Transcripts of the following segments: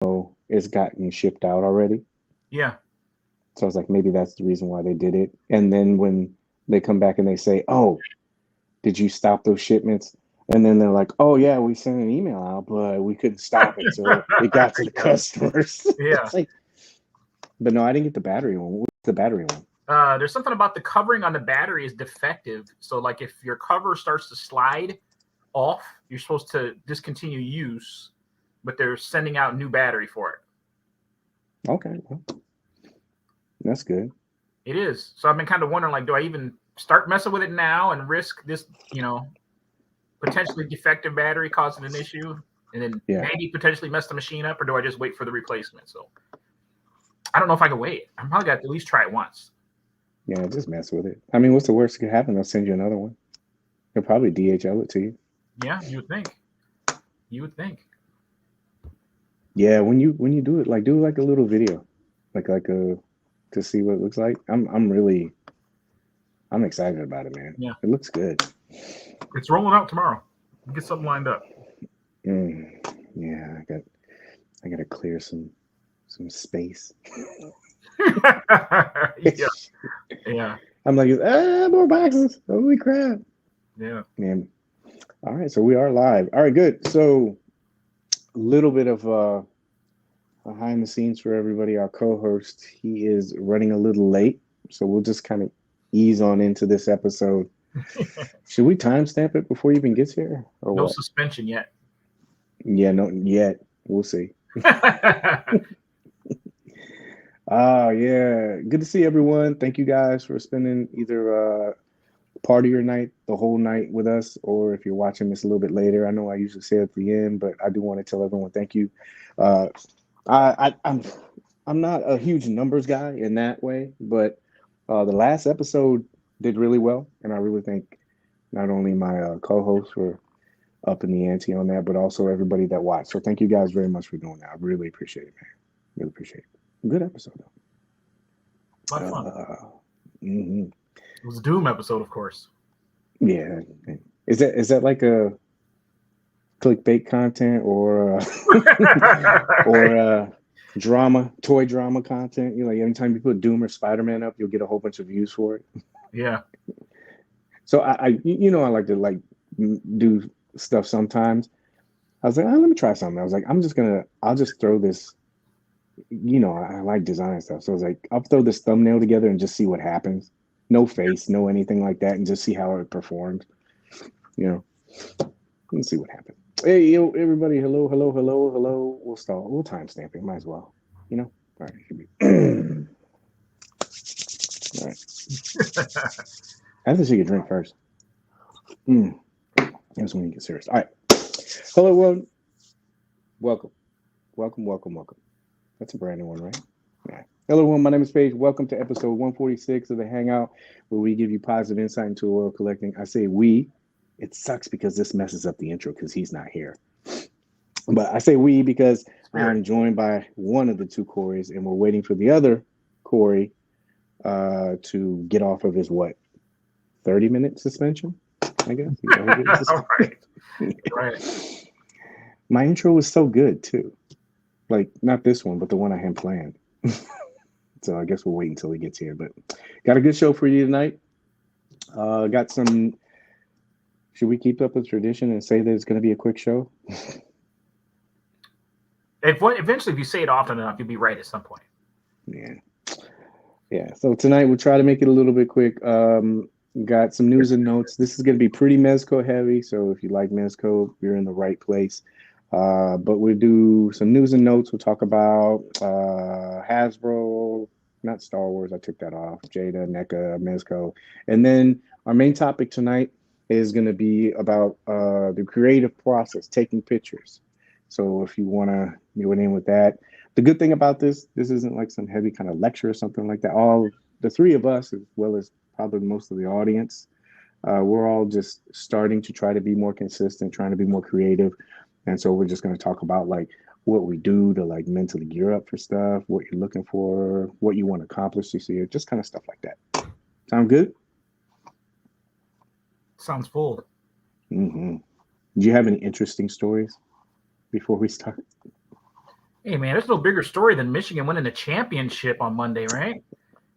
know it's gotten shipped out already. Yeah. So I was like, maybe that's the reason why they did it. And then when they come back and they say, "Oh, did you stop those shipments?" And then they're like, "Oh yeah, we sent an email out, but we couldn't stop it, so it got to the Yeah. customers." Yeah. It's like, but no, I didn't get the battery one. What's the battery one? There's something about the covering on the battery is defective. So, like, if your cover starts to slide off, you're supposed to discontinue use, but they're sending out new battery for it. Okay, well, that's good. It is. So I've been kind of wondering, like, do I even start messing with it now and risk this, potentially defective battery causing an issue, and then Yeah, maybe potentially mess the machine up, or do I just wait for the replacement? So I don't know if I can wait. I'm probably got to at least try it once. yeah, just mess with it. I mean, what's the worst that could happen? They'll send you another one. They'll probably DHL it to you. Yeah, you would think. You would think. Yeah, when you do it, like do like a little video, like a to see what it looks like. I'm excited about it, man. Yeah, It looks good. it's rolling out tomorrow. Get something lined up. Mm, yeah, I gotta clear some space. Yeah, yeah, I'm like, more boxes. Holy crap, yeah. man! All right, so we are live. All right, good. So a little bit of behind the scenes for everybody. Our co-host, he is running a little late, so we'll just kind of ease on into this episode. Should we timestamp it before he even gets here, or No what? suspension yet. Yeah, no, yet. We'll see. Yeah. Good to see everyone. Thank you guys for spending either part of your night, the whole night with us, or if you're watching this a little bit later. I know I usually say at the end, but I do want to tell everyone thank you. Uh, I'm not a huge numbers guy in that way, but the last episode did really well, and I really thank not only my co-hosts for upping the ante on that, but also everybody that watched. So thank you guys very much for doing that. I really appreciate it, man. Really appreciate it. Good episode A lot though. of fun. Mhm. It was a Doom episode, of course. Yeah. Is that like a clickbait content or or drama, toy drama content? You know, like anytime you put Doom or Spider Man up, you'll get a whole bunch of views for it. Yeah. So I like to like do stuff sometimes. I was like, oh, let me try something. I was like, I'll just throw this. I like design stuff, so I was like, I'll throw this thumbnail together and just see what happens. No face, no anything like that, and just see how it performs. You know, let's see what happens. Hey, yo, everybody, hello, hello, hello, hello. We'll start. We'll timestamp it. Might as well. All right, should be. All right. I have to take a drink first. That's when you get serious. All right. Hello, world. Welcome. Welcome, welcome, welcome. That's a brand new one, right? Yeah. Hello, everyone. My name is Paige. Welcome to episode 146 of the Hangout, where we give you positive insight into world collecting. I say we. It sucks because this messes up the intro because he's not here. But I say we because Spirit. I'm joined by one of the two Corys, and we're waiting for the other Cory to get off of his 30-minute suspension, I guess. All right. Right. My intro was so good too. Like not this one, but the one I had planned. So I guess we'll wait until he gets here. But got a good show for you tonight. Got some. Should we keep up with tradition and say that it's going to be a quick show? Eventually, if you say it often enough, you'll be right at some point. Yeah. Yeah. So tonight we'll try to make it a little bit quick. Got some news and notes. This is going to be pretty Mezco heavy. So if you like Mezco, you're in the right place. But we'll do some news and notes. We'll talk about Hasbro, not Star Wars. I took that off. Jada, NECA, Mezco. And then our main topic tonight is going to be about the creative process, taking pictures. So if you want to go in with that, the good thing about this isn't like some heavy kind of lecture or something like that. All the three of us, as well as probably most of the audience, we're all just starting to try to be more consistent, trying to be more creative. And so we're just going to talk about like what we do to like mentally gear up for stuff, what you're looking for, what you want to accomplish this year, just kind of stuff like that. Sound good? Sounds full. Mm-hmm. Do you have any interesting stories before we start? Hey man, there's no bigger story than Michigan winning the championship on Monday, right?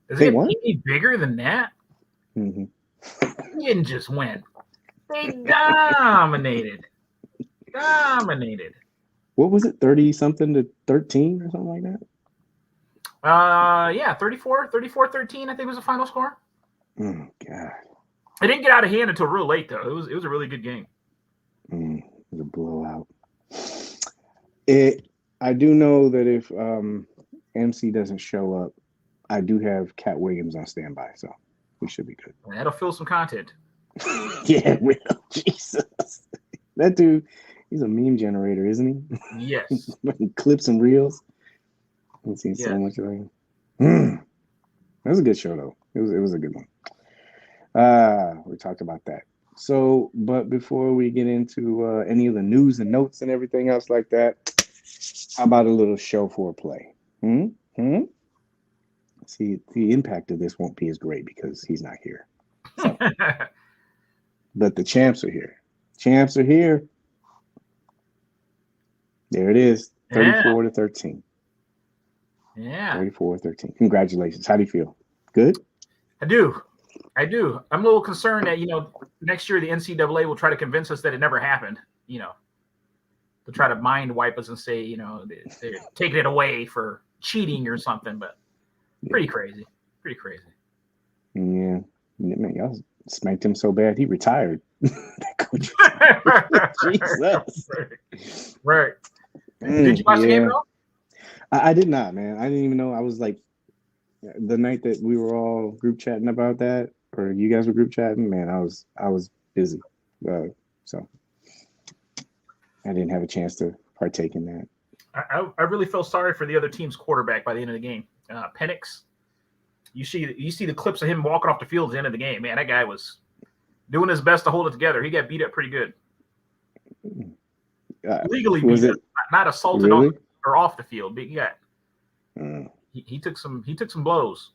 Does They it get won? any bigger than that? Mm-hmm. They didn't just win. They dominated. Dominated. What was it? 30 something to 13 or something like that? Yeah, 34-13, I think was the final score. Oh God. It didn't get out of hand until real late though. It was a really good game. It was a blowout. I do know that if MC doesn't show up, I do have Cat Williams on standby, so we should be good. That'll fill some content. Yeah, will. Jesus. That dude, he's a meme generator, isn't he? Yes. Clips and reels. I've seen Yes. so much of him. That was a good show though. It was a good one. We talked about that. So, but before we get into any of the news and notes and everything else like that, how about a little show foreplay? See, the impact of this won't be as great because he's not here. So, but the champs are here. Champs are here. There it is. 34-13. Yeah. 34-13. Congratulations. How do you feel? Good? I do. I'm a little concerned that, next year the NCAA will try to convince us that it never happened, to try to mind wipe us and say, they're taking it away for cheating or something, but pretty crazy. Pretty crazy. Yeah. Man, y'all spanked him so bad he retired. Jesus. Right. Did you watch the game though? I did not, man. I didn't even know. I was like, the night that we were all group chatting about that, or you guys were group chatting, man, I was busy. So I didn't have a chance to partake in that. I really felt sorry for the other team's quarterback by the end of the game. Penix. You see the clips of him walking off the field at the end of the game. Man, that guy was doing his best to hold it together. He got beat up pretty good. Legally beat up, not assaulted really? On or off the field. But yeah, he took some blows.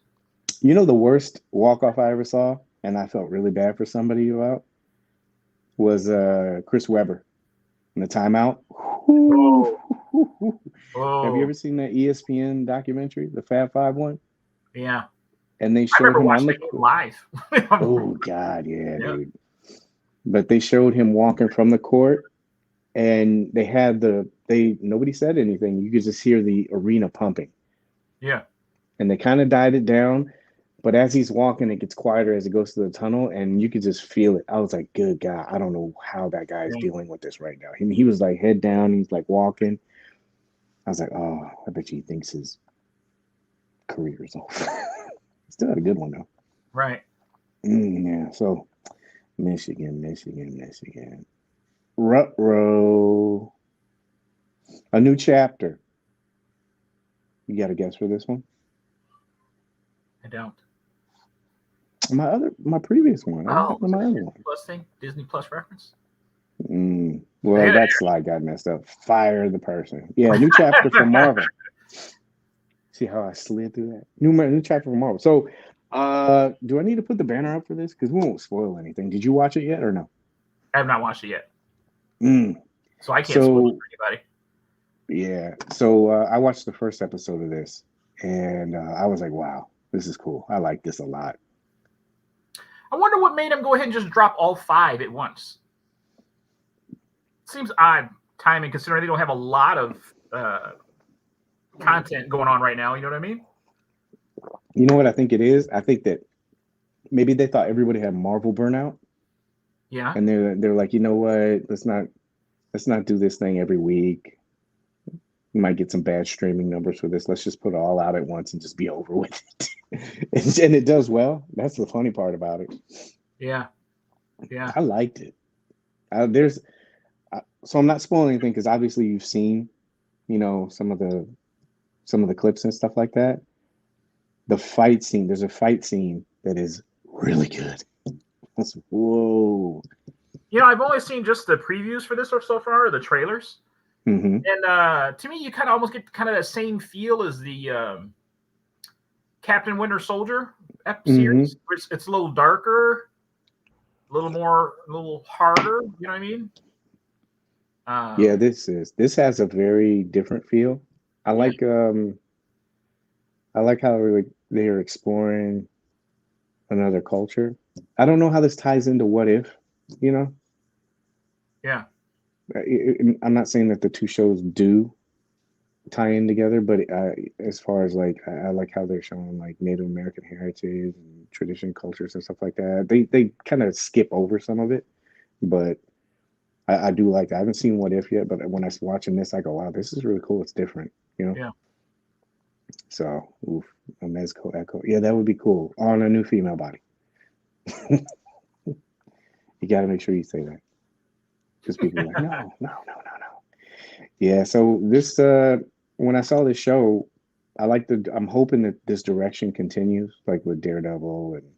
You know the worst walk-off I ever saw, and I felt really bad for somebody about, was Chris Webber in the timeout. Oh. Have you ever seen that ESPN documentary, the Fab Five one? Yeah. And they showed him on the live. Oh God, yeah, dude. But they showed him walking from the court, and they had nobody said anything. You could just hear the arena pumping. Yeah. And they kind of died it down, but as he's walking, it gets quieter as it goes to the tunnel, and you could just feel it. I was like, good God, I don't know how that guy is dealing with this right now. He was like head down, he's like walking. I was like, oh, I bet you he thinks his career is over. Still had a good one though. Right. Yeah. So Michigan. Ruh-roh. A new chapter. You got a guess for this one? I don't. My previous one. My other one. Plus thing, Disney Plus reference. Well, that slide got messed up. Fire the person. Yeah, new chapter from Marvel. See how I slid through that? New chapter from Marvel. So, do I need to put the banner up for this? Because we won't spoil anything. Did you watch it yet or no? I have not watched it yet. So I can't spoil it for anybody. Yeah. So I watched the first episode of this, and I was like, wow, this is cool. I like this a lot. I wonder what made him go ahead and just drop all 5 at once. Seems odd timing considering they don't have a lot of content going on right now. You know what I mean? You know what I think it is? I think that maybe they thought everybody had Marvel burnout. Yeah. And they're like, you know what? Let's not do this thing every week. We might get some bad streaming numbers for this. Let's just put it all out at once and just be over with it. And it does well. That's the funny part about it. Yeah. Yeah. I liked it. So I'm not spoiling anything because obviously you've seen, some of the clips and stuff like that. The fight scene, there's a fight scene that is really good. Whoa. I've only seen just the previews for this so far, or the trailers. Mm-hmm. And to me, you kind of almost get kind of that same feel as the Captain Winter Soldier series. Mm-hmm. It's a little darker, a little harder. You know what I mean? Yeah, this has a very different feel. I Yeah. like I like how they are exploring another culture. I don't know how this ties into What If, you know. Yeah. I'm not saying that the two shows do tie in together, but as far as like I like how they're showing like Native American heritage and tradition cultures and stuff like that. They kind of skip over some of it, but I do like that. I haven't seen What If yet, but when I was watching this, I go, wow, this is really cool. It's different, you know. Yeah. So, oof, a Mezco Echo, yeah, that would be cool on a new female body. You got to make sure you say that because people are like, no, no, no, no, no. Yeah. So this, when I saw this show, I'm hoping that this direction continues, like with Daredevil and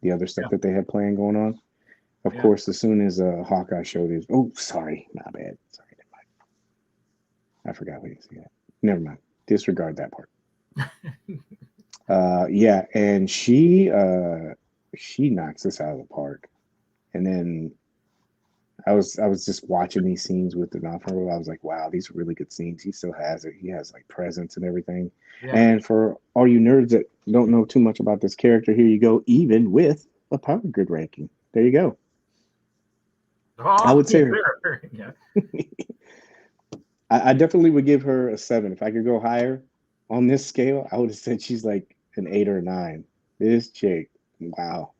the other stuff Yeah. that they have planned going on. Of Yeah. course, as soon as Hawkeye showed his, oh, sorry, my bad. Sorry, never mind. I forgot we didn't see that. Never mind. Disregard that part. Yeah, and she knocks this out of the park. And then I was just watching these scenes with D'Onofrio. I was like, wow, these are really good scenes. He still has it. He has like presence and everything. Yeah. And for all you nerds that don't know too much about this character, here you go, even with a power grid ranking. There you go. I Oh, would say yeah. I definitely would give her a 7. If I could go higher on this scale, I would have said she's like an 8 or a 9. This chick, wow.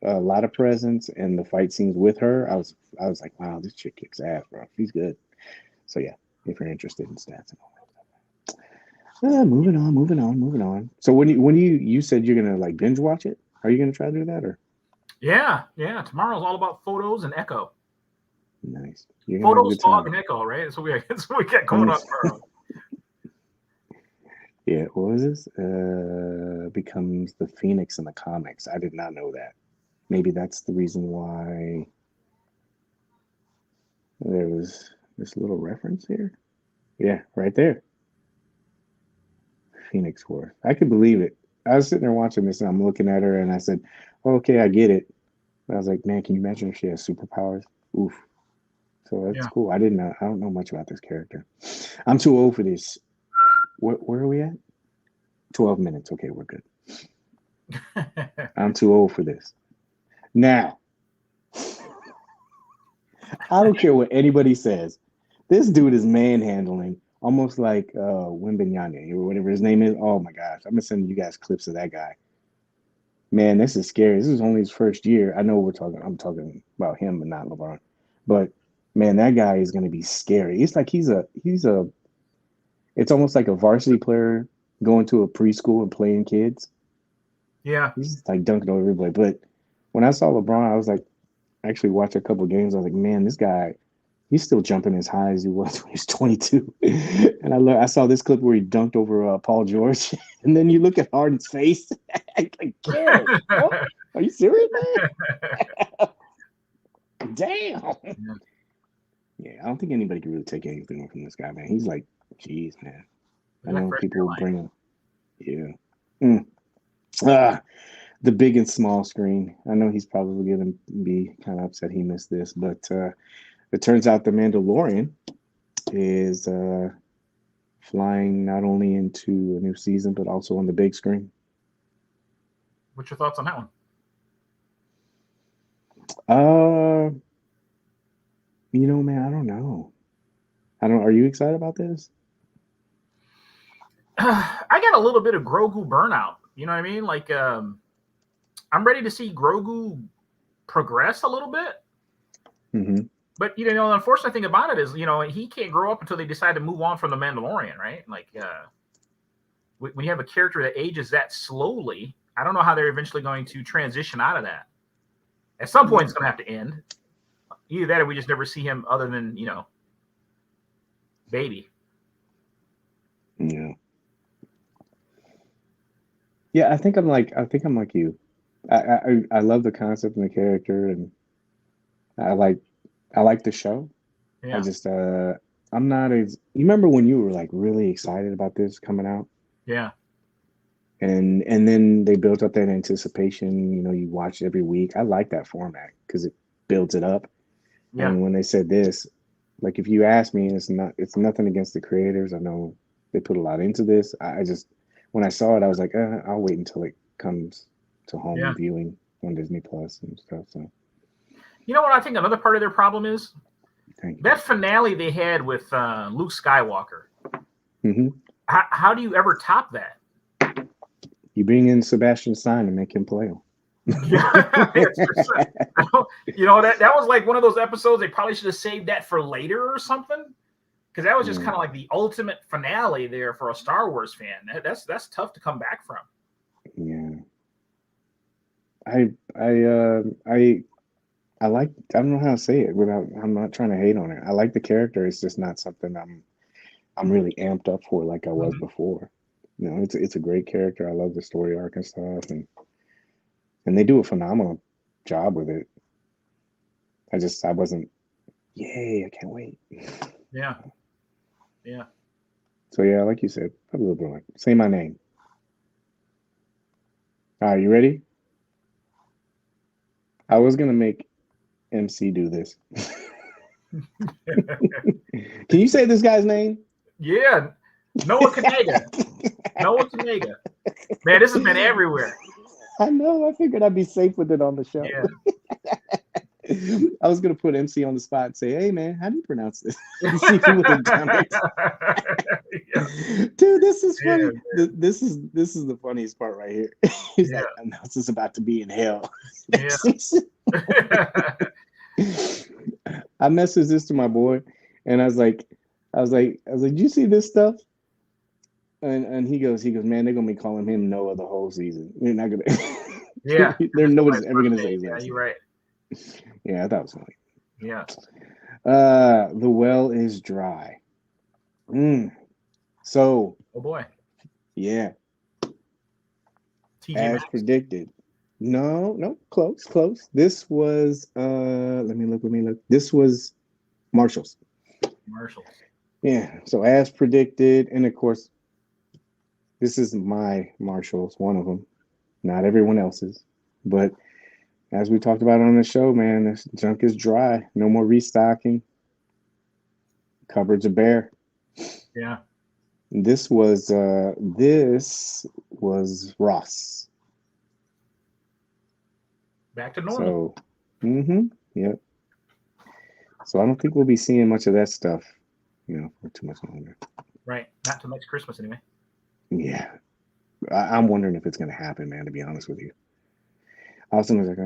A lot of presence and the fight scenes with her. I was like, wow, this chick kicks ass, bro. She's good. So yeah, if you're interested in stats and all that stuff. Moving on, moving on, moving on. So when you said you're gonna like binge watch it, are you gonna try to do that or Yeah. Yeah. Tomorrow's all about photos and echo. nice? You're gonna have a Photos, good fog, time. and echo, right? That's what we got going on tomorrow. Yeah, what was this? Becomes the Phoenix in the comics. I did not know that. Maybe that's the reason why there was this little reference here. Yeah, right there. Phoenix Force. I could believe it. I was sitting there watching this and I'm looking at her and I said, oh, okay, I get it. But I was like, man, can you imagine if she has superpowers? Oof. So that's Yeah. cool. I don't know much about this character. I'm too old for this. Where are we at? 12 minutes. Okay, we're good. I'm too old for this. Now, I don't care what anybody says. This dude is manhandling almost like Wimbenyane or whatever his name is. Oh my gosh. I'm gonna send you guys clips of that guy. Man, this is scary. This is only his first year. I know I'm talking about him but not LeBron. But man, that guy is gonna be scary. It's like it's almost like a varsity player going to a preschool and playing kids. Yeah. He's just like dunking over everybody. But when I saw LeBron, I was like, actually watched a couple of games. I was like, man, this guy, he's still jumping as high as he was when he was 22. And I saw this clip where he dunked over Paul George, and then you look at Harden's face, like, chill, bro. Are you serious, man? Damn. Yeah, I don't think anybody can really take anything from this guy, man. He's like, geez, man. I know people bring him. Yeah. The big and small screen. I know he's probably going to be kind of upset he missed this, but it turns out the Mandalorian is flying not only into a new season, but also on the big screen. What's your thoughts on that one? Man, I don't know. Are you excited about this? I got a little bit of Grogu burnout. You know what I mean? Like, I'm ready to see Grogu progress a little bit. Mm-hmm. But the unfortunate thing about it is, he can't grow up until they decide to move on from the Mandalorian, right? Like, when you have a character that ages that slowly, I don't know how they're eventually going to transition out of that. At some point, it's going to have to end. Either that, or we just never see him other than baby. Yeah. Yeah, I think I'm like you. I love the concept and the character, and I like the show. Yeah. I just I'm not as you remember when you were like really excited about this coming out? Yeah. And then they built up that anticipation, you watch every week. I like that format because it builds it up. Yeah. And when they said this, like if you ask me, it's nothing against the creators. I know they put a lot into this. I just when I saw it, I was like, I'll wait until it comes to home viewing on Disney Plus and stuff. So you know what I think another part of their problem is? thank you. That finale they had with Luke Skywalker. Mm-hmm. How do you ever top that? You bring in Sebastian Stein and make him play him. Yeah, you know that was like one of those episodes they probably should have saved that for later or something, because that was just kind of like the ultimate finale there for a Star Wars fan. That's tough to come back from. Yeah, I like. I don't know how to say it without. I'm not trying to hate on it. I like the character. It's just not something I'm really amped up for like I was before. You know, it's a great character. I love the story arc and stuff, and they do a phenomenal job with it. I wasn't. Yay! I can't wait. Yeah. So yeah, like you said, a little bit like say my name. All right, you ready? I was gonna make MC do this. Can you say this guy's name? Yeah, Noah Kanega. Noah Kanega. Man, this has been everywhere. I know. I figured I'd be safe with it on the show. Yeah. I was gonna put MC on the spot and say, "Hey, man, how do you pronounce this?" See if he would have done it. Dude, this is funny. Yeah, this is the funniest part right here. He's like, "I know this is about to be in hell." Yeah. I messaged this to my boy, and I was like, "Do you see this stuff?" And he goes, man, they're gonna be calling him Noah the whole season. They're not gonna. Yeah. Nobody's ever gonna say his Yeah, last you're name. right. Yeah, that was funny. Yeah. The well is dry. So. Oh boy. Yeah. TJ As Maxx. predicted. No, close. This was let me look. This was Marshall's. Yeah. So as predicted, and of course, this is my Marshall's, one of them, not everyone else's. But as we talked about on the show, man, this junk is dry. No more restocking. Cupboards are bare. Yeah. This was Ross. Back to normal. So, yep. So I don't think we'll be seeing much of that stuff, for too much longer. Right. Not till next Christmas, anyway. Yeah. I'm wondering if it's going to happen, man, to be honest with you. Austin was like,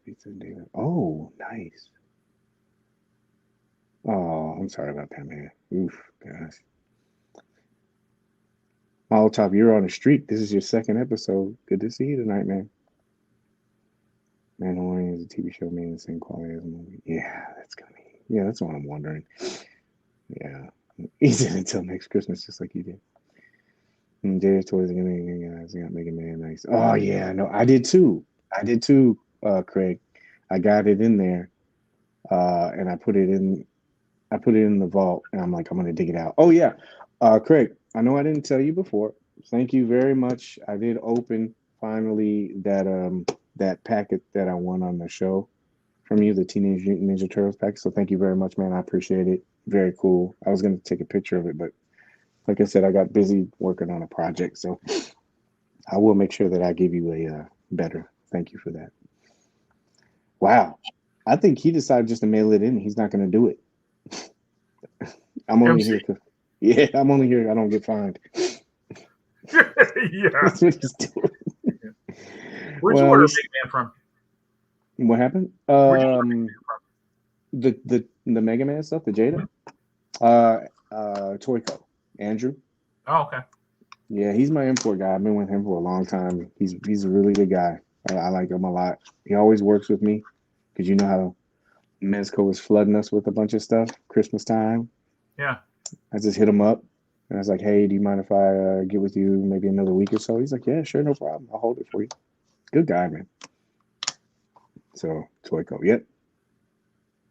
pizza David. Oh, nice. Oh, I'm sorry about that, man. Oof, gosh. Top, you're on a streak. This is your second episode. Good to see you tonight, man. Mandalorian is a TV show made in the same quality as a movie. Yeah, that's what I'm wondering. Yeah. He said until next Christmas, just like you did. And Jada Toys got Mega Man nice. Oh yeah, no, I did too, Craig. I got it in there, and I put it in the vault, and I'm like, I'm gonna dig it out. Oh yeah, Craig, I know I didn't tell you before. Thank you very much. I did open finally that packet that I won on the show from you, the Teenage Mutant Ninja Turtles packet. So thank you very much, man. I appreciate it. Very cool. I was gonna take a picture of it, but like I said, I got busy working on a project, so I will make sure that I give you a better thank you for that. Wow. I think he decided just to mail it in. He's not going to do it. I'm only here I don't get fined. Yeah. That's what he's doing. Where'd you order Big Man from? What happened? The Mega Man stuff, the Jada? Toyco. Andrew. Oh, okay. Yeah, he's my import guy. I've been with him for a long time. He's a really good guy. I like him a lot. He always works with me because you know how Mezco was flooding us with a bunch of stuff Christmas time. Yeah. I just hit him up and I was like, "Hey, do you mind if I get with you maybe another week or so?" He's like, "Yeah, sure, no problem. I'll hold it for you." Good guy, man. So Toyco, yep.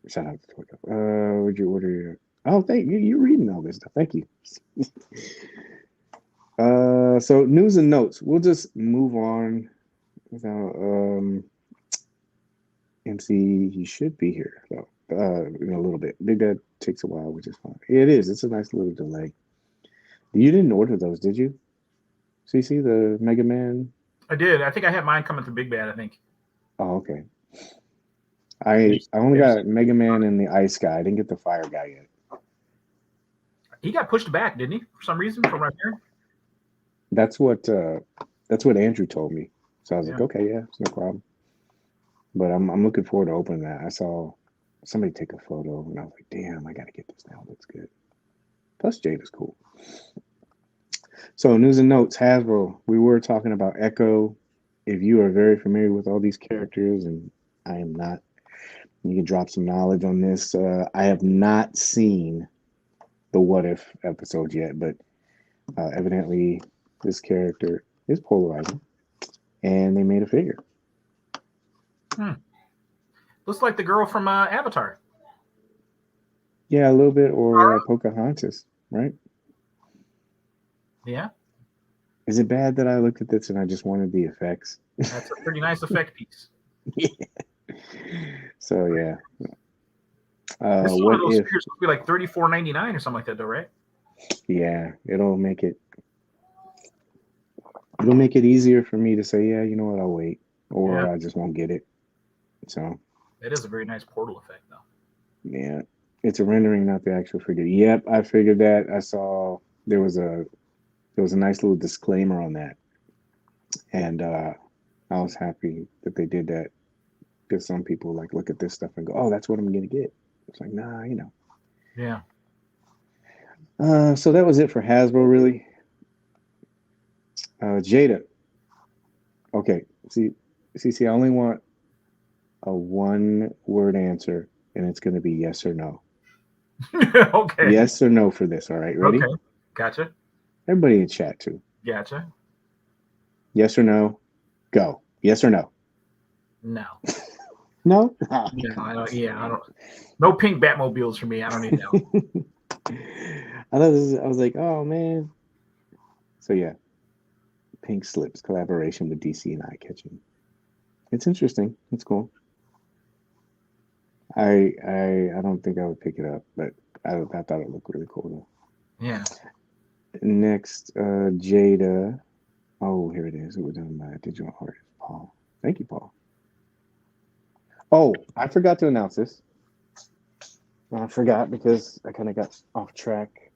Shout out to Toyco. Would you order? Oh, thank you. You're reading all this stuff. Thank you. So news and notes. We'll just move on without MC. He should be here though. in a little bit. Big Bad takes a while, which is fine. It is. It's a nice little delay. You didn't order those, did you? CC, the Mega Man? I did. I think I had mine coming through Big Bad, I think. Oh, okay. I only got Mega Man and the Ice Guy. I didn't get the Fire Guy yet. He got pushed back, didn't he? For some reason, from right here. That's what Andrew told me. So I was like, okay, yeah, it's no problem. But I'm looking forward to opening that. I saw somebody take a photo, and I was like, damn, I gotta get this now. It looks good. Plus, Jada's cool. So, news and notes, Hasbro. We were talking about Echo. If you are very familiar with all these characters, and I am not, you can drop some knowledge on this. I have not seen the What If episode yet, but evidently this character is polarizing, and they made a figure. Looks like the girl from Avatar. Yeah, a little bit, or Pocahontas, right? Yeah. Is it bad that I looked at this and I just wanted the effects? That's a pretty nice effect piece. Yeah. So yeah. This is one of those figures will be like $34.99 or something like that, though, right? Yeah, it'll make it easier for me to say, yeah, you know what, I'll wait, or I just won't get it. So it is a very nice portal effect, though. Yeah, it's a rendering, not the actual figure. Yep, I figured that. I saw there was a nice little disclaimer on that, and I was happy that they did that, because some people like look at this stuff and go, "Oh, that's what I'm gonna get." It's like, nah, you know. Yeah. So that was it for Hasbro, really. Jada. Okay. See, I only want a one-word answer, and it's going to be yes or no. Okay. Yes or no for this. All right. Ready? Okay. Gotcha. Everybody in chat too. Gotcha. Yes or no? Go. Yes or no? No. No? Yeah, I don't. No pink Batmobiles for me. I don't need that. I was like, oh man. So yeah, Pink Slips collaboration with DC and Eye Catching. It's interesting. It's cool. I don't think I would pick it up, but I thought it looked really cool though. Yeah. Next, Jada. Oh, here it is. It was done by digital artist Paul. Thank you, Paul. Oh, I forgot to announce this. I forgot because I kind of got off track.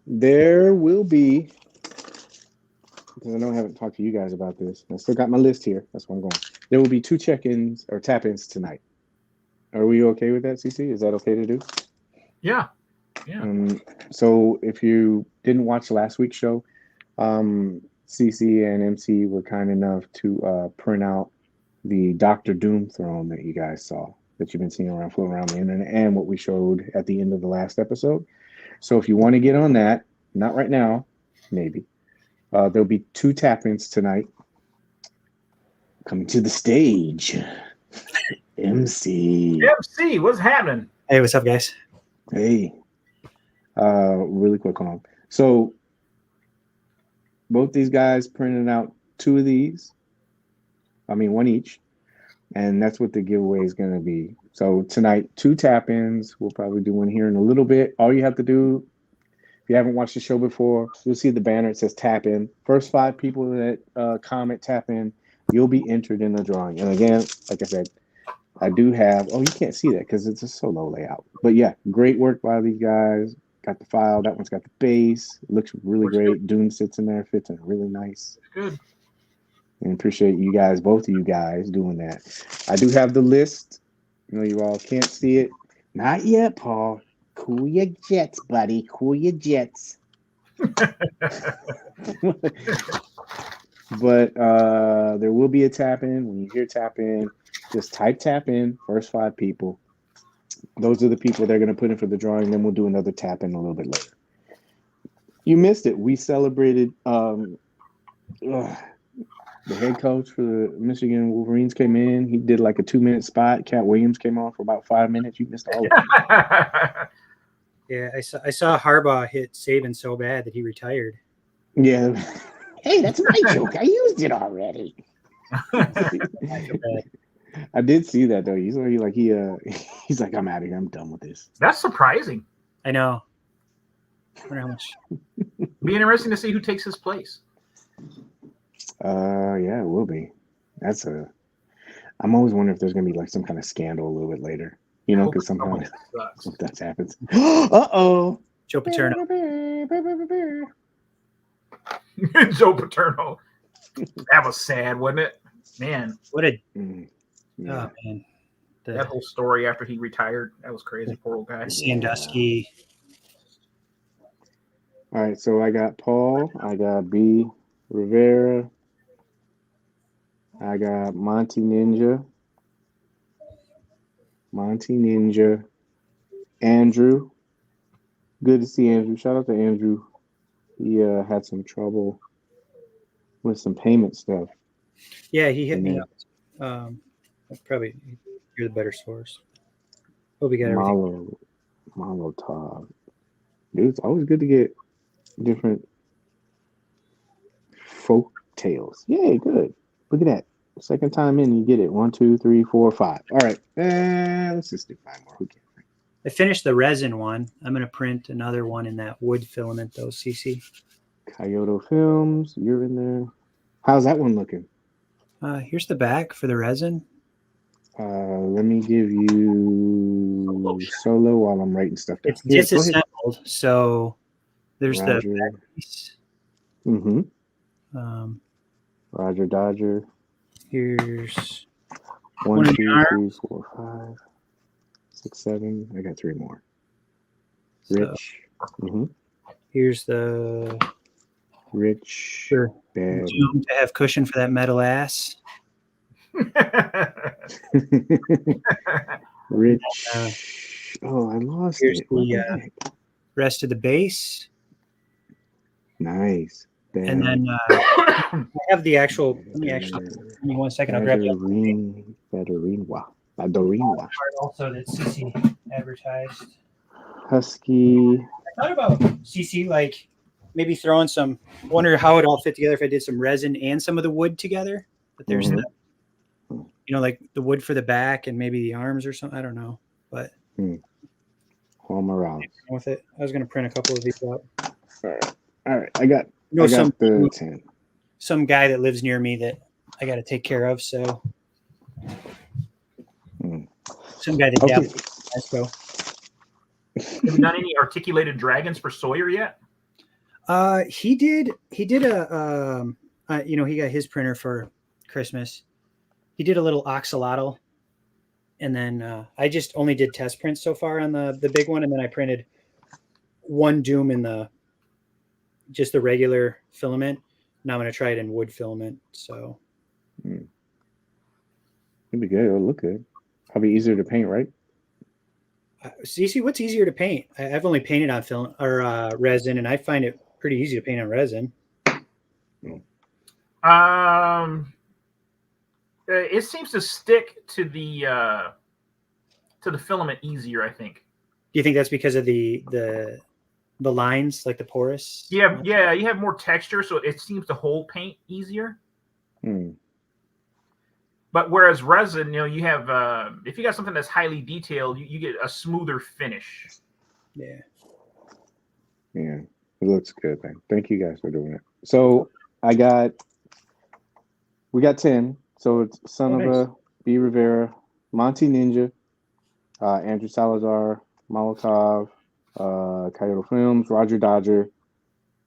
There will be, because I know I haven't talked to you guys about this. I still got my list here. That's where I'm going. There will be 2 check-ins or tap-ins tonight. Are we okay with that, CC? Is that okay to do? Yeah. Yeah. So if you didn't watch last week's show, CC and MC were kind enough to print out the Dr. Doom throne that you guys saw, that you've been seeing floating around the internet, and what we showed at the end of the last episode. So if you want to get on that, not right now, maybe, there'll be 2 tap-ins tonight. Coming to the stage, MC. MC, what's happening? Hey, what's up, guys? Hey. Really quick, hold on. So both these guys printed out 2 of these. I mean, 1 each. And that's what the giveaway is going to be. So tonight, 2 tap-ins. We'll probably do one here in a little bit. All you have to do, if you haven't watched the show before, you'll see the banner. It says tap in. First 5 people that comment tap in, you'll be entered in the drawing. And again, like I said, I do have, you can't see that because it's a solo layout. But yeah, great work by these guys. Got the file. That one's got the base. It looks really great. Doom sits in there, fits in really nice. Good. And appreciate you guys, both of you guys, doing that. I do have the list. You know, you all can't see it. Not yet, Paul. Cool your jets, buddy. Cool your jets. But there will be a tap in. When you hear tap in, just type tap in. First 5 people. Those are the people they're going to put in for the drawing. Then we'll do another tap in a little bit later. You missed it. We celebrated. The head coach for the Michigan Wolverines came in. He did like a 2-minute spot. Cat Williams came on for about 5 minutes. You missed all of it. Yeah, I saw Harbaugh hit Saban so bad that he retired. Yeah. Hey, that's my joke. I used it already. I did see that though. He's like he's like, I'm out of here. I'm done with this. That's surprising. I know. I wonder how much. Be interesting to see who takes his place. Yeah, it will be. I'm always wondering if there's gonna be like some kind of scandal a little bit later. You know, because somehow that happens. Uh-oh. Joe Paterno. Joe Paterno. That was sad, wasn't it? Man. What a Yeah. oh man. That whole story after he retired, that was crazy. Poor old guy. Sandusky. All right, so I got Paul, I got B Rivera, I got Monty Ninja, Andrew. Good to see Andrew. Shout out to Andrew. He had some trouble with some payment stuff. Yeah, he hit me up. Probably you're the better source. Hope we got everything. Molotov. Dude, it's always good to get different folk tales. Yay, good. Look at that. Second time in, you get it. 1, 2, 3, 4, 5. All right. Let's just do 5 more. Who cares? I finished the resin one. I'm gonna print another one in that wood filament though, CC. Kyoto Films, you're in there. How's that one looking? Here's the back for the resin. Let me give you solo while I'm writing stuff down. It's disassembled, so there's Roger. the back piece. Roger Dodger. Here's 1, one 2, arm. 3, 4, 5, 6, 7. I got 3 more. Rich. Here's the Rich. Bad. to have cushion for that metal ass. Rich. Oh, I lost Here's it. the rest of the base. Nice. Bad. And then I have the actual. Give me 1 second. I'll grab it. Badorina. Also, that CC advertised. Husky. I thought about CC like maybe throwing some. Wonder how it all fit together if I did some resin and some of the wood together. But there's the, like the wood for the back and maybe the arms or something. I don't know, but Home around with it. I was going to print a couple of these up. All right. I got the 10. Some guy that lives near me that I got to take care of. So some guy that Mezco. Have you done any articulated dragons for Sawyer yet? He did he got his printer for Christmas. He did a little axolotl, and then I just only did test prints so far on the big one, and then I printed one Doom in the regular filament. Now I'm going to try it in wood filament. So it'd be good. It'll look good. Probably easier to paint, right? CC, what's easier to paint? I've only painted on film or resin, and I find it pretty easy to paint on resin. It seems to stick to the filament easier, I think. Do you think that's because of the lines, like the porous? Yeah, you have more texture, so it seems to hold paint easier. But whereas resin, you have if you got something that's highly detailed, you get a smoother finish. Yeah, it looks good, man. Thank you guys for doing it. So we got 10. So it's Son of a B Rivera, Monty Ninja, Andrew Salazar, Molotov, Kyoto Films, Roger Dodger,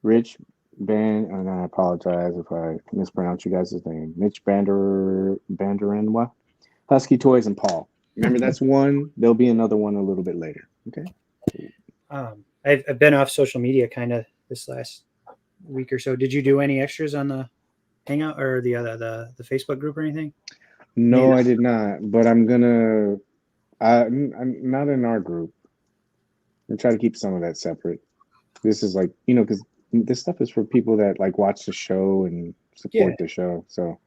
Rich Band, and I apologize if I mispronounce you guys' name. Mitch Banderenwa, Husky Toys, and Paul. Remember, that's one. There'll be another one a little bit later. Okay. I've been off social media kind of this last week or so. Did you do any extras on the Hangout or the Facebook group or anything? No, I did not. But I'm gonna. I'm not in our group. I'm trying to keep some of that separate. This is like because this stuff is for people that like watch the show and support the show. So,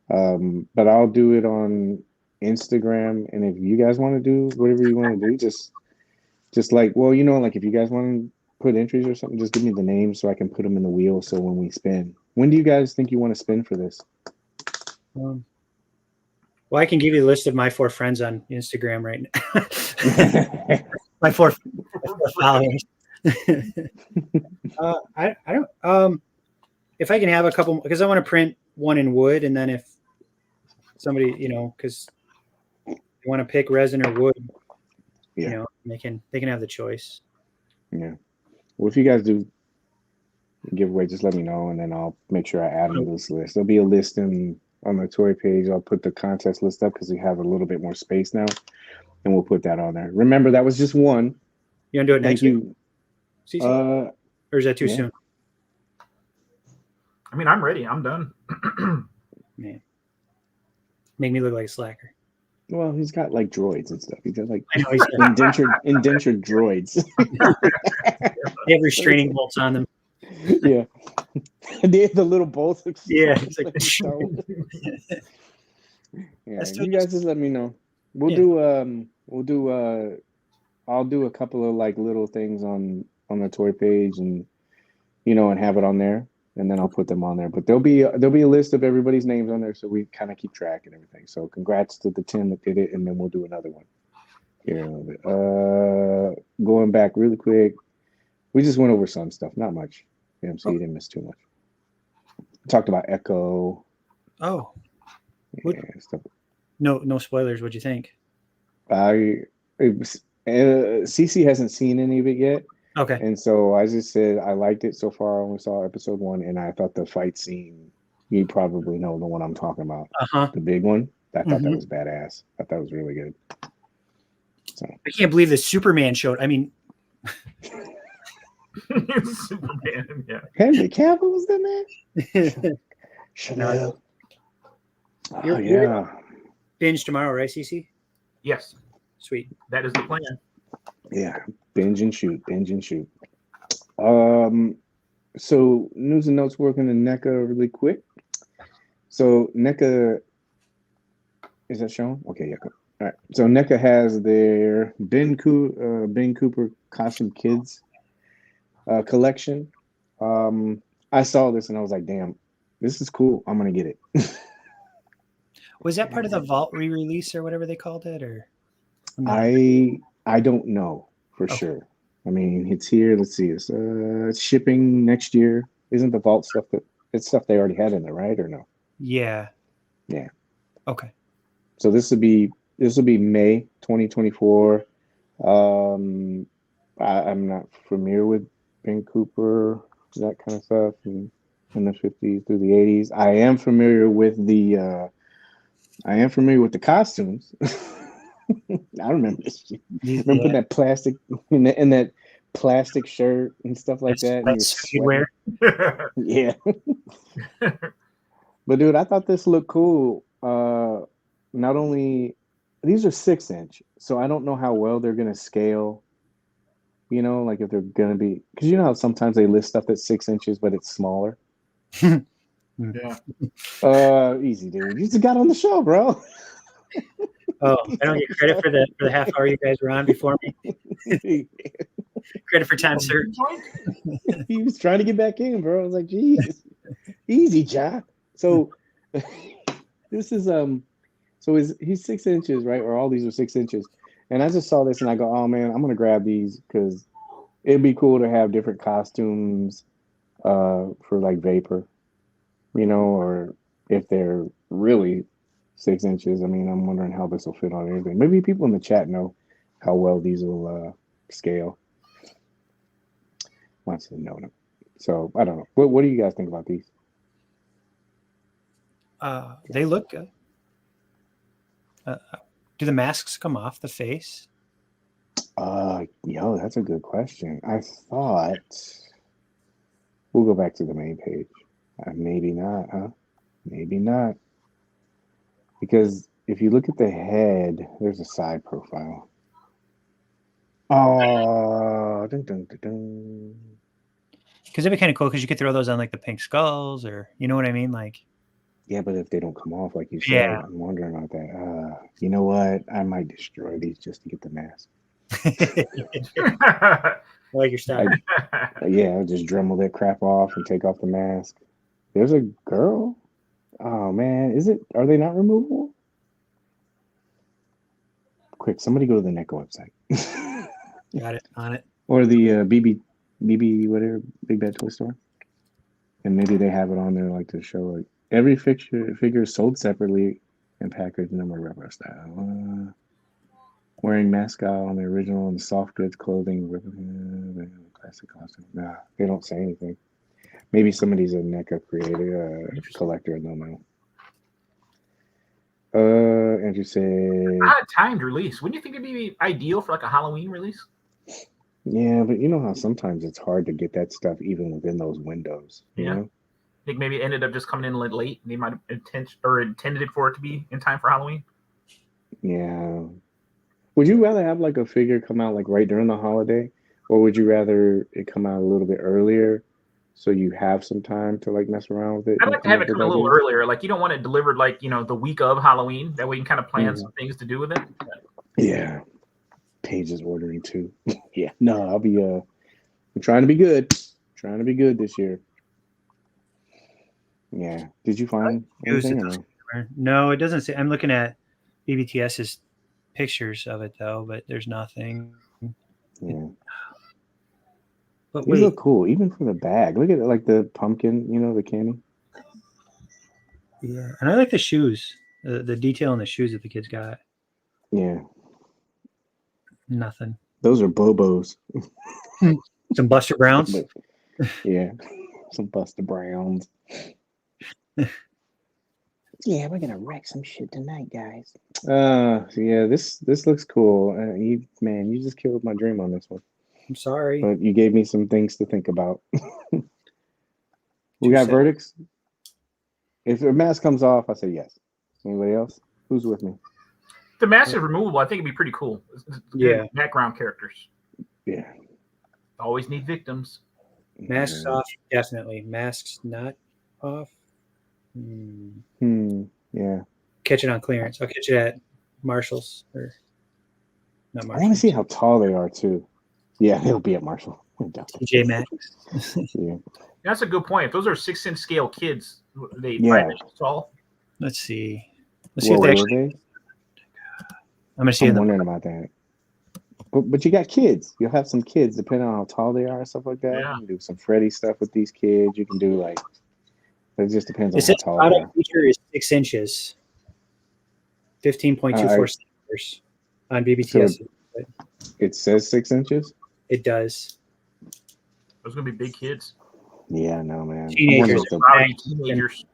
but I'll do it on Instagram, and if you guys want to do whatever you want to do, just like like if you guys want to put entries or something, just give me the names so I can put them in the wheel. So when we spin, when do you guys think you want to spin for this? Well, I can give you the list of my 4 friends on Instagram right now. my four followers. I don't. If I can have a couple, because I want to print one in wood, and then if somebody, because they want to pick resin or wood, Yeah. they can have the choice. Yeah. Well, if you guys do giveaway, just let me know, and then I'll make sure I add them to this list. There'll be a list on the Toy Page. I'll put the contest list up because we have a little bit more space now, and we'll put that on there. Remember, that was just one. You gonna do it next Thank week? you. Or is that too soon? I mean, I'm ready. I'm done. Man, make me look like a slacker. Well, he's got like droids and stuff. He's got like I know he's indentured droids. They have restraining bolts on them. Yeah, they have the little bolts. Yeah, it's like yeah. You guys just let me know. We'll do. I'll do a couple of like little things on the Toy Page, and and have it on there, and then I'll put them on there. But there'll be a list of everybody's names on there, so we kind of keep track and everything. So congrats to the 10 that did it, and then we'll do another one here in a little bit. Going back really quick, we just went over some stuff, not much. So you didn't miss too much. Talked about Echo. Oh, yeah, stuff. No spoilers. What'd you think? Cece hasn't seen any of it yet. Okay. And so I just said I liked it so far. I only saw episode 1, and I thought the fight scene, you probably know the one I'm talking about. The big one. I thought that was badass. I thought that was really good. So I can't believe the Superman showed. I mean, Superman, yeah. Henry Cavill was the man. Chanel. Oh yeah. Binge tomorrow, right, Cece? Yes. Sweet. That is the plan. Yeah. Binge and shoot. So news and notes working in NECA really quick. So NECA, is that shown? Okay, yeah. Cool. All right. So NECA has their Ben Cooper Costume Kids collection. I saw this and I was like, damn, this is cool. I'm gonna get it. Was that part of the Vault re-release or whatever they called it, or? I don't know for sure. I mean, it's here. Let's see. It's shipping next year. Isn't the Vault stuff it's stuff they already had in there, right? Or no? Yeah. Yeah. Okay. So this will be May 2024. I'm not familiar with Ben Cooper, that kind of stuff, in the 50s through the 80s. I am familiar with the costumes. I remember this shit. Remember putting that plastic in that plastic shirt and stuff like that. That's you wear. Yeah. But dude, I thought this looked cool. Not only these are 6-inch, so I don't know how well they're gonna scale. Like if they're gonna be, because how sometimes they list stuff that's 6 inches, but it's smaller. Yeah. Easy, dude. You just got on the show, bro. Oh, I don't get credit for the half hour you guys were on before me. Credit for time served. He was trying to get back in, bro. I was like, geez, easy, Jack. So this is so he's 6 inches, right? Or all these are 6 inches. And I just saw this and I go, oh man, I'm gonna grab these because it'd be cool to have different costumes for like Vapor, or if they're really 6 inches. I mean, I'm wondering how this will fit on everything. Maybe people in the chat know how well these will scale. Wants to know them. So I don't know. What do you guys think about these? They look good. Do the masks come off the face? That's a good question. I thought we'll go back to the main page. Maybe not, huh? Maybe not. Because if you look at the head, there's a side profile. Oh, dun, dun, dun, dun. Because it'd be kind of cool because you could throw those on like the pink skulls, or you know what I mean, like. Yeah, but if they don't come off like you said, I'm wondering about that. You know what? I might destroy these just to get the mask. I like your style. I'll just Dremel that crap off and take off the mask. There's a girl. Oh man, are they not removable? quick, somebody go to the NECA website. Got it on it. Or the BB whatever, Big Bad Toy Store. And maybe they have it on there like to show like every figure is sold separately and packaged number retro style. Wearing mascot on the original and soft goods clothing, classic costume. Nah, they don't say anything. Maybe somebody's a NECA creator, collector, and they'll know. Andrew said, Not a timed release. Wouldn't you think it'd be ideal for like a Halloween release? yeah, but you know how sometimes it's hard to get that stuff even within those windows. You know? I think maybe it ended up just coming in late. They might have intended it for it to be in time for Halloween. Yeah. Would you rather have like a figure come out like right during the holiday, or would you rather it come out a little bit earlier so you have some time to like mess around with it? I'd like to have it come a little earlier. Like you don't want it delivered like, the week of Halloween. That way you can kind of plan some things to do with it. Yeah. Paige is ordering too. Yeah. No, I'll be I'm trying to be good. Trying to be good this year. Yeah. Did you find anything? No, it doesn't say. I'm looking at BBTS's pictures of it though, but there's nothing. Yeah. But these look cool, even for the bag. Look at it, like the pumpkin, the candy. Yeah, and I like the shoes. The detail in the shoes that the kids got. Yeah. Nothing. Those are Bobos. Some Buster Browns. Yeah. Some Buster Browns. Yeah, we're gonna wreck some shit tonight, guys. Yeah, this looks cool. You just killed my dream on this one. I'm sorry, but you gave me some things to think about. We got verdicts. If the mask comes off, I say yes. Anybody else? Who's with me? The mask is removable. I think it'd be pretty cool. Yeah, background characters. Yeah. Always need victims. Masks off, definitely. Masks not off. Yeah. Catch it on clearance. I'll catch it at Marshall's or not Marshall's. I want to see how tall they are too. Yeah, it'll be at Marshall. TJ Maxx. Yeah. That's a good point. If those are 6-inch scale kids, they 5 inches tall. Let's see. Let's see if they actually. I'm gonna see. I'm wondering about that. But you got kids. You'll have some kids depending on how tall they are and stuff like that. Yeah. You can do some Freddy stuff with these kids. You can do like. It just depends on how tall they are. Product feature is 6 inches. 15.24 centimeters on BBTS. So it says 6 inches. It does. Those are gonna be big kids. Yeah, no, man. Teenagers. Teenagers.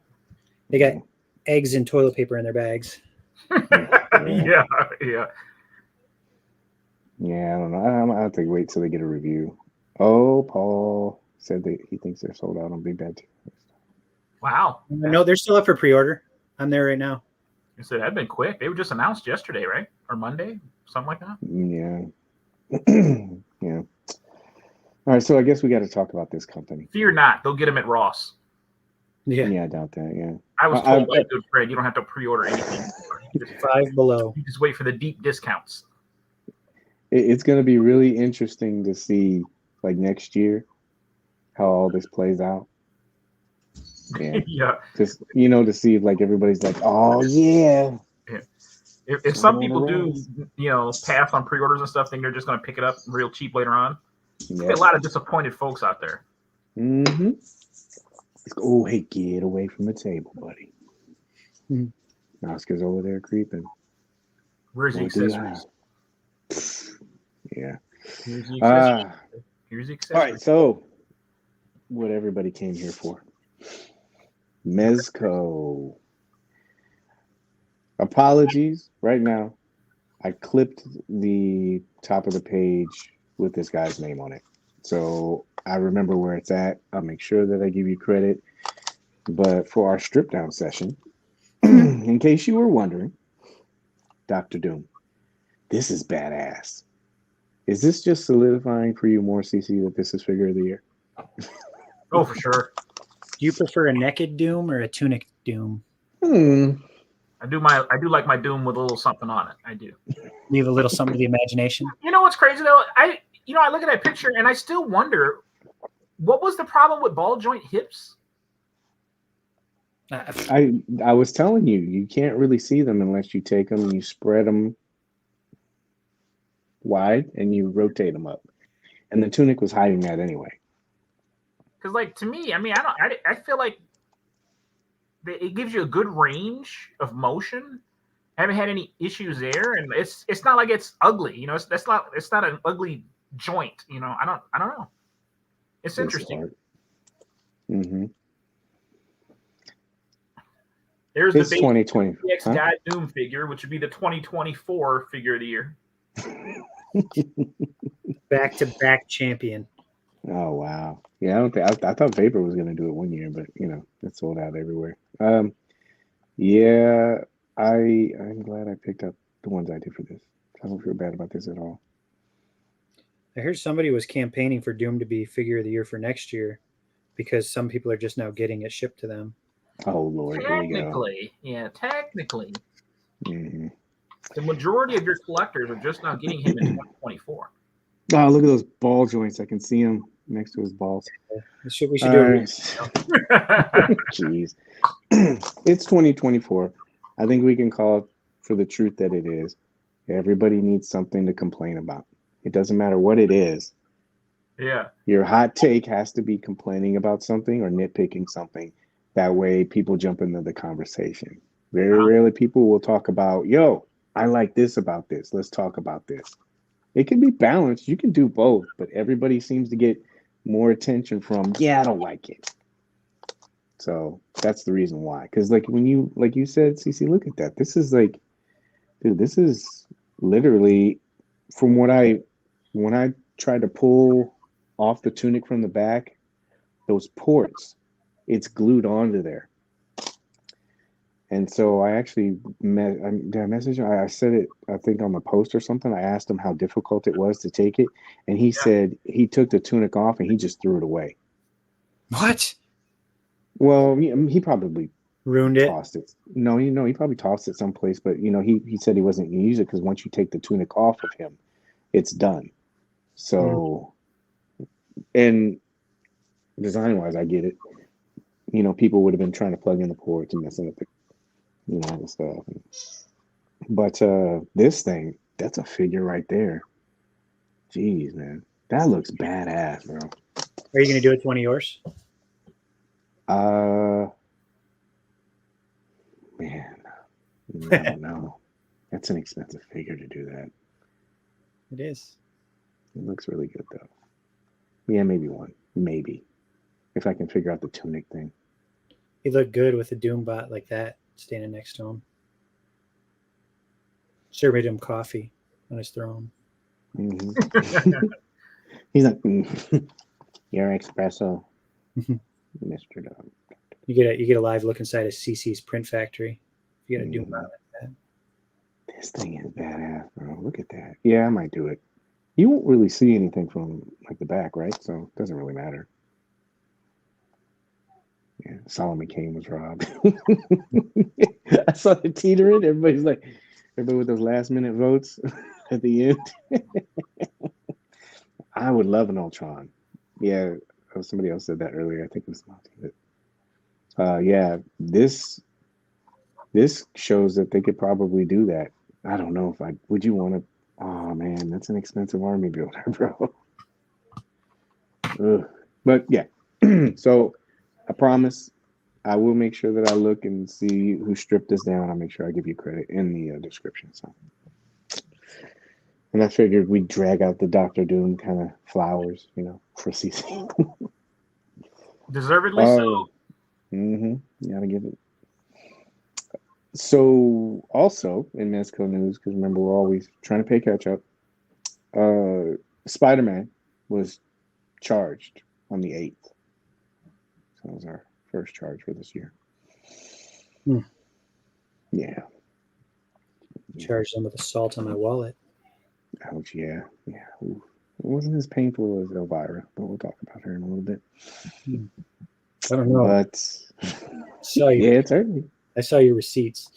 They got eggs and toilet paper in their bags. Yeah. Yeah, I don't know. I'm gonna have to wait till they get a review. Oh, Paul said that he thinks they're sold out on Big Bad Toys. Wow. No, they're still up for pre-order. I'm there right now. I said that'd been quick. They were just announced yesterday, right? Or Monday, something like that. Yeah. Yeah. All right, so I guess we got to talk about this company. Fear not, they'll get them at Ross. Yeah, I doubt that. Yeah. I was told by good Fred, you don't have to pre-order anything. Five below. You just wait for the deep discounts. It's going to be really interesting to see, like next year, how all this plays out. Yeah. Yeah. Just to see if like everybody's like, oh yeah. If some people do, pass on pre-orders and stuff, think they're just going to pick it up real cheap later on. Yeah. A lot of disappointed folks out there. Mm-hmm. Oh, hey, get away from the table, buddy. Oscar's over there creeping. Where's the accessories? Yeah. Here's the accessories. Here's the accessories. All right, so what everybody came here for. Mezco. Apologies right now. I clipped the top of the page with this guy's name on it. So I remember where it's at. I'll make sure that I give you credit. But for our strip down session, in case you were wondering, Dr. Doom, this is badass. Is this just solidifying for you more, CC, that this is figure of the year? Oh, for sure. Do you prefer a naked Doom or a tunic Doom? I do like my Doom with a little something on it. I do. Leave a little something to the imagination. You know what's crazy though? I look at that picture and I still wonder what was the problem with ball joint hips? I was telling you, you can't really see them unless you take them and you spread them wide, and you rotate them up. And the tunic was hiding that anyway. Because, like, to me, I mean, I feel like it gives you a good range of motion. I haven't had any issues there, and it's not like it's ugly. You know, it's not an ugly joint. You know, I don't know. It's interesting. Mm-hmm. There's it's the 2020 God Doom figure, which would be the 2024 figure of the year. Back-to-back champion. Oh wow! Yeah, I thought Vapor was going to do it one year, but you know, it sold out everywhere. Yeah, I'm glad I picked up the ones I did for this. I don't feel bad about this at all. I heard somebody was campaigning for Doom to be figure of the year for next year because some people are just now getting it shipped to them. Oh Lord, technically. Mm-hmm. The majority of your collectors are just now getting him in 2024. Oh, look at those ball joints! I can see him next to his balls. We should do it. Jeez, it's 2024. I think we can call it for the truth that it is. Everybody needs something to complain about. It doesn't matter what it is. Yeah. Your hot take has to be complaining about something or nitpicking something. That way people jump into the conversation. Very rarely people will talk about, yo, I like this about this. Let's talk about this. It can be balanced. You can do both, but everybody seems to get more attention from, yeah, I don't like it. So that's the reason why. Because like you said, CC, look at that. This is like, dude, this is literally from when I tried to pull off the tunic from the back, those ports, it's glued onto there. And so I actually did I message him? I said it, I think, on the post or something. I asked him how difficult it was to take it, and he said he took the tunic off and he just threw it away. What? Well, he probably ruined it. Tossed it. No, he probably tossed it someplace. But he said he wasn't going to use it because once you take the tunic off of him, it's done. So, and design-wise, I get it. People would have been trying to plug in the ports and messing up the the stuff. But this thing, that's a figure right there. Jeez, man. That looks badass, bro. Are you going to do it to one of yours? Man, I don't know. That's an expensive figure to do that. It is. It looks really good, though. Yeah, maybe one. Maybe. If I can figure out the tunic thing. He looked good with a Doombot like that standing next to him. Served him coffee on his throne. Mm-hmm. He's like, your espresso, Mr. Dog. You get a live look inside of CC's print factory. You got a Doombot like that. This thing is badass, bro. Look at that. Yeah, I might do it. You won't really see anything from like the back, right? So it doesn't really matter. Yeah, Solomon Kane was robbed. I saw the teetering. Everybody with those last minute votes at the end. I would love an Ultron. Yeah, somebody else said that earlier. I think it was Monty. But yeah, this shows that they could probably do that. I don't know if would you want to? Oh man, that's an expensive army builder, bro. Ugh. But yeah, so I promise I will make sure that I look and see who stripped this down. I'll make sure I give you credit in the description. So, and I figured we'd drag out the Dr. Doom kind of flowers, for CC. Deservedly so. Mm-hmm. Gotta give it. So, also in Mezco news, because remember we're always trying to pay catch up. Spider-Man was charged on the 8th. So that was our first charge for this year. Yeah. Charged them with assault on my wallet. Ouch, yeah. Ooh. It wasn't as painful as Elvira, but we'll talk about her in a little bit. I don't know. But it's early. I saw your receipts.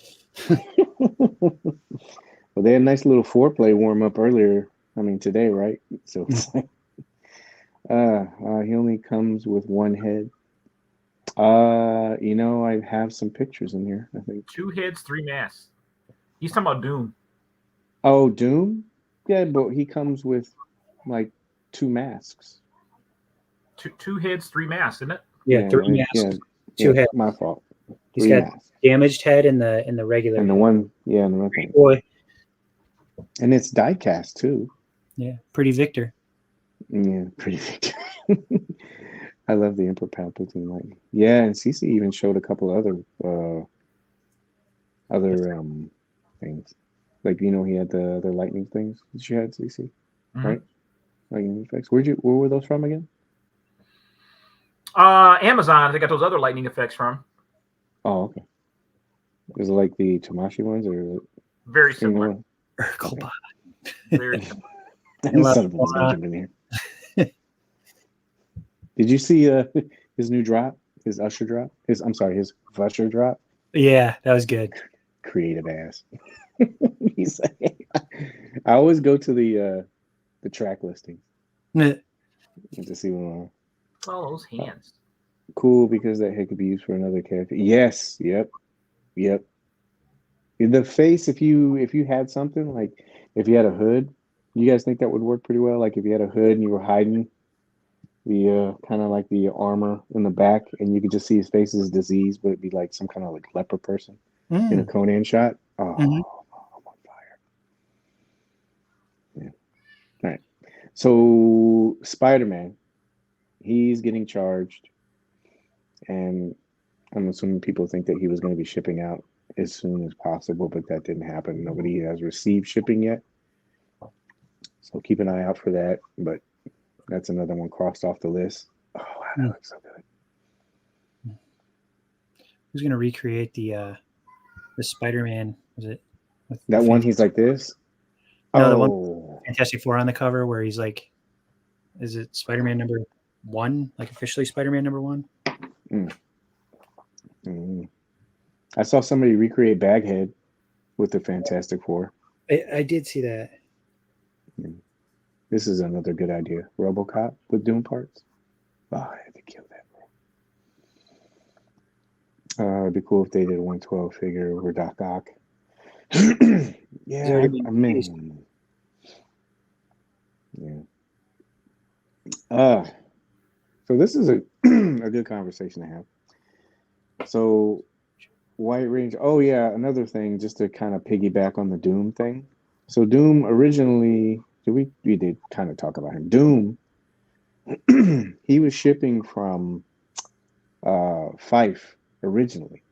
Well, they had a nice little foreplay warm up earlier. I mean, today, right? So it's like, he only comes with one head. I have some pictures in here, I think. 2 heads, 3 masks. He's talking about Doom. Oh, Doom? Yeah, but he comes with like 2 masks. Two heads, 3 masks, isn't it? Yeah, 3 masks, Yeah, 2 heads. my fault. He's 3 got masks. damaged head and the regular. And the head. one, yeah, and the one Pretty thing. boy. And it's die cast too. Yeah, pretty Victor. Yeah, pretty Victor. I love the Emperor Palpatine lightning. Yeah, and CC even showed a couple other things. Like, you know, he had the other lightning things that you had, CC, right? Lightning effects. Where were those from again? Amazon. They got those other lightning effects from. Oh, okay. Is it like the Tamashi ones or Very similar? Urkel bot. Very similar. Son of a bitch jumped in here. Did you see his new drop? His Usher drop? His Vusher drop? Yeah, that was good. Creative ass. He's like, I always go to the track listing to see what. Oh, those hands. Cool, because that head could be used for another character. Yes. Yep. The face, if you had something like if you had a hood, you guys think that would work pretty well? Like if you had a hood and you were hiding the kind of like the armor in the back, and you could just see his face as disease, but it'd be like some kind of like leper person in a Conan shot. Oh, I'm on fire. Yeah. All right. So Spider-Man, he's getting charged, and I'm assuming people think that he was going to be shipping out as soon as possible, but that didn't happen. Nobody has received shipping yet. So keep an eye out for that. But that's another one crossed off the list. Oh, wow, that looks so good. Who's going to recreate the Spider-Man? Was it that one? He's like this. No, the one Fantastic Four on the cover where he's like, is it Spider-Man number 1? Like officially Spider-Man number 1? I saw somebody recreate Baghead with the Fantastic Four. I did see that. This is another good idea. RoboCop with Doom parts. Oh, I had to kill that. It'd be cool if they did a 112 figure over Doc Ock. Yeah, I mean, yeah. So this is a good conversation to have. So White Ranger. Oh yeah, another thing just to kind of piggyback on the Doom thing. So Doom originally, we did kind of talk about him. Doom, he was shipping from Fife originally,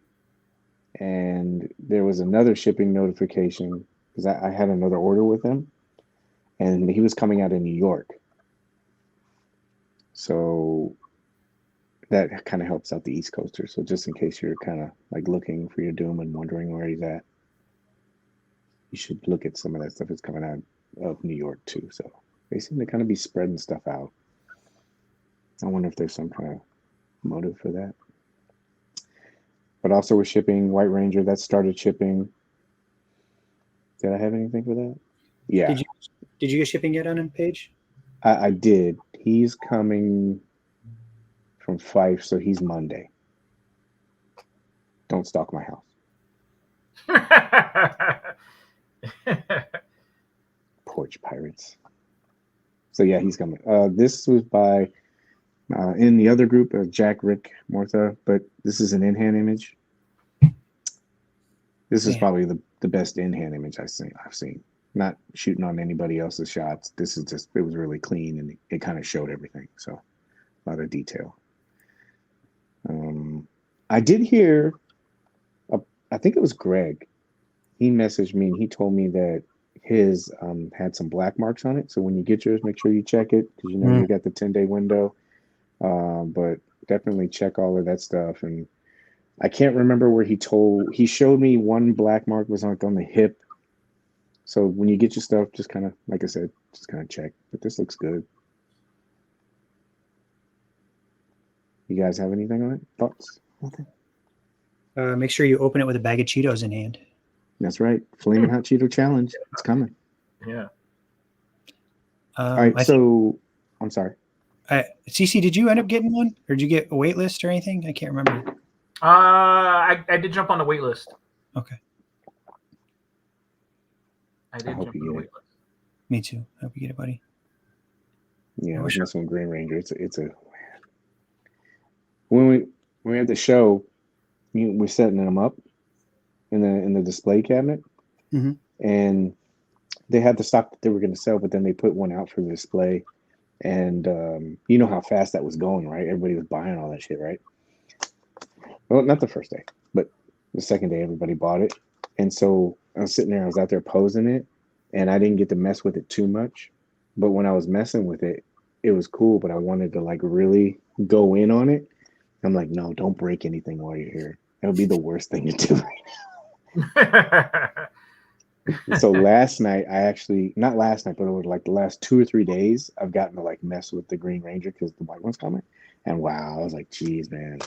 and there was another shipping notification because I had another order with him, and he was coming out of New York. So that kind of helps out the East Coasters. So just in case you're kind of like looking for your Doom and wondering where he's at, you should look at some of that stuff that's coming out of New York too. So they seem to kind of be spreading stuff out. I wonder if there's some kind of motive for that. But also we're shipping White Ranger. That started shipping. Did I have anything for that? Yeah. Did you get shipping yet on him, Paige? I did. He's coming from Fife, so he's Monday. Don't stalk my house. Porch pirates. So yeah, he's coming. This was by in the other group of Jack, Rick, Martha, but this is an in-hand image. This is probably the best in-hand image I've seen. Not shooting on anybody else's shots. This is just, it was really clean and it kind of showed everything. So a lot of detail. I did hear, I think it was Greg. He messaged me and he told me that his had some black marks on it. So when you get yours, make sure you check it because you know you got the 10-day window. But definitely check all of that stuff. And I can't remember where he showed me one black mark was on the hip. So when you get your stuff, just kind of, like I said, just kind of check. But this looks good. You guys have anything on it? Thoughts? Okay. Make sure you open it with a bag of Cheetos in hand. That's right. Flaming Hot Cheeto Challenge. It's coming. Yeah. All right. So I'm sorry. CC, did you end up getting one? Or did you get a wait list or anything? I can't remember. I did jump on the wait list. Okay. I did jump on the wait list. Me too. Hope you get it, buddy. Yeah, I was messing with Green Ranger. It's a when we had the show, we're setting them up in the display cabinet, and they had the stock that they were going to sell, but then they put one out for the display, and you know how fast that was going, right? Everybody was buying all that shit, right? Well, not the first day, but the second day, everybody bought it, and so I was sitting there, I was out there posing it, and I didn't get to mess with it too much, but when I was messing with it, it was cool, but I wanted to like really go in on it. I'm like, no, don't break anything while you're here. That would be the worst thing to do right now. So last night, not last night, but over like the last 2 or 3 days, I've gotten to like mess with the Green Ranger because the white one's coming. And wow, I was like, geez, man.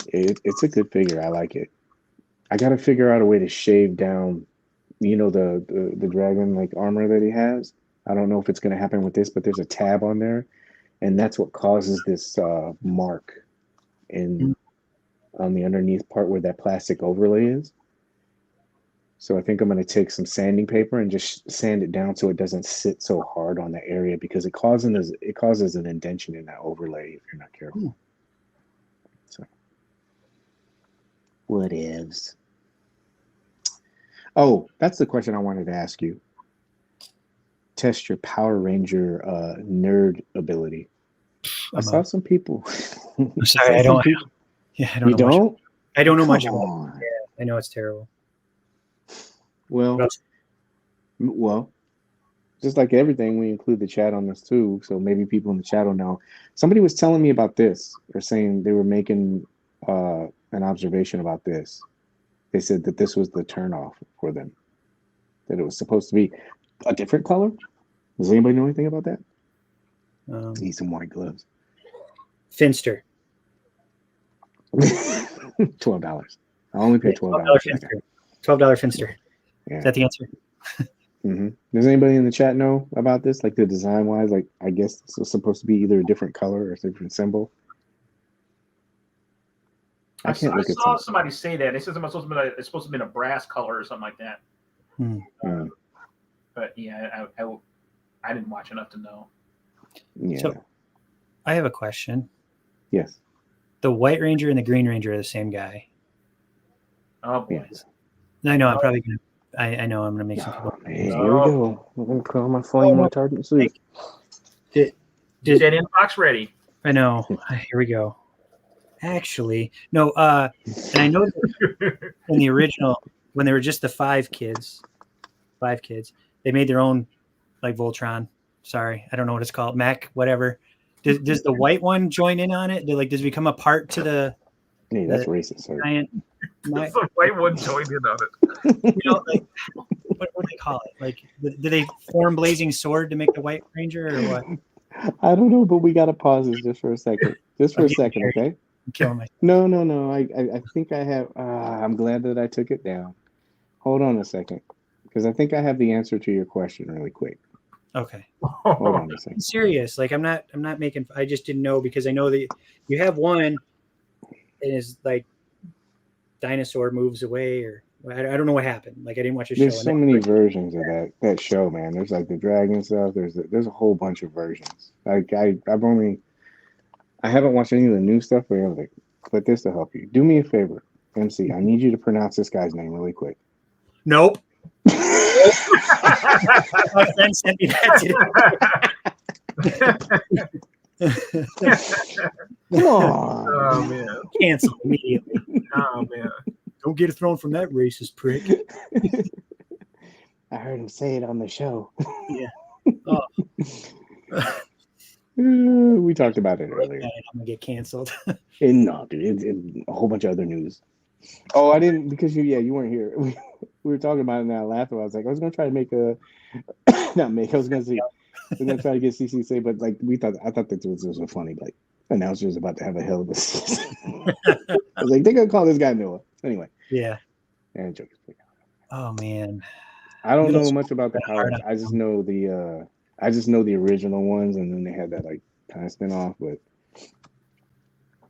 It's a good figure. I like it. I got to figure out a way to shave down, you know, the dragon like armor that he has. I don't know if it's going to happen with this, but there's a tab on there. And that's what causes this mark on the underneath part where that plastic overlay is. So I think I'm going to take some sanding paper and just sand it down so it doesn't sit so hard on that area because it causes an indentation in that overlay if you're not careful. So what ifs? Oh, that's the question I wanted to ask you. Test your Power Ranger nerd ability. I saw some people. I'm sorry, I don't. Yeah, I don't. You know don't? much. I don't know much Come about on. it. Yeah, I know it's terrible. Well, just like everything, we include the chat on this too. So maybe people in the chat will know. Somebody was telling me about this, or saying they were making an observation about this. They said that this was the turnoff for them. That it was supposed to be a different color. Does anybody know anything about that? Need some white gloves. Finster. $12. I only paid $12. $12 Finster. Yeah. Is that the answer? Does anybody in the chat know about this? Like the design wise, like I guess this was supposed to be either a different color or a different symbol. I saw somebody say that. They said it's supposed to be a brass color or something like that. But yeah, I didn't watch enough to know. Yeah. So I have a question. Yes. The White Ranger and the Green Ranger are the same guy. Oh boy. Yes. I know. I'm probably gonna. I know I'm gonna make some people. Man, here we go. I'm gonna call my flame retardant suit. Get that inbox ready. I know. Here we go. Actually, no. And I know that in the original, when they were just the five kids, they made their own like Voltron. Sorry, I don't know what it's called. Mech, whatever. Does the white one join in on it? Does it become a part to the? Hey, that's racist, sir. The white one joined in on it. You know, like what do they call it? Like, do they form Blazing Sword to make the White Ranger or what? I don't know, but we gotta pause this just for a second. Just for a second, okay? I'm killing myself. No. I think I have. I'm glad that I took it down. Hold on a second, because I think I have the answer to your question really quick. Okay. Hold on a second. I'm serious. Like I'm not making. I just didn't know because I know that you have one, and it's like dinosaur moves away, or I don't know what happened. Like I didn't watch a show. There's so many versions of that show, man. There's like the dragon stuff. There's a whole bunch of versions. Like I haven't watched any of the new stuff, but I'm like, but this to help you. Do me a favor, MC. I need you to pronounce this guy's name really quick. Nope. My friend sent me that today. Come on. Oh man. Cancel immediately. Oh man. Don't get a throne from that racist prick. I heard him say it on the show. Yeah. Oh. We talked about it earlier. I'm gonna get canceled. No, dude, it's a whole bunch of other news. Oh, I didn't because you weren't here. We were talking about it and I laughed. I was like, I was gonna try to make a not make. I was gonna try to get CC to say, but like I thought that this was funny. Like announcers about to have a hell of a season. I was like, they're gonna call this guy Noah. Anyway. Yeah. And joke. Oh man. I don't know much about the Howard. I just know the original ones, and then they had that like kind of spin off, but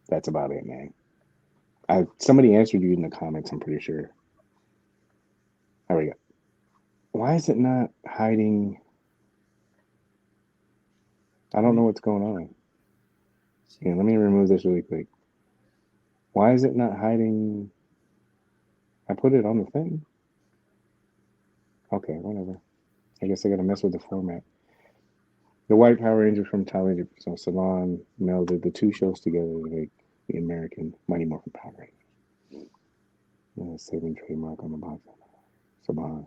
that's about it, man. Somebody answered you in the comments, I'm pretty sure. There we go. Why is it not hiding? I don't know what's going on. Yeah, let me remove this really quick. Why is it not hiding? I put it on the thing. Okay, whatever. I guess I gotta mess with the format. The White Power Rangers from Thailand, so Salon melded the two shows together to make the American Mighty Morphin Power Rangers. Saving trademark on the box. Saban.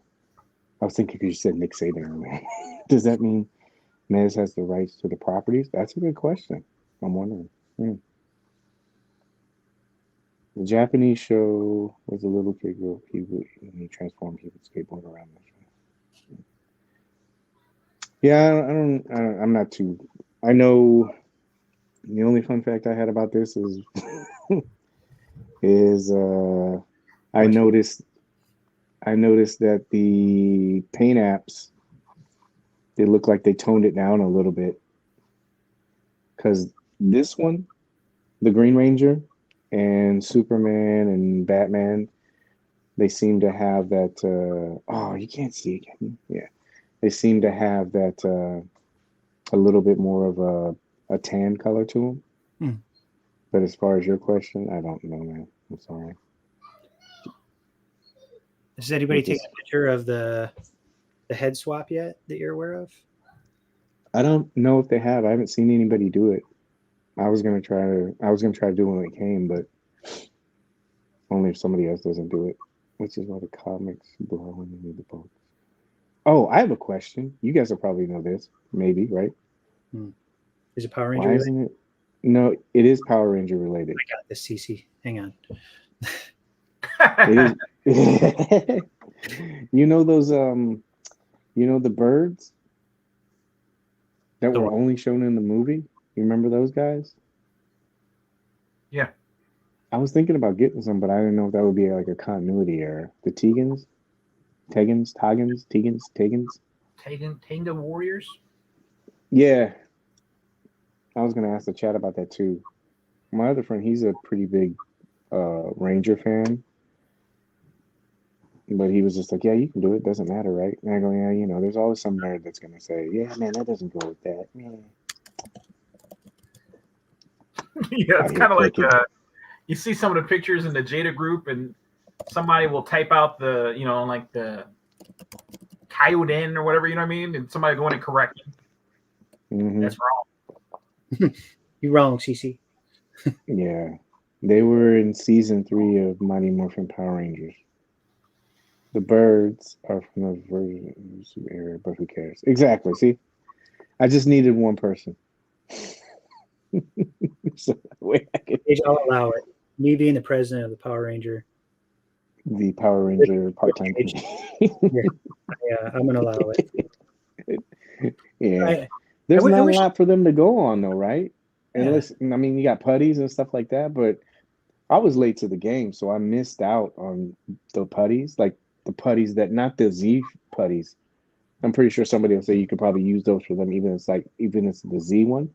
I was thinking because you said Nick Saban earlier. Does that mean Nez has the rights to the properties? That's a good question. I'm wondering. The Japanese show was a little kid group. He transformed. He would skateboard around the show. Yeah, I'm not too. I know. The only fun fact I had about this is I noticed that the paint apps, they look like they toned it down a little bit, because this one, the Green Ranger and Superman and Batman, they seem to have that oh, you can't see it, can you? Yeah, they seem to have that a little bit more of a tan color to them. But as far as your question, I don't know, man. I'm sorry. Has anybody taken a picture of the head swap yet that you're aware of? I don't know if they have. I haven't seen anybody do it. I was gonna try to do it when it came, but only if somebody else doesn't do it. Which is why the comics blow when you need the books. Oh, I have a question. You guys will probably know this, maybe, right? Is it Power Ranger? Why isn't it? No, it is Power Ranger related. I got this, CC. Hang on. It is. You know those the birds that were only shown in the movie? You remember those guys? Yeah. I was thinking about getting some, but I didn't know if that would be like a continuity error. The Tegans? Tenga Warriors? Yeah. I was going to ask the chat about that too. My other friend, he's a pretty big Ranger fan. But he was just like, yeah, you can do it. Doesn't matter, right? And I go, yeah, there's always some nerd that's going to say, yeah, man, that doesn't go with that. Yeah, yeah, it's kind of like you see some of the pictures in the Jada group, and somebody will type out the, like the Kyoden or whatever, you know what I mean? And somebody go in and correct it. Mm-hmm. That's wrong. You're wrong, CC. Yeah. They were in season 3 of Mighty Morphin Power Rangers. The birds are from the version era, but who cares? Exactly. See, I just needed one person. So I'll allow it. Me being the president of the Power Ranger. The Power Ranger part-time. Yeah, I'm gonna allow it. Yeah, there's not a lot for them to go on, though, right? Unless you got putties and stuff like that. But I was late to the game, so I missed out on the putties, like the putties that not the Z putties. I'm pretty sure somebody will say you could probably use those for them, even if it's the Z one.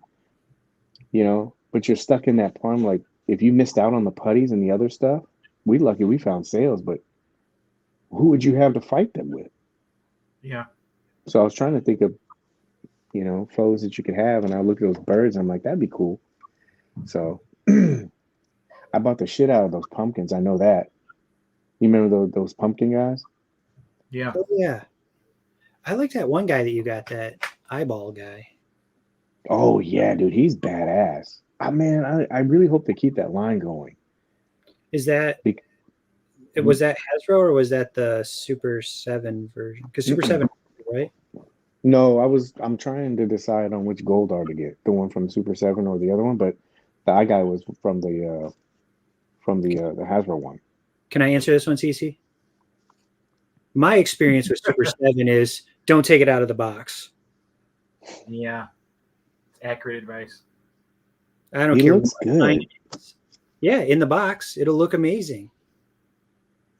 But you're stuck in that plum. Like if you missed out on the putties and the other stuff, we lucky we found sales, but who would you have to fight them with? Yeah. So I was trying to think of, foes that you could have, and I look at those birds. And I'm like, that'd be cool. So I bought the shit out of those pumpkins. I know that. You remember those pumpkin guys? Yeah. Oh, yeah. I like that one guy that you got, that eyeball guy. Oh yeah, dude, he's badass. Man, I really hope they keep that line going. Is that was that Hasbro or was that the Super 7 version? Because Super 7, right? No, I'm trying to decide on which Goldar to get, the one from Super 7 or the other one, but the eye guy was from the Hasbro one. Can I answer this one, CC? My experience with Super 7 is don't take it out of the box. Yeah. Accurate advice. I don't care. He looks good. Yeah, in the box, it'll look amazing.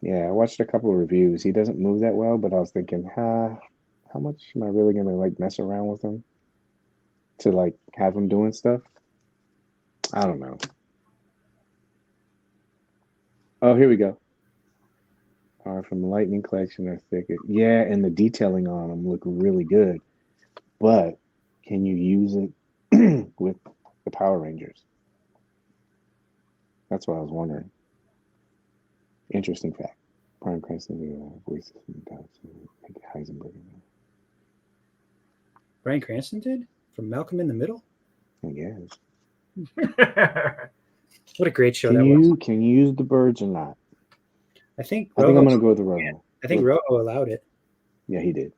Yeah, I watched a couple of reviews. He doesn't move that well, but I was thinking, how much am I really gonna mess around with him to have him doing stuff? I don't know. Oh, here we go. are from the Lightning Collection are thicker. Yeah, and the detailing on them look really good. But can you use it with the Power Rangers? That's what I was wondering. Interesting fact. Brian Cranston voices Heisenberg. Bryan Cranston did from Malcolm in the Middle. I guess. What a great show Can that you was. can you use the birds or not? I think I'm gonna go with the Rojo. I think Rojo allowed it. Yeah, he did.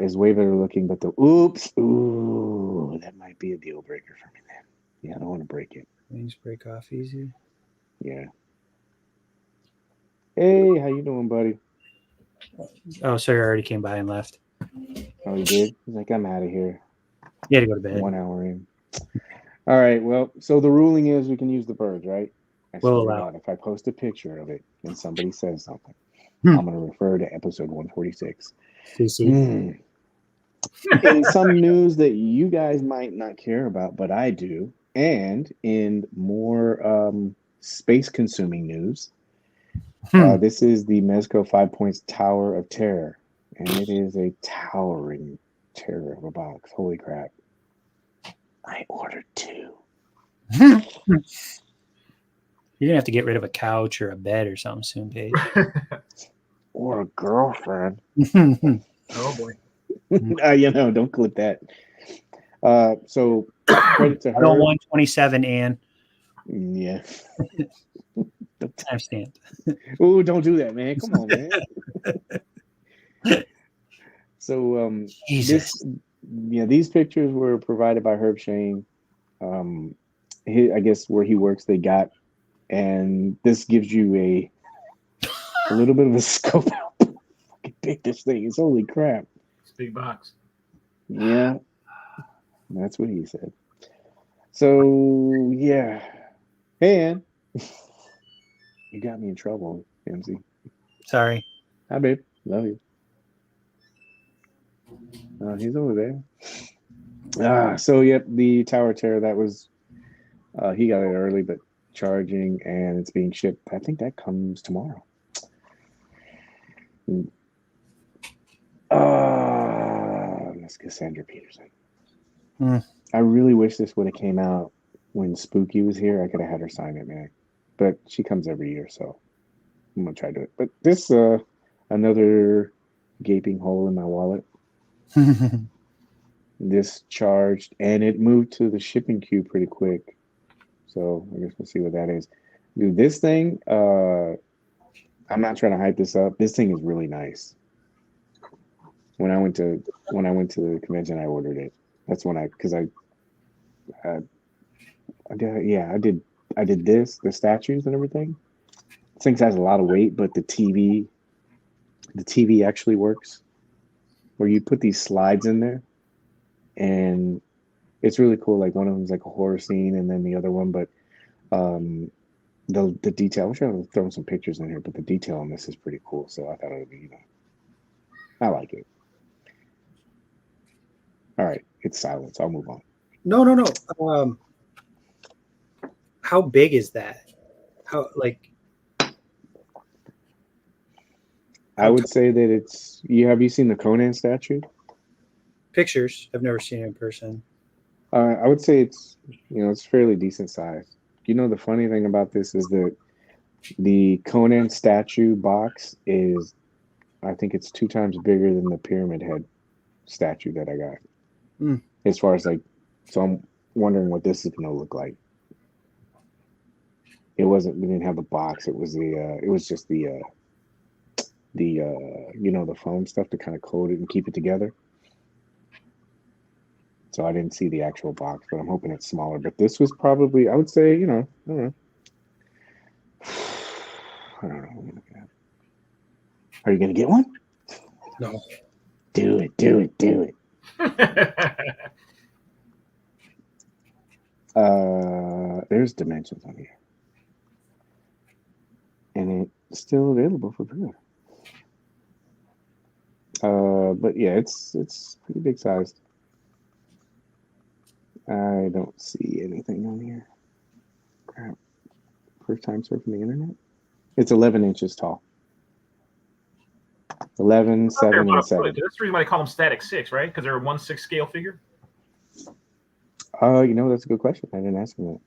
Is way better looking, but ooh, that might be a deal breaker for me then. Yeah, I don't want to break it. Things break off easy. Yeah. Hey, how you doing, buddy? Oh, sorry, I already came by and left. Oh, you did? He's like, I'm out of here. You had to go to bed. 1 hour in. All right. Well, so the ruling is we can use the birds, right? I swear to God, if I post a picture of it and somebody says something, I'm going to refer to episode 146. PC. In some news that you guys might not care about, but I do, and in more space-consuming news, this is the Mezco 5 Points Tower of Terror, and it is a towering terror of a box. Holy crap. I ordered 2. You're gonna have to get rid of a couch or a bed or something soon, Paige. Or a girlfriend. Oh boy. Don't clip that. So credit to her. 127, Ann. Yeah. Timestamp. Oh, don't do that, man. Come on, man. So Jesus. These pictures were provided by Herb Shane. I guess where he works, they got, and this gives you a little bit of a scope out how fucking big this thing is. Holy crap. It's a big box. Yeah. That's what he said. So yeah. Hey, Ann. You got me in trouble, MC. Sorry. Hi, babe. Love you. He's over there. So yep, the Tower Terror, that was he got it early, but charging, and it's being shipped. I think that comes tomorrow. Miss Cassandra Peterson. I really wish this would have came out when Spooky was here. I could have had her sign it, man. But she comes every year, so I'm gonna try to do it. But this another gaping hole in my wallet. This charged, and it moved to the shipping queue pretty quick. So I guess we'll see what that is. Dude, this thing, I'm not trying to hype this up. This thing is really nice. When I went to the convention, I ordered it. That's when I did this, the statues and everything. This thing has a lot of weight, but the TV actually works. Where you put these slides in there, and it's really cool. Like one of them's like a horror scene, and then the other one, but the detail. I'm trying to throw some pictures in here, but the detail on this is pretty cool. So I thought it would be, I like it. All right, it's silence. I'll move on. No. How big is that? I would say that it's. Have you seen the Conan statue? Pictures. I've never seen it in person. I would say it's it's fairly decent size. The funny thing about this is that the Conan statue box is, I think it's 2 times bigger than the Pyramid Head statue that I got. As far as so I'm wondering what this is going to look like. We didn't have the box. It was just the foam stuff to kind of coat it and keep it together. So I didn't see the actual box, but I'm hoping it's smaller. But this was probably, I would say, I don't know. I don't know. Are you going to get one? No. Do it. There's dimensions on here. And it's still available for pre-order. But yeah, it's pretty big sized. I don't see anything on here. Crap. First time surfing the internet? It's 11 inches tall. 11, 7, and 7. That's the reason why they call them Static 6, right? Because they're a 1/6 scale figure. That's a good question. I didn't ask him that.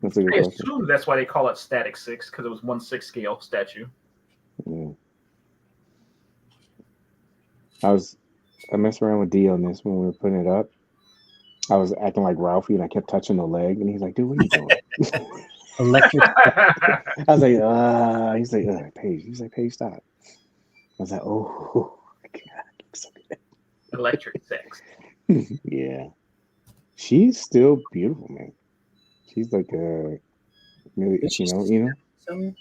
That's a good I question. assume that's why they call it Static 6, because it was 1/6 scale statue. Yeah. I messed around with D on this when we were putting it up. I was acting like Ralphie, and I kept touching the leg, and he's like, "Dude, what are you doing?" Electric. I was like, he's like, Paige. He's like, Paige, stop. I was like, oh, God, looks so good. Electric 6. Yeah. She's still beautiful, man. She's like really, you know. Some,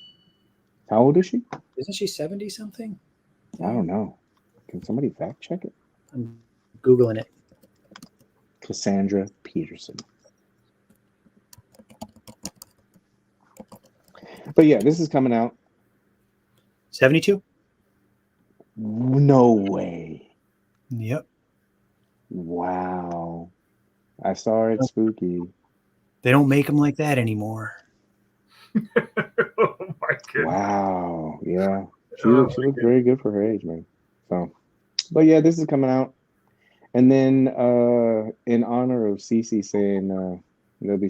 How old is she? isn't she 70 something? I don't know. Can somebody fact check it? I'm Googling it. Cassandra Peterson. But yeah, this is coming out. 72? No way. Yep. Wow. I saw it Spooky. They don't make them like that anymore. Oh my goodness. Wow. Yeah. She looks very good for her age, man. So, but yeah, this is coming out. And then in honor of Cece saying they'll be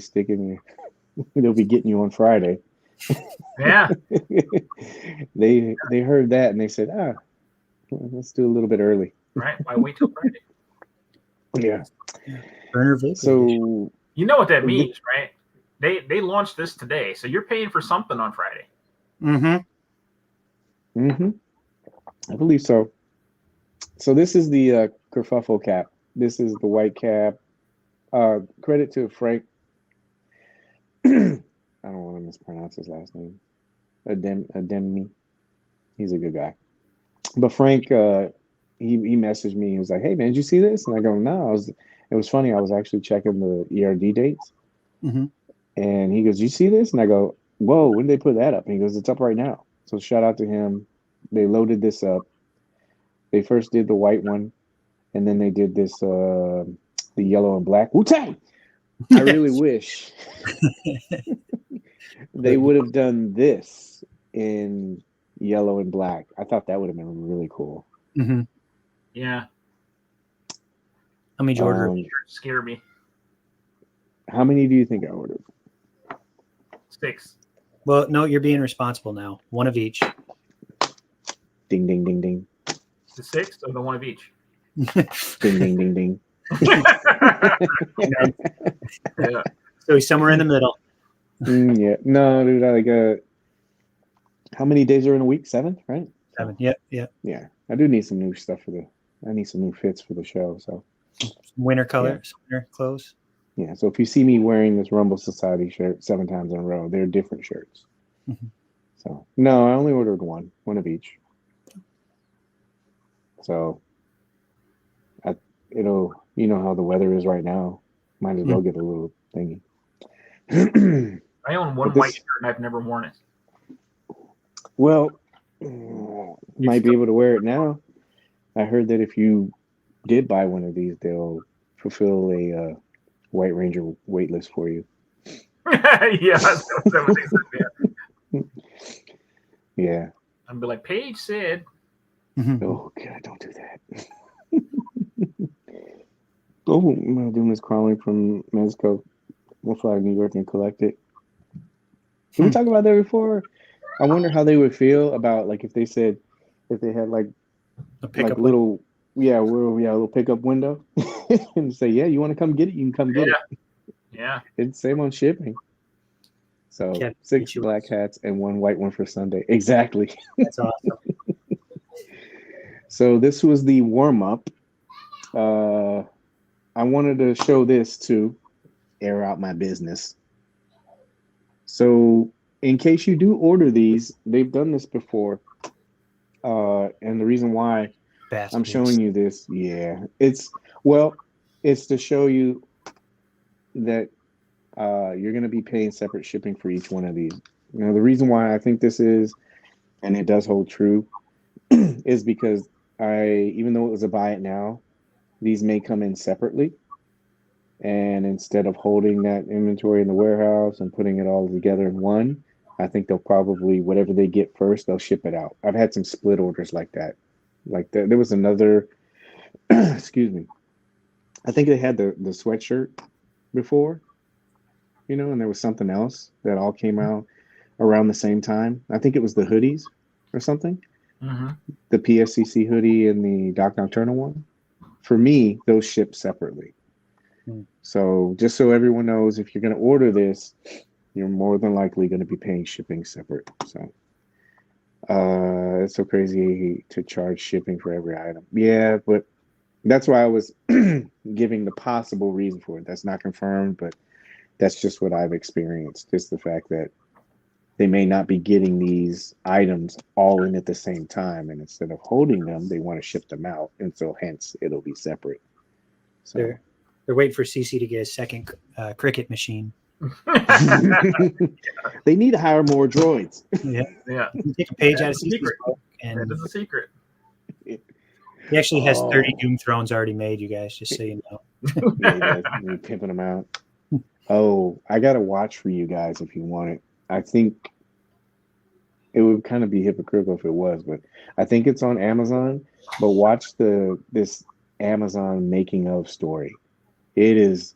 they'll be getting you on Friday. Yeah. They heard that and they said, let's do a little bit early. Right. Why wait till Friday? Yeah. Burner Vapor. So you know what that means, right? They launched this today, so you're paying for something on Friday. Mm-hmm. I believe so. So this is the kerfuffle cap. This is the white cap. Credit to Frank. I don't want to mispronounce his last name. Ademi. He's a good guy. But Frank, he messaged me. He was like, "Hey man, did you see this?" And I go, "No." It was funny. I was actually checking the ERD dates, and he goes, "You see this?" And I go, "Whoa, when did they put that up?" And he goes, "It's up right now." So shout out to him. They loaded this up. They first did the white one, and then they did this the yellow and black. Wu-Tang! I really wish they would have done this in yellow and black. I thought that would have been really cool. Mm-hmm. Yeah. How many ordered? Scare me. How many do you think I ordered? 6. Well, no, you're being responsible now. One of each. Ding, ding, ding, ding. The 6 or the one of each? Ding, ding, ding, ding. Yeah. So he's somewhere in the middle. Yeah. No, dude, how many days are in a week? 7, right? 7. Yep. Yeah. I do need some new stuff I need some new fits for the show. So winter colors, winter clothes. Yeah. So if you see me wearing this Rumble Society shirt 7 times in a row, they're different shirts. So no, I only ordered one of each. So it'll, you know how the weather is right now. Might as well get a little thingy. I own one white shirt and I've never worn it. Well, might be able to wear it now. I heard that if you did buy one of these, they'll fulfill a White Ranger wait list for you. Yeah, that's what they said. Yeah. I'd be like, Paige said. Oh God, don't do that. Oh, my doom is crawling from Mezco. We'll fly to New York and collect it. Did we talk about that before? I wonder how they would feel about like if they had like a little little pickup window and say, yeah, you want to come get it, you can come get it. Yeah. It's same on shipping. So 6 black hats and 1 white one for Sunday. Exactly. That's awesome. So this was the warm-up. I wanted to show this to air out my business. So in case you do order these, they've done this before. And the reason why I'm showing you this, it's to show you that you're going to be paying separate shipping for each one of these. You know, the reason why I think this is, and it does hold true, is because even though it was a buy it now, these may come in separately. And instead of holding that inventory in the warehouse and putting it all together in one, I think they'll probably, whatever they get first, they'll ship it out. I've had some split orders like that. There was another, excuse me. I think they had the sweatshirt before, and there was something else that all came out around the same time. I think it was the hoodies or something. Mm-hmm. The PSCC hoodie and the Doc Nocturnal one. For me, those ship separately. So just so everyone knows, if you're going to order this, you're more than likely going to be paying shipping separate. So it's so crazy to charge shipping for every item. Yeah, but that's why I was giving the possible reason for it. That's not confirmed, but that's just what I've experienced. Just the fact that they may not be getting these items all in at the same time, and instead of holding them, they want to ship them out, and so hence it'll be separate. So they're waiting for CC to get a second cricket machine. They need to hire more droids. Yeah. Take a page out of CC's book, and that is a secret. He actually has 30 Doom Thrones already made, you guys, just so you know. Yeah, you're pimping them out. Oh, I got a watch for you guys if you want it. I think it would kind of be hypocritical if it was, but I think it's on Amazon. But watch this Amazon making of story. It is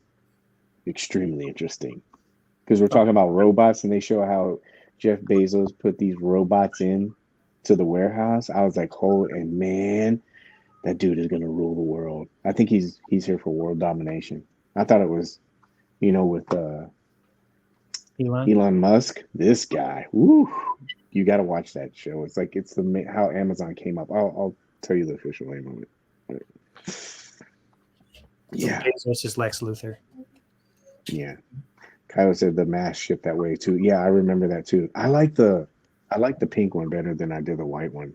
extremely interesting because we're talking about robots, and they show how Jeff Bezos put these robots in to the warehouse. I was like, oh, and man, that dude is gonna rule the world. I think he's here for world domination. I thought it was, with Elon Musk. This guy, woo, you got to watch that show. It's like it's how Amazon came up. I'll tell you the official name of it. Yeah, Bezos is Lex Luthor. Yeah, Kylo said the mask shipped that way too. Yeah, I remember that too. I like the pink one better than I did the white one.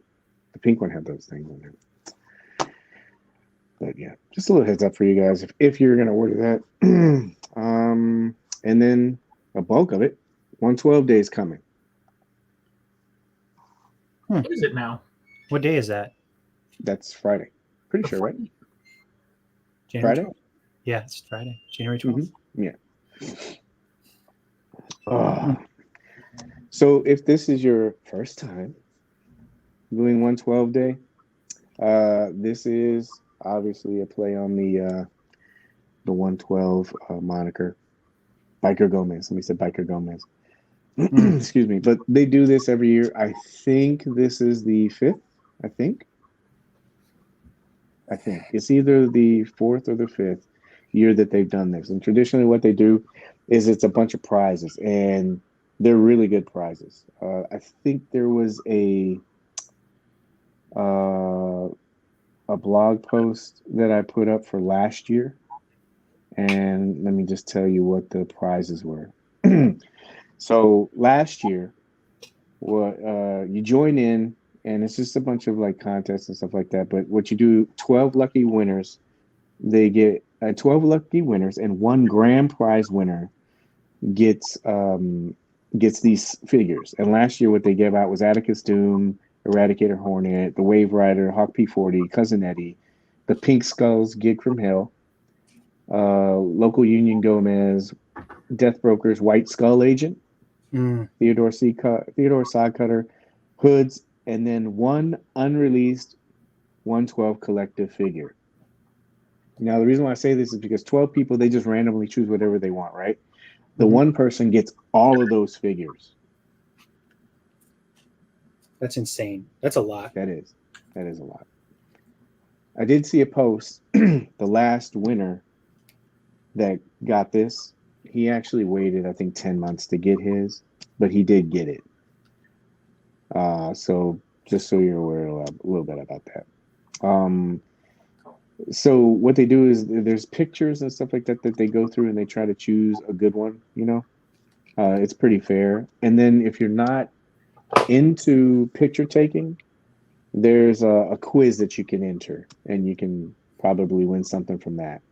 The pink one had those things on it. But yeah, just a little heads up for you guys if you're gonna order that. And then a bulk of it, 112 days coming. What is it now? What day is that? That's Friday. Pretty sure, right? January Friday? 12th? Yeah, it's Friday, January 12th. Mm-hmm. Yeah. So if this is your first time doing 112 day, this is obviously a play on the 112 moniker. Biker Gomez. Somebody said Biker Gomez. Excuse me. But they do this every year. I think this is the 5th. I think. It's either the 4th or the 5th year that they've done this. And traditionally what they do is it's a bunch of prizes. And they're really good prizes. I think there was a blog post that I put up for last year. And let me just tell you what the prizes were. So last year, you join in, and it's just a bunch of like contests and stuff like that. But what you do, 12 lucky winners, they get 12 lucky winners, and one grand prize winner gets these figures. And last year, what they gave out was Atticus Doom, Eradicator Hornet, the Wave Rider, Hawk P40, Cousin Eddie, the Pink Skulls, Gig from Hell, Local Union Gomez, Death Brokers, White Skull Agent, Theodore Sodcutter, Hoods, and then one unreleased 112 collective figure. Now, the reason why I say this is because 12 people, they just randomly choose whatever they want, right? The one person gets all of those figures. That's insane. That's a lot. That is a lot. I did see a post, the last winner that got this, he actually waited, I think, 10 months to get his, but he did get it. So just so you're aware a little bit about that. So what they do is there's pictures and stuff like that that they go through, and they try to choose a good one, It's pretty fair. And then if you're not into picture taking, there's a quiz that you can enter, and you can probably win something from that.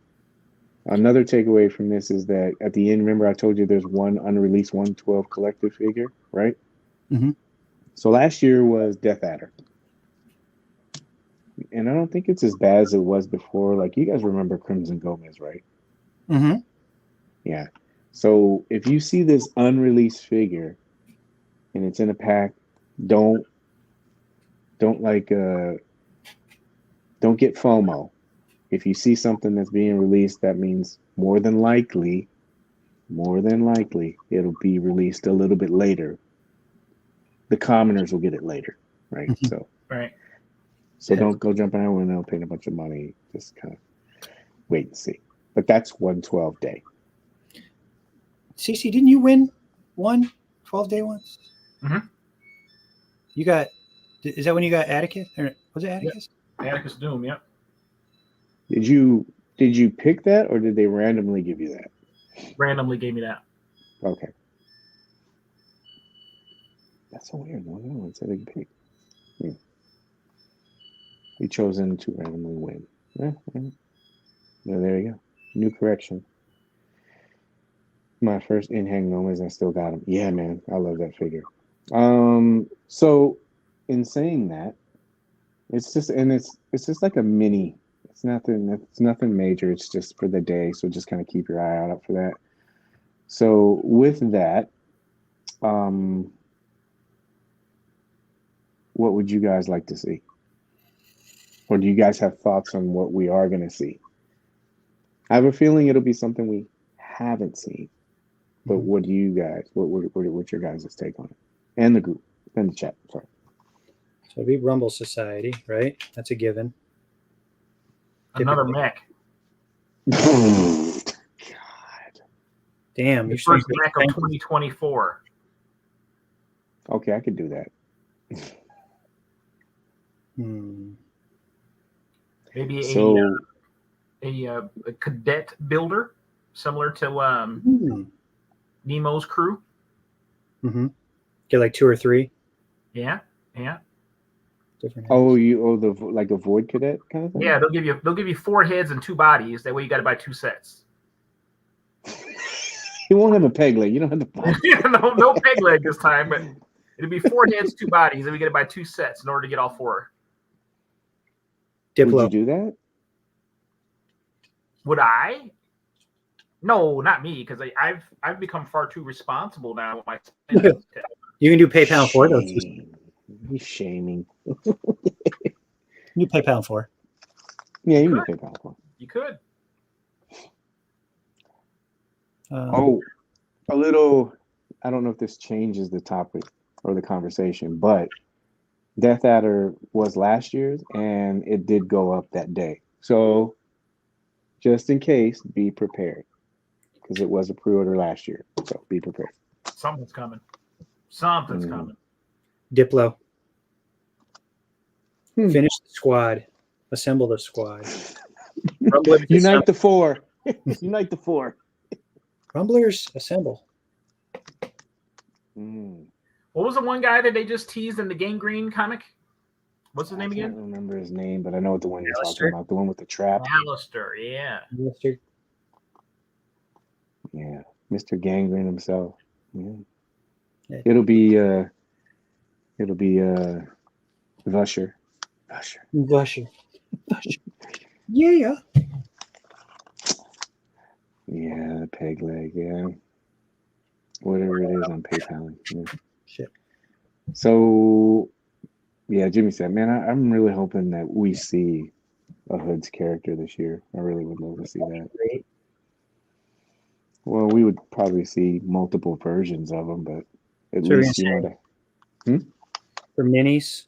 Another takeaway from this is that at the end, remember I told you there's one unreleased 112 collective figure, right? Mm-hmm. So last year was Death Adder. And I don't think it's as bad as it was before. Like, you guys remember Crimson Gomez, right? Mm-hmm. Yeah. So if you see this unreleased figure and it's in a pack, don't like don't get FOMO. If you see something that's being released, that means more than likely it'll be released a little bit later. The commoners will get it later, right? So don't go jumping out when they'll pay a bunch of money. Just kind of wait and see. But that's 112 day. CC, didn't you win one 12-day once? You got, is that when you got Atticus? Or was it Atticus? Yep. Atticus Doom, yep. Did you pick that, or did they randomly give you that? Randomly gave me that. Okay. That's so weird. No one said they pick. You chosen to randomly win. Yeah, there you go. New correction. My first in-hang moments, I still got them. Yeah, man, I love that figure. So in saying that, it's just like a mini. It's nothing major. It's just for the day. So just kind of keep your eye out for that. So with that, what would you guys like to see? Or do you guys have thoughts on what we are going to see? I have a feeling it'll be something we haven't seen. But what do you guys? What's your guys' take on it? And the group and the chat. Sorry. So it'd be Rumble Society, right? That's a given. Another mech. God. Damn, The first mech of 2024. Okay, I could do that. Maybe So, a cadet builder, similar to Nemo's crew. Get like 2 or 3. Yeah. Different. like a void cadet kind of thing. Yeah, they'll give you 4 heads and 2 bodies. That way, you got to buy 2 sets. You won't have a peg leg. You don't have to buy. no peg leg this time, but it'll be 4 heads, 2 bodies, and we got to buy 2 sets in order to get all 4. Diplo. Would you do that? Would I? No, not me, because I've become far too responsible now with my spending. You can do PayPal for those. He's shaming. You PayPal for. Yeah, you can PayPal for. You could. A little. I don't know if this changes the topic or the conversation, but Death Adder was last year's, and it did go up that day. So, just in case, be prepared, because it was a pre-order last year. So be prepared. Something's coming. Coming. Diplo. Finish the squad. Assemble the squad. Unite the 4. Unite the 4. Rumblers, assemble. What was the one guy that they just teased in the Gangrene comic? What's his name again? I can't remember his name, but I know the one you're talking about. The one with the trap. Alistair, yeah. Yeah, Mr. Gangrene himself. Yeah. Yeah. It'll be Vusher. Yeah. Yeah, the peg leg, yeah. Whatever it is on PayPal. Yeah. Shit. So yeah, Jimmy said, man, I'm really hoping that we see a Hood's character this year. I really would love to see that. Great. Well, we would probably see multiple versions of them, but at So least, you know, that. For minis.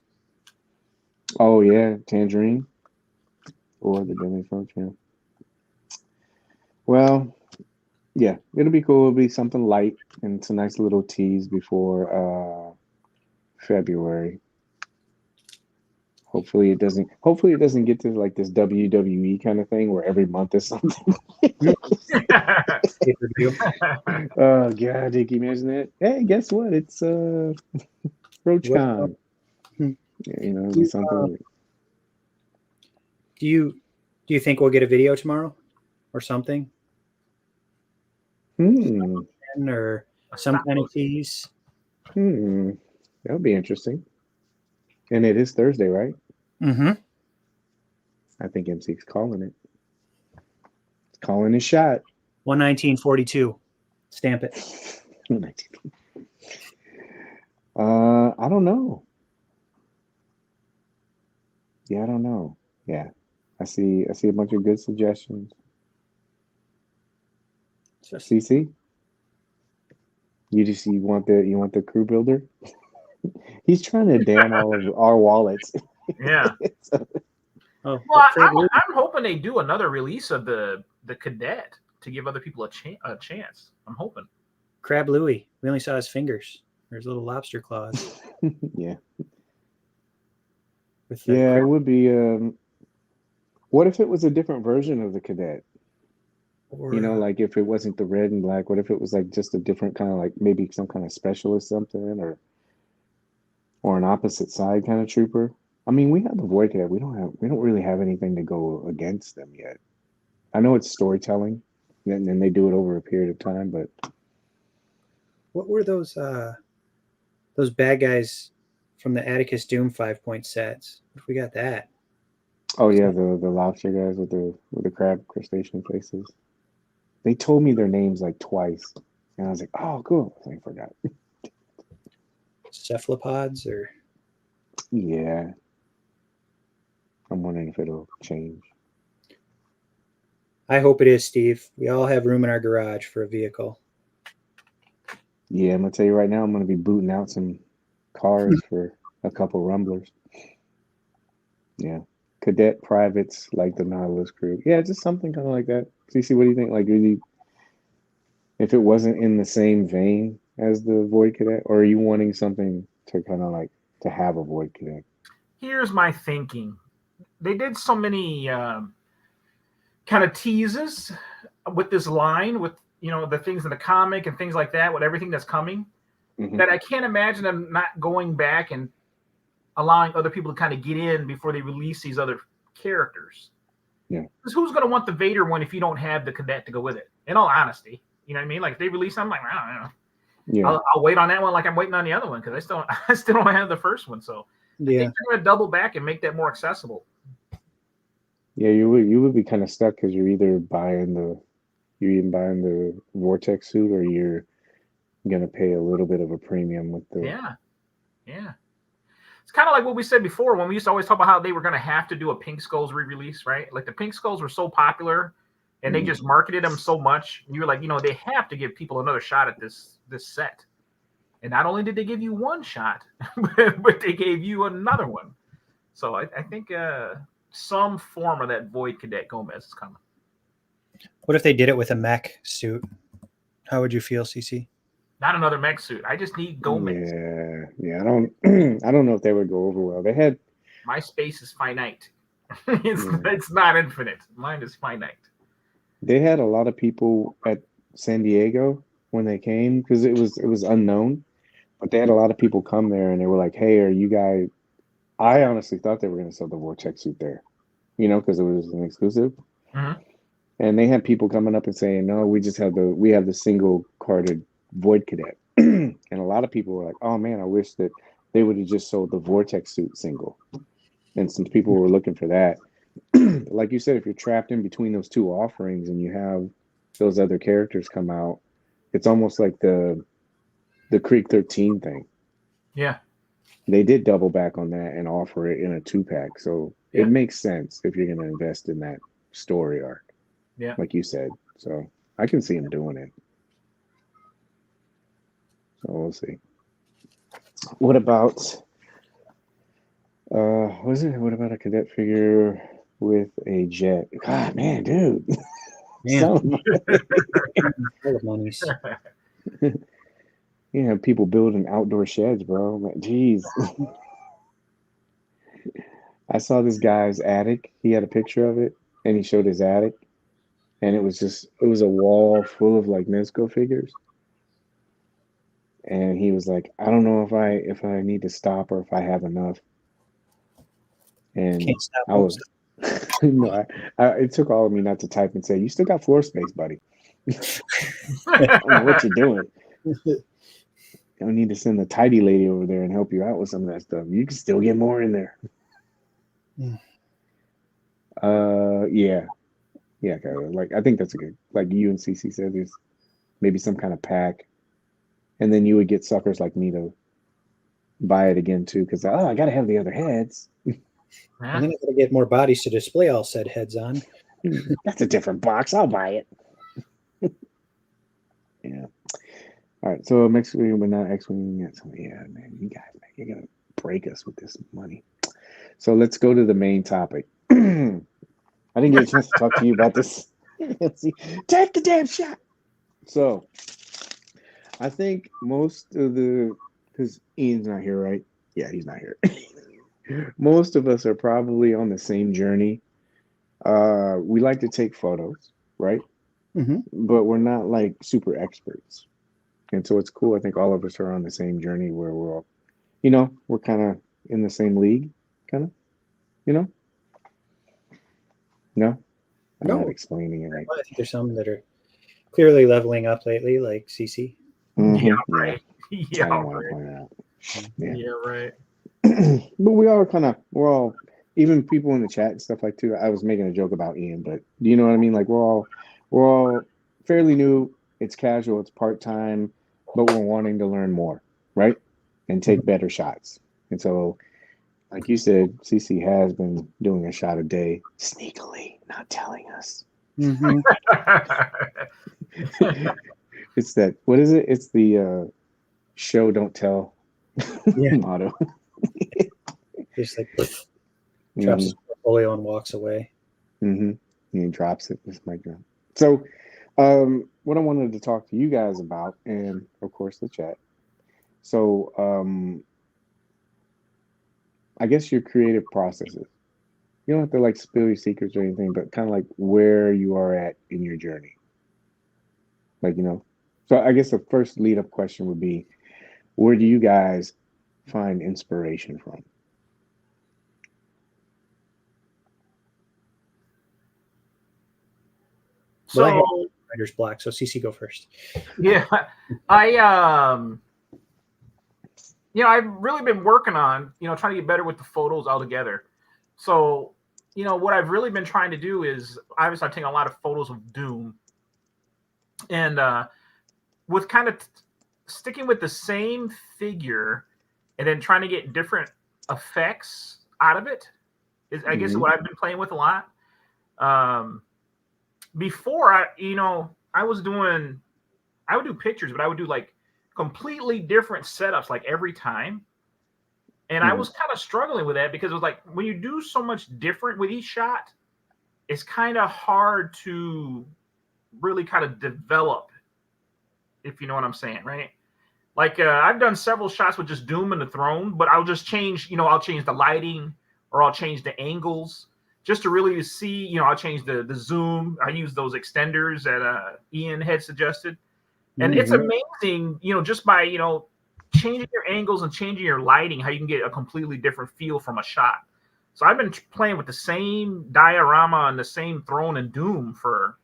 Oh, yeah, Tangerine. Or the Deadly Approach, yeah. Well, yeah, it'll be cool. It'll be something light, and it's a nice little tease before February. Hopefully it doesn't get to like this WWE kind of thing where every month is something. Oh God, can you imagine that? Hey, guess what? It's RoachCon. You know, it'll be something. Do you think we'll get a video tomorrow or something? Or some kind of tease? That would be interesting. And it is Thursday, right? Mm-hmm. I think MC's calling it. It's calling his shot. 119.42. Stamp it. I don't know. Yeah, I don't know. Yeah, I see a bunch of good suggestions. CC, you want the crew builder? He's trying to down all of our wallets. Yeah. So, Oh, Well, Crab Louie. I'm hoping they do another release of the cadet to give other people a chance. I'm hoping. Crab Louie. We only saw his fingers. There's little lobster claws. yeah, With the yeah, it crab. would be. What if it was a different version of the cadet? You know, Or, like if it wasn't the red and black, what if it was like just a different kind of like maybe some kind of specialist something or an opposite side kind of trooper? I mean, we have the Void Cadet. We don't really have anything to go against them yet. I know it's storytelling, and they do it over a period of time, but what were those bad guys from the Atticus Doom 5-point sets? If we got that. oh yeah, the lobster guys with the crab crustacean faces. They told me their names like twice, and I was like, oh, cool. I forgot. Cephalopods or Yeah, I'm wondering if it'll change. I hope it is, Steve. We all have room in our garage for a vehicle. Yeah, I'm gonna tell you right now, I'm gonna be booting out some cars for a couple rumblers. Yeah, cadet privates like the Nautilus crew. Yeah, just something kind of like that. CC, what do you think? Like, really, if it wasn't in the same vein as the Void Cadet, or are you wanting something to kind of like to have a Void Cadet? Here's my thinking. They did so many kind of teases with this line, with the things in the comic and things like that, with everything that's coming, that I can't imagine them not going back and allowing other people to kind of get in before they release these other characters. Yeah. Because who's going to want the Vader one if you don't have the cadet to go with it? In all honesty, you know what I mean? Like if they release something, like I don't know. Yeah. I'll wait on that one like I'm waiting on the other one because I still don't have the first one. So Yeah, I think they're going to double back and make that more accessible. Yeah, you would be kind of stuck because you're either buying the Vortex suit or you're gonna pay a little bit of a premium with the Yeah. It's kind of like what we said before when we used to always talk about how they were going to have to do a Pink Skulls re-release, right? Like the Pink Skulls were so popular and they just marketed them so much. And you were like, they have to give people another shot at this set. And not only did they give you one shot, but they gave you another one. So I think some form of that Void Cadet Gomez is coming. what if they did it with a mech suit? How would you feel, CC? Not another mech suit. I just need Gomez. Yeah. I don't I don't know if they would go over well. They had My space is finite. It's not infinite. Mine is finite. they had a lot of people at San Diego when they came because it was unknown, but they had a lot of people come there and they were like, "Hey, are you guys?" I honestly thought they were going to sell the Vortex suit there, because it was an exclusive. Mm-hmm. And they had people coming up and saying, "No, we have the single carded Void Cadet." And a lot of people were like, "Oh man, I wish that they would have just sold the Vortex suit single." And some people were looking for that. Like you said, if you're trapped in between those two offerings and you have those other characters come out, it's almost like the Creek 13 thing. Yeah. They did double back on that and offer it in a 2-pack. So it makes sense if you're going to invest in that story arc. Yeah. Like you said. So I can see him doing it. So we'll see. What about what about a cadet figure with a jet? God, man, dude. Yeah. You have people building outdoor sheds, bro. Like, jeez. I saw this guy's attic. He had a picture of it, and he showed his attic, and it was a wall full of like Mezco figures. And he was like, I don't know if I need to stop or if I have enough. And Can't stop. I was no, it took all of me not to type and say, "You still got floor space, buddy." I don't know what you're doing. You don't need to send the tidy lady over there and help you out with some of that stuff. You can still get more in there. Yeah, like I think that's a good. Like you and CC said, there's maybe some kind of pack, and then you would get suckers like me to buy it again too because I gotta have the other heads. And then I gotta get more bodies to display all said heads on. That's a different box. I'll buy it. Yeah. All right. So X-Wing, but not X-Wing yet. So yeah, man, you guys, man, you're gonna break us with this money. So let's go to the main topic. I didn't get a chance to talk to you about this. Let's see. Take the damn shot. So I think most of because Ian's not here, right? Yeah, he's not here. Most of us are probably on the same journey. We like to take photos, right? Mm-hmm. But we're not like super experts. And so it's cool. I think all of us are on the same journey where we're all, we're kind of in the same league, kind of, No? I'm No. not explaining it right. I think there's some that are clearly leveling up lately, like CC. Mm-hmm. Yeah, right. Yeah, I don't want to right. point it out. Yeah, right. But we're all, even people in the chat and stuff like too. I was making a joke about Ian, but do you know what I mean? Like we're all fairly new. It's casual. It's part-time, but we're wanting to learn more, right? And take better shots. And so, like you said, CC has been doing a shot a day, sneakily, not telling us. Mm-hmm. It's that, what is it? It's the show, don't tell motto. Just like drops his portfolio and walks away. Mm-hmm. He drops it. This mic drop. So, what I wanted to talk to you guys about, and of course the chat. So, I guess your creative processes. You don't have to like spill your secrets or anything, but kind of like where you are at in your journey. Like, So I guess the first lead up question would be, where do you guys find inspiration from? So I have writer's block, so CC, go first. Yeah, I've really been working on, trying to get better with the photos altogether. So, what I've really been trying to do is obviously I'm taking a lot of photos of Doom, and with kind of sticking with the same figure and then trying to get different effects out of it is, I guess, what I've been playing with a lot. Before I would do pictures, but I would do like completely different setups like every time. And I was kind of struggling with that because it was like when you do so much different with each shot, it's kind of hard to really kind of develop, if you know what I'm saying, right? Like I've done several shots with just Doom and the throne, but I'll just change, I'll change the lighting or I'll change the angles just to really see, I'll change the zoom. I use those extenders that Ian had suggested. And it's amazing, just by, changing your angles and changing your lighting, how you can get a completely different feel from a shot. So I've been playing with the same diorama and the same throne and Doom for,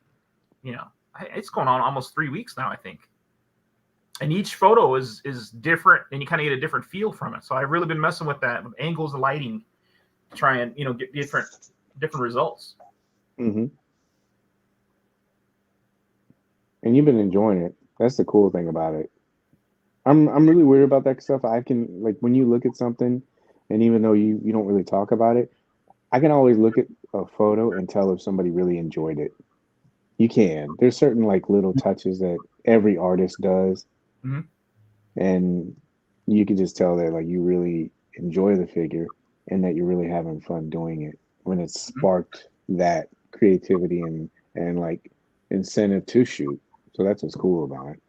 it's going on almost 3 weeks now, I think. And each photo is different, and you kind of get a different feel from it. So I've really been messing with that, with angles and lighting, try and get different results. Mm-hmm. And you've been enjoying it. That's the cool thing about it. I'm really weird about that stuff. I can, like, when you look at something, and even though you don't really talk about it, I can always look at a photo and tell if somebody really enjoyed it. You can. There's certain like little touches that every artist does. Mm-hmm. And you can just tell that like you really enjoy the figure and that you're really having fun doing it when it's sparked that creativity and like incentive to shoot. So that's what's cool about it.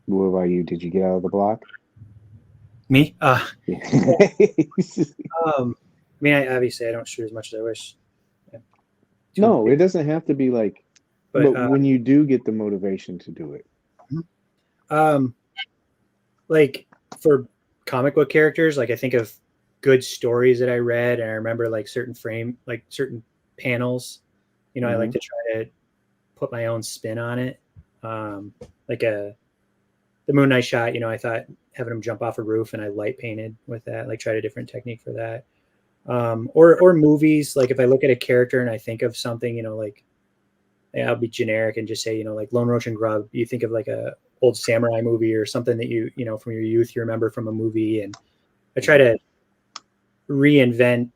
What about you? Did you get out of the block? Me? Yeah. I mean, obviously I don't shoot as much as I wish. No, it doesn't have to be like, but when you do get the motivation to do it. Like for comic book characters, like I think of good stories that I read, and I remember like certain panels, I like to try to put my own spin on it. Like the Moon Knight shot, I thought having him jump off a roof, and I light painted with that, like tried a different technique for that. Or movies, like if I look at a character and I think of something, like I'll be generic and just say, like Lone Roach and Grub, you think of like a old samurai movie or something that you know from your youth you remember from a movie, and I try to reinvent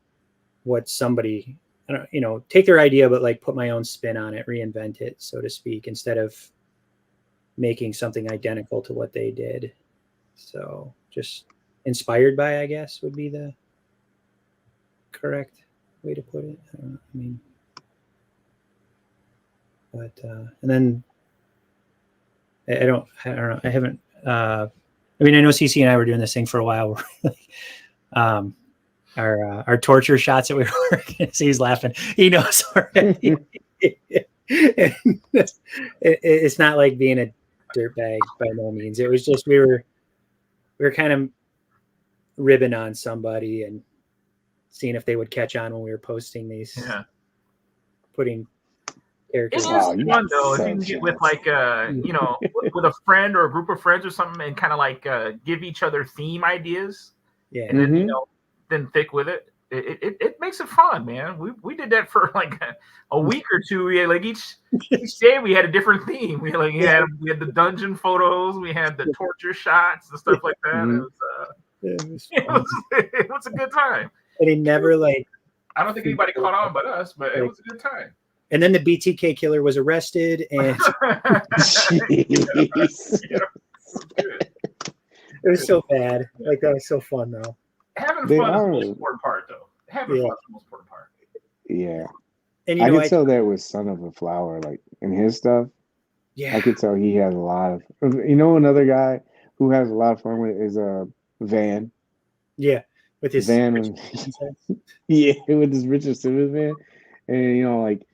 what somebody, I don't, you know, take their idea but like put my own spin on it, reinvent it, so to speak, instead of making something identical to what they did. So just inspired by, I guess, would be the correct way to put it. I mean, but and then I don't know. I haven't. I mean, I know CC and I were doing this thing for a while. Our torture shots that we were working. So he's laughing. He knows already. It's not like being a dirtbag by no means. It was just we were kind of ribbing on somebody and seeing if they would catch on when we were posting these. Yeah. Putting It characters. is fun though if you can get with like you know, with a friend or a group of friends or something and kind of like give each other theme ideas. Yeah. And then you know, then thick with it. It makes it fun, man. We did that for like a week or two. We had like each day we had a different theme. We had the dungeon photos, we had the torture shots and stuff like that. It was a good time. And he never like. I don't think anybody caught on but us, but it was a good time. And then the BTK killer was arrested, and it was so bad. Like that was so fun though. Having fun is the most important part, though. Having fun is the most important part. Yeah. And I could tell that was Son of a Flower, like in his stuff. Yeah. I could tell he has a lot of. You know, another guy who has a lot of fun with it is Van. Yeah, with his Van. Yeah, with his Richard Simmons van, and you know, like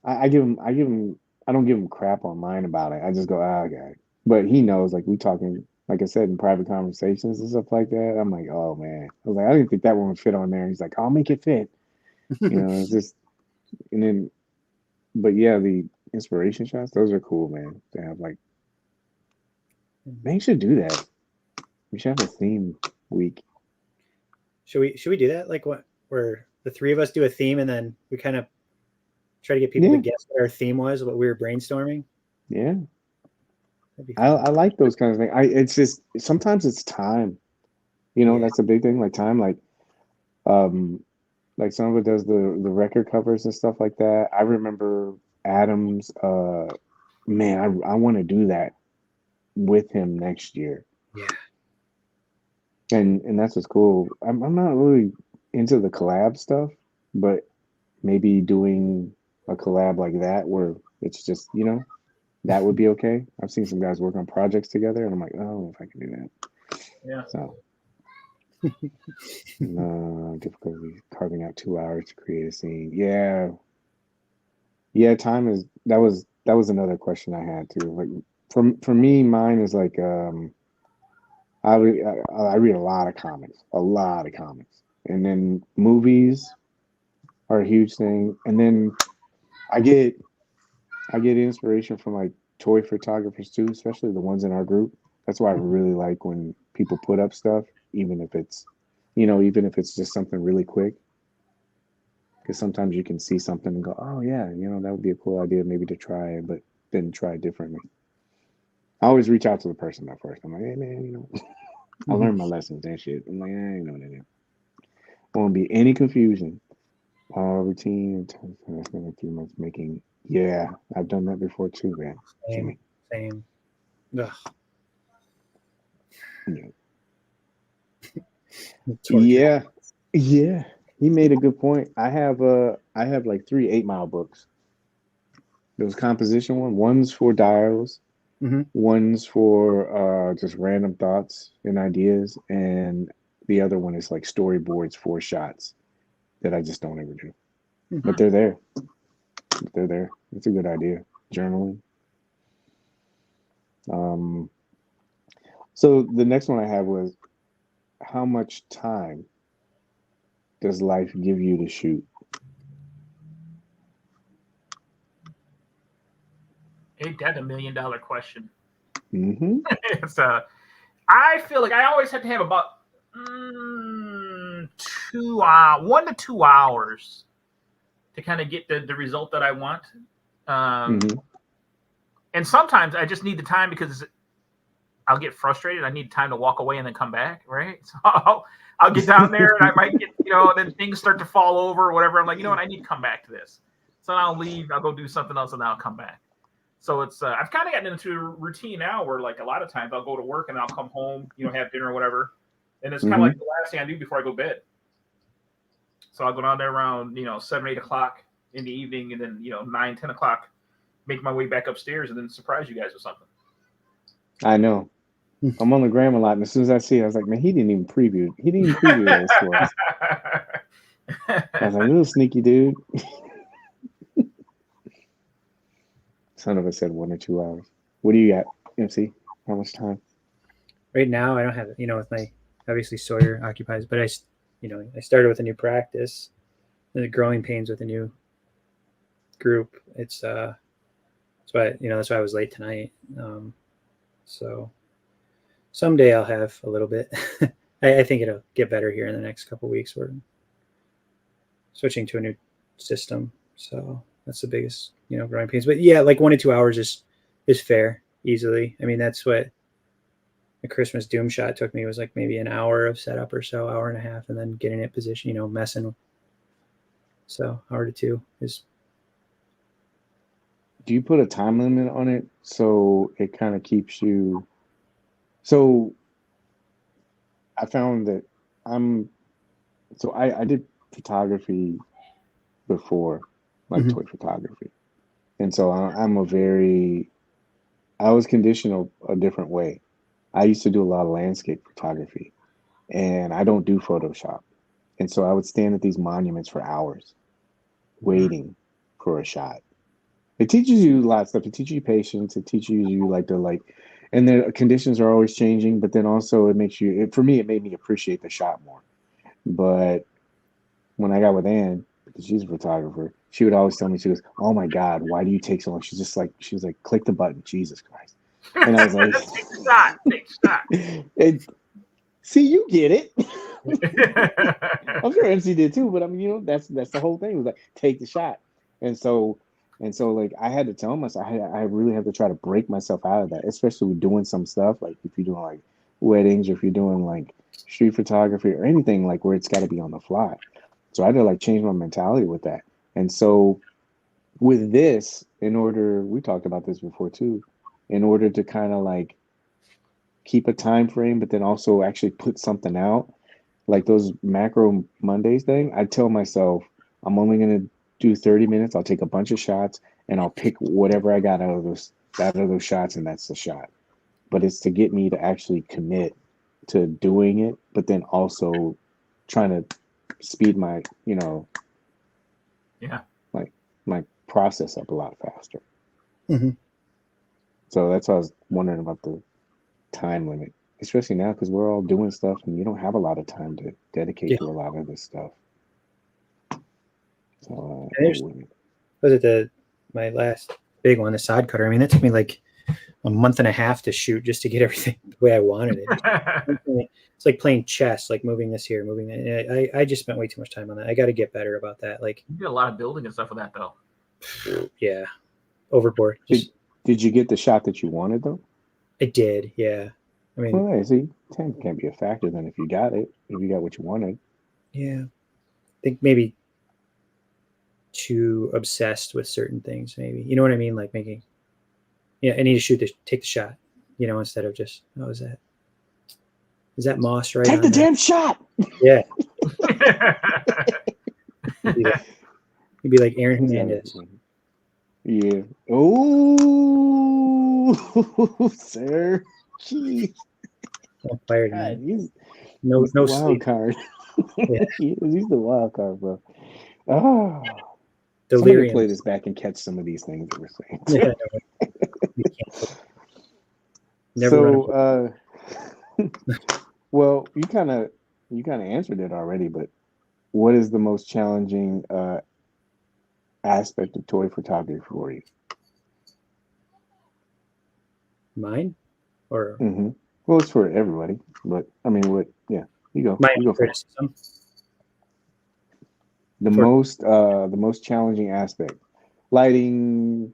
I give him. I don't give him crap on mine about it. I just go, okay. But he knows, like we talking. Like I said, in private conversations and stuff like that, I'm like, oh man. I was like, I didn't think that one would fit on there. He's like, I'll make it fit. You know, it's just, and then, but yeah, the inspiration shots, those are cool, man. To have like, they should do that. We should have a theme week. Should we do that? Like what, where the three of us do a theme and then we kind of try to get people to guess what our theme was, what we were brainstorming? Yeah. I like those kinds of things. It's just sometimes it's time. You know, that's a big thing. Like time, like someone does the record covers and stuff like that. I remember Adam's. Man, I want to do that with him next year. Yeah. And that's what's cool. I'm not really into the collab stuff, but maybe doing a collab like that where it's just, you know. That would be okay. I've seen some guys work on projects together, and I'm like, oh, if I can do that. Yeah. So, difficulty carving out 2 hours to create a scene. Yeah. Time is that was another question I had too. Like, for me, mine is like, I read a lot of comics, and then movies are a huge thing, and then I get inspiration from like toy photographers too, especially the ones in our group. That's why I really like when people put up stuff, even if it's just something really quick. Because sometimes you can see something and go, oh yeah, you know, that would be a cool idea maybe to try it, but then try it differently. I always reach out to the person at first. I'm like, hey man, you know, I learned my lessons and shit. I'm like, you know what I mean. Won't be any confusion. Routine. That's been like 3 months making. Yeah, I've done that before too, man. Same. Ugh. Yeah. Yeah. He made a good point. I have like 3 8 Mile books. There was composition one's for dials, one's for just random thoughts and ideas, and the other one is like storyboards for shots that I just don't ever do. But they're there. It's a good idea. Journaling. So the next one I had was, how much time does life give you to shoot? Ain't that $1 million question? Mm-hmm. It's I feel like I always have to have about 1 to 2 hours to kind of get the result that I want. And sometimes I just need the time because I'll get frustrated. I need time to walk away and then come back, right? So I'll get down there and I might get, and then things start to fall over or whatever. I'm like, you know what? I need to come back to this. So I'll leave. I'll go do something else and then I'll come back. So it's I've kind of gotten into a routine now where like a lot of times I'll go to work and I'll come home, have dinner or whatever. And it's kind of like the last thing I do before I go to bed. So I'll go down there around, 7, 8 o'clock in the evening and then, 9, 10 o'clock, make my way back upstairs and then surprise you guys with something. I know. I'm on the gram a lot. And as soon as I see it, I was like, man, he didn't even preview this for us. I was like, little sneaky dude. Son of a said 1 or 2 hours. What do you got, MC? How much time? Right now, I don't have, with my, obviously Sawyer occupies, but I started with a new practice, the growing pains with a new group. It's, that's why I was late tonight. So someday I'll have a little bit. I think it'll get better here in the next couple of weeks. We're switching to a new system. So that's the biggest, growing pains. But yeah, like 1 to 2 hours is fair, easily. I mean, that's what the Christmas Doom shot took me, was like maybe an hour of setup or so, hour and a half, and then getting it position, messing. So hour to 2 is. Do you put a time limit on it so it kind of keeps you? So I found that I did photography before, like toy photography. And so I was conditioned a different way. I used to do a lot of landscape photography and I don't do Photoshop. And so I would stand at these monuments for hours waiting for a shot. It teaches you a lot of stuff. It teaches you patience. It teaches you and the conditions are always changing, but then also it makes you, for me, it made me appreciate the shot more. But when I got with Ann, because she's a photographer, she would always tell me, she goes, oh my God, why do you take so long? She was like, click the button, Jesus Christ. And I was like, take a shot. See, you get it. I'm sure MC did too, but I mean, that's the whole thing, was like, take the shot. And so like I had to tell myself, I really have to try to break myself out of that, especially with doing some stuff, like if you're doing like weddings or if you're doing like street photography or anything like where it's got to be on the fly. So I had to like change my mentality with that. And so with this, we talked about this before too, in order to kind of like keep a time frame, but then also actually put something out, like those macro Mondays thing, I tell myself I'm only going to do 30 minutes. I'll take a bunch of shots and I'll pick whatever I got out of those shots, and that's the shot. But it's to get me to actually commit to doing it, but then also trying to speed my, like my process up a lot faster. So that's why I was wondering about the time limit, especially now because we're all doing stuff and you don't have a lot of time to dedicate to a lot of this stuff. So was it my last big one, the side cutter? I mean, that took me like a month and a half to shoot just to get everything the way I wanted it. It's like playing chess, like moving this here, moving that. I just spent way too much time on that. I got to get better about that. Like, you did a lot of building and stuff with that though. Yeah, overboard. Did you get the shot that you wanted though? I did, yeah. I mean, well, see, time can't be a factor then if you got what you wanted. Yeah, I think maybe too obsessed with certain things, maybe. You know what I mean? Like making, I need to take the shot, instead of just, is that moss right? Take the damn shot. Yeah. You'd be like Aaron Hernandez. Yeah. Oh, sir. Jeez. Fired, God, he's the wild card. Yeah. He's the wild card, bro. Oh. Delirium. Somebody play this back and catch some of these things that we're saying. Yeah, so, well, you kind of answered it already, but what is the most challenging aspect of toy photography for you? Mine, or well, it's for everybody, but I mean, what? Yeah, you go. My you go criticism. The most challenging aspect: lighting,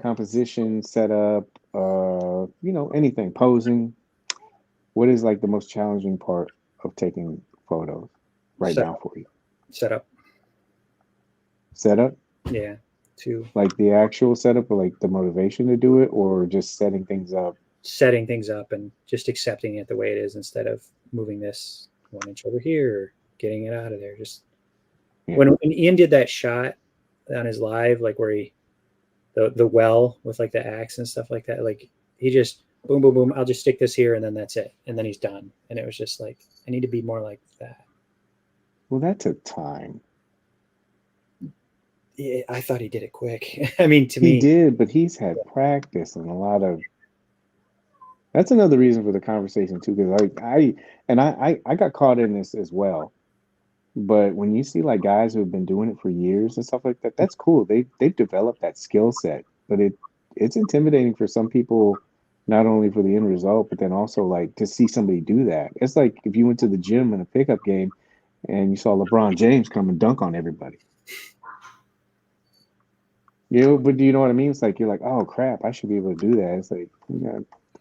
composition, setup, anything, posing. What is like the most challenging part of taking photos right now for you? Setup. Setup? Yeah. Like the actual setup, or like the motivation to do it, or just setting things up? Setting things up and just accepting it the way it is instead of moving this 1 inch over here or getting it out of there. Just when Ian did that shot on his live, like where the well with like the axe and stuff like that, like he just boom, boom, boom. I'll just stick this here and then that's it. And then he's done. And it was just like, I need to be more like that. Well, that took time. Yeah, I thought he did it quick. I mean, to me, he did, but he's had practice and a lot of. That's another reason for the conversation too, because I got caught in this as well. But when you see like guys who have been doing it for years and stuff like that, that's cool. They've developed that skill set, but it's intimidating for some people, not only for the end result, but then also like to see somebody do that. It's like if you went to the gym in a pickup game and you saw LeBron James come and dunk on everybody. But do you know what I mean? It's like you're like, oh crap, I should be able to do that. It's like,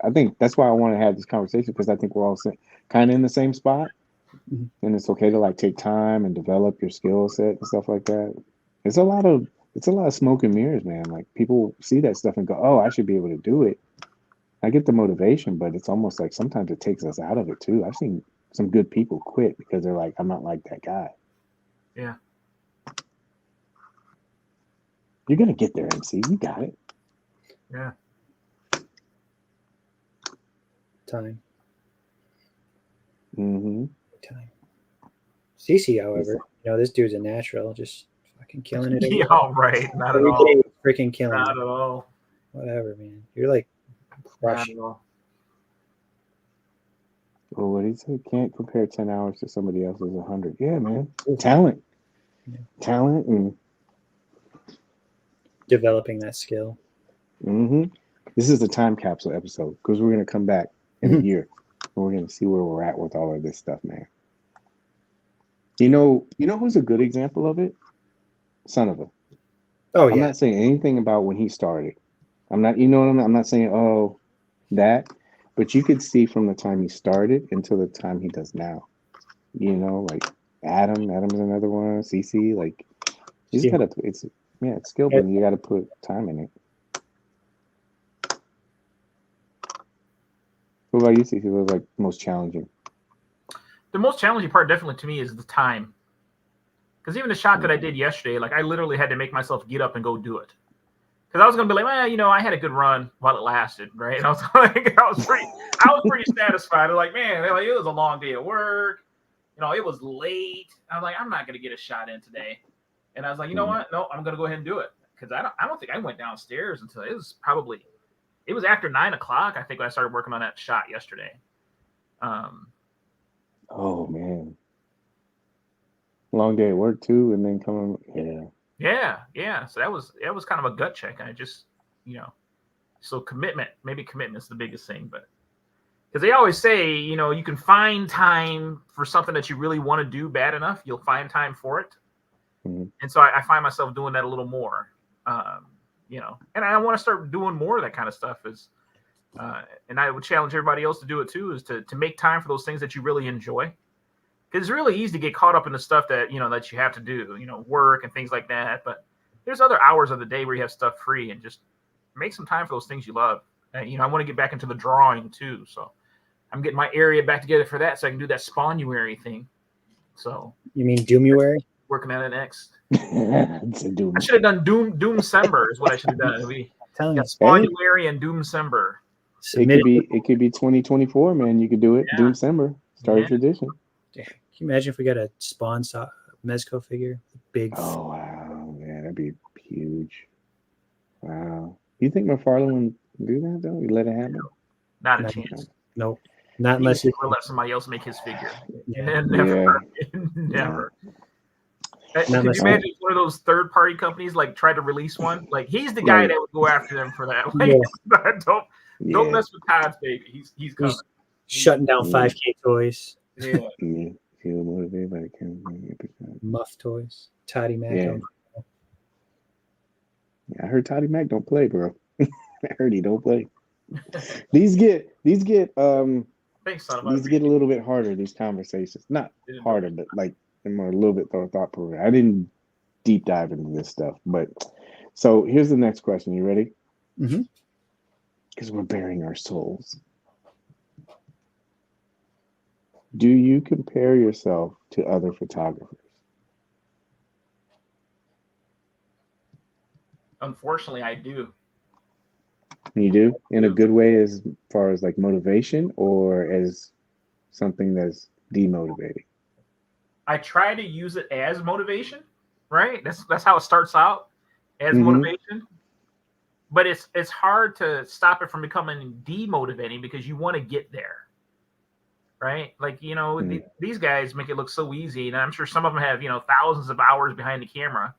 I think that's why I want to have this conversation, because I think we're all kind of in the same spot. And it's okay to like take time and develop your skill set and stuff like that. It's a lot of smoke and mirrors, man. Like people see that stuff and go, oh, I should be able to do it. I get the motivation, but it's almost like sometimes it takes us out of it too. I've seen some good people quit because they're like, I'm not like that guy. Yeah. You're gonna get there, MC. You got it. Yeah. Time. Mm-hmm. Time. CC, however, this dude's a natural, just fucking killing it. Yeah, right. Not at all. Freaking killing Not it. at all. Whatever, man. You're like crushing. Not at all. Well, what he said, can't compare 10 hours to somebody else's 100. Yeah, man. Talent. Yeah. Talent and developing that skill. Mm-hmm. This is the time capsule episode, because we're going to come back in a year and we're going to see where we're at with all of this stuff, man. You know who's a good example of it? Son of a. Oh, yeah. I'm not saying anything about when he started. I'm not, I'm not saying, oh, that, but you could see from the time he started until the time he does now. Like Adam's another one, CC, like he's got to, it's skill, but you got to put time in it. What about you, CC? What was like most challenging? The most challenging part, definitely to me, is the time. Because even the shot that I did yesterday, like I literally had to make myself get up and go do it. Because I was gonna be like, well, I had a good run while it lasted, right? And I was like, I was pretty satisfied. I'm like, man, it was a long day at work. It was late. I was like, I'm not gonna get a shot in today. And I was like, you know what? No, I'm gonna go ahead and do it. Because I don't think I went downstairs until it was after 9 o'clock, I think, when I started working on that shot yesterday. Oh man. Long day at work too, and then coming. Yeah. So that was kind of a gut check. I just, so commitment's the biggest thing, but because they always say, you can find time for something that you really want to do bad enough, you'll find time for it. Mm-hmm. And so I find myself doing that a little more, and I want to start doing more of that kind of stuff. And I would challenge everybody else to do it too, is to make time for those things that you really enjoy. Because it's really easy to get caught up in the stuff that, that you have to do, work and things like that. But there's other hours of the day where you have stuff free, and just make some time for those things you love. And, I want to get back into the drawing too. So I'm getting my area back together for that, so I can do that Spawnuary thing. So you mean Doomuary? Working on it next. I should have done Doomcember is what I should have done. We got Spawnuary and Doomcember. It could be 2024, man. You could do it. Yeah. Doomcember. Start a tradition. Can you imagine if we got a Spawn Mezco figure? Big. Oh, wow. Man, that'd be huge. Wow. You think McFarlane would do that, though? You let it happen? Not a chance. Nope. Not unless you let somebody else make his figure. Yeah. Never. Never. Could you imagine if one of those third-party companies tried to release one? Like, he's the guy that would go after them for that. Don't mess with Todd's baby. He's coming. Shutting down 5K Toys. Yeah. Feel motivated by Muff Toys. Toddy Mac. Yeah. I heard Toddy Mac don't play, bro. I heard he don't play. These get Thanks, son. these get a little bit harder. These conversations, not harder, but like they're more a little bit thought provoking. I didn't deep dive into this stuff, but so here's the next question. You ready? Mm-hmm. Because we're bearing our souls. Do you compare yourself to other photographers? Unfortunately, I do. You do? In a good way as far as like motivation or as something that's demotivating? I try to use it as motivation, right? That's how it starts out, as Mhm. motivation. But it's hard to stop it from becoming demotivating because you want to get there, right? Like, you know, these guys make it look so easy, and I'm sure some of them have, you know, thousands of hours behind the camera.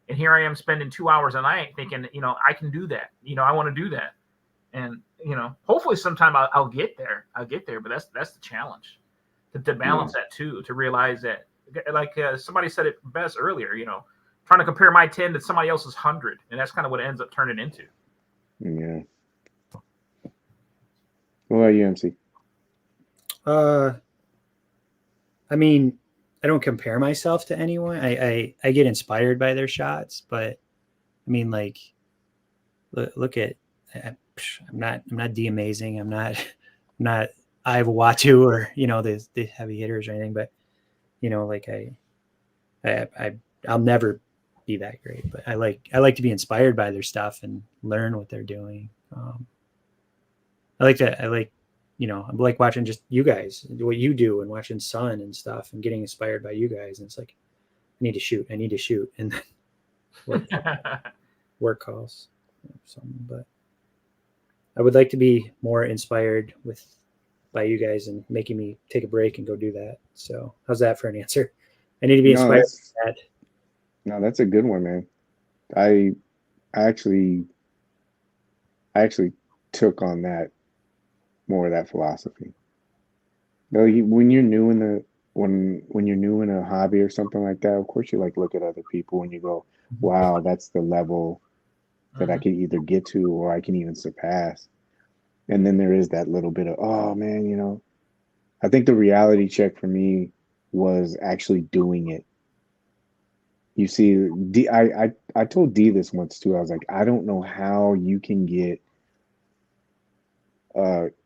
And here I am spending 2 hours a night thinking, you know, I can do that. You know, I want to do that. And, you know, hopefully sometime I'll get there. I'll get there. But that's the challenge, to balance that too, to realize that, like somebody said it best earlier, you know, trying to compare my 10 to somebody else's 100. And that's kind of what it ends up turning into. Yeah. What about you, MC? I mean, I don't compare myself to anyone. I get inspired by their shots, but I mean, like, look at, I'm not the amazing. I'm not Iva Watu or, you know, the heavy hitters or anything, but, you know, like I'll never be that great, but I like to be inspired by their stuff and learn what they're doing. I like, you know, I like watching just you guys, what you do, and watching Sun and stuff, and getting inspired by you guys. And it's like, I need to shoot, and then work calls or something. But I would like to be more inspired by you guys and making me take a break and go do that. So how's that for an answer? I need to be inspired by that. No, that's a good one, man. I actually took on that more of that philosophy. No, when you're new in the when you're new in a hobby or something like that, of course you like look at other people and you go, wow, that's the level that I can either get to or I can even surpass. And then there is that little bit of, oh man, you know, I think the reality check for me was actually doing it. You see, I told D this once too. I was like, I don't know how you can get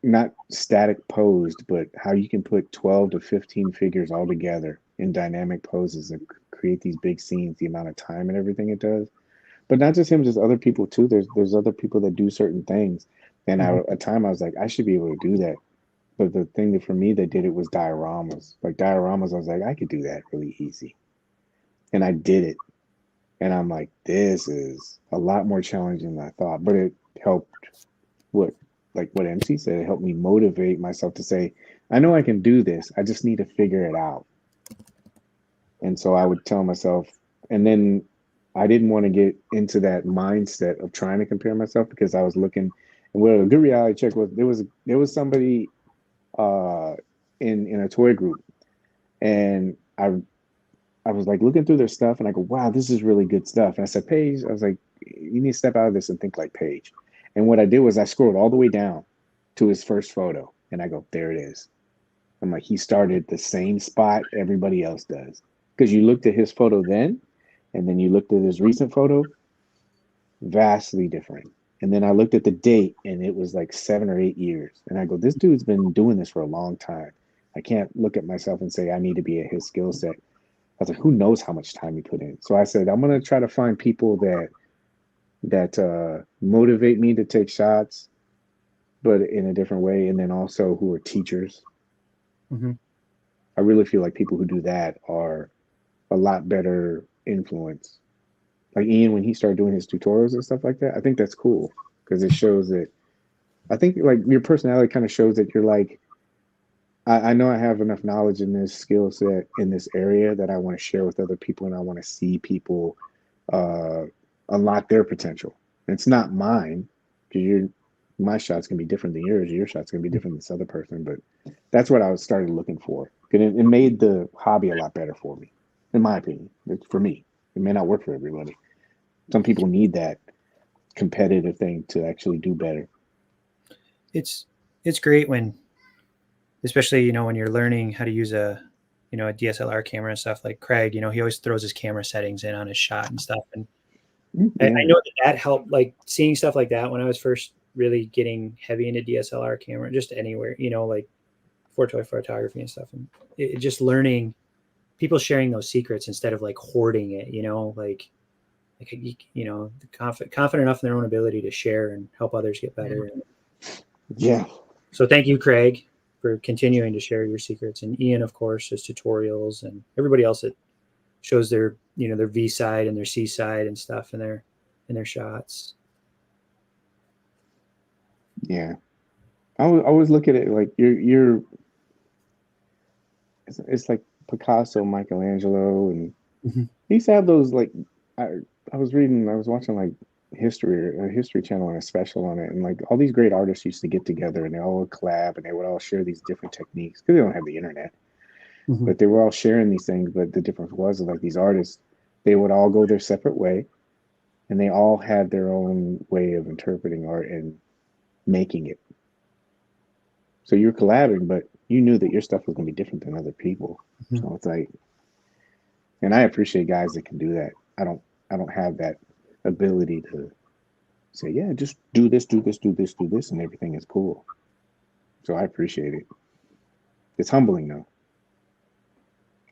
not static posed, but how you can put 12 to 15 figures all together in dynamic poses and create these big scenes, the amount of time and everything it does. But not just him, just other people too. There's other people that do certain things. And at a time I was like, I should be able to do that. But the thing that for me that did it was dioramas. Like dioramas, I was like, I could do that really easy. And I did it. And I'm like, this is a lot more challenging than I thought. But it helped what MC said, it helped me motivate myself to say, I know I can do this. I just need to figure it out. And so I would tell myself, and then I didn't want to get into that mindset of trying to compare myself because I was looking, and what a good reality check was, there was somebody in a toy group, and I was like looking through their stuff, and I go, wow, this is really good stuff. And I said, Paige, I was like, you need to step out of this and think like Paige. And what I did was I scrolled all the way down to his first photo, and I go, there it is. I'm like, he started the same spot everybody else does. Because you looked at his photo then, and then you looked at his recent photo, vastly different. And then I looked at the date, and it was like 7 or 8 years. And I go, this dude's been doing this for a long time. I can't look at myself and say I need to be at his skill set. I was like, who knows how much time he put in? So I said, I'm going to try to find people that motivate me to take shots, but in a different way. And then also who are teachers. I really feel like people who do that are a lot better influence. Like Ian, when he started doing his tutorials and stuff like that, I think that's cool because it shows that I think like your personality kind of shows that you're like, I know I have enough knowledge in this skill set in this area that I want to share with other people, and I want to see people unlock their potential. It's not mine because my shot's gonna be different than yours. Your shot's gonna be different than this other person. But that's what I started looking for. It made the hobby a lot better for me, in my opinion. For me, it may not work for everybody. Some people need that competitive thing to actually do better. it's great when, especially when you're learning how to use a DSLR camera and stuff. Like Craig, he always throws his camera settings in on his shot and stuff. And I know that helped, like seeing stuff like that when I was first really getting heavy into DSLR camera, just anywhere, like for toy photography and stuff. And just learning people sharing those secrets instead of like hoarding it, confident enough in their own ability to share and help others get better. Yeah. So thank you, Craig, for continuing to share your secrets, and Ian, of course, his tutorials, and everybody else that shows their their V side and their C side and stuff in their shots. Yeah, I always look at it like you're. It's like Picasso, Michelangelo, and he used to have those like I was watching like a history channel and a special on it, and like all these great artists used to get together and they all would collab and they would all share these different techniques because they don't have the internet, but they were all sharing these things. But the difference was like these artists, they would all go their separate way, and they all had their own way of interpreting art and making it. So you're collabing, but you knew that your stuff was going to be different than other people. So it's like, and I appreciate guys that can do that. I don't have that ability to say, yeah, just do this, and everything is cool. So I appreciate it. It's humbling though.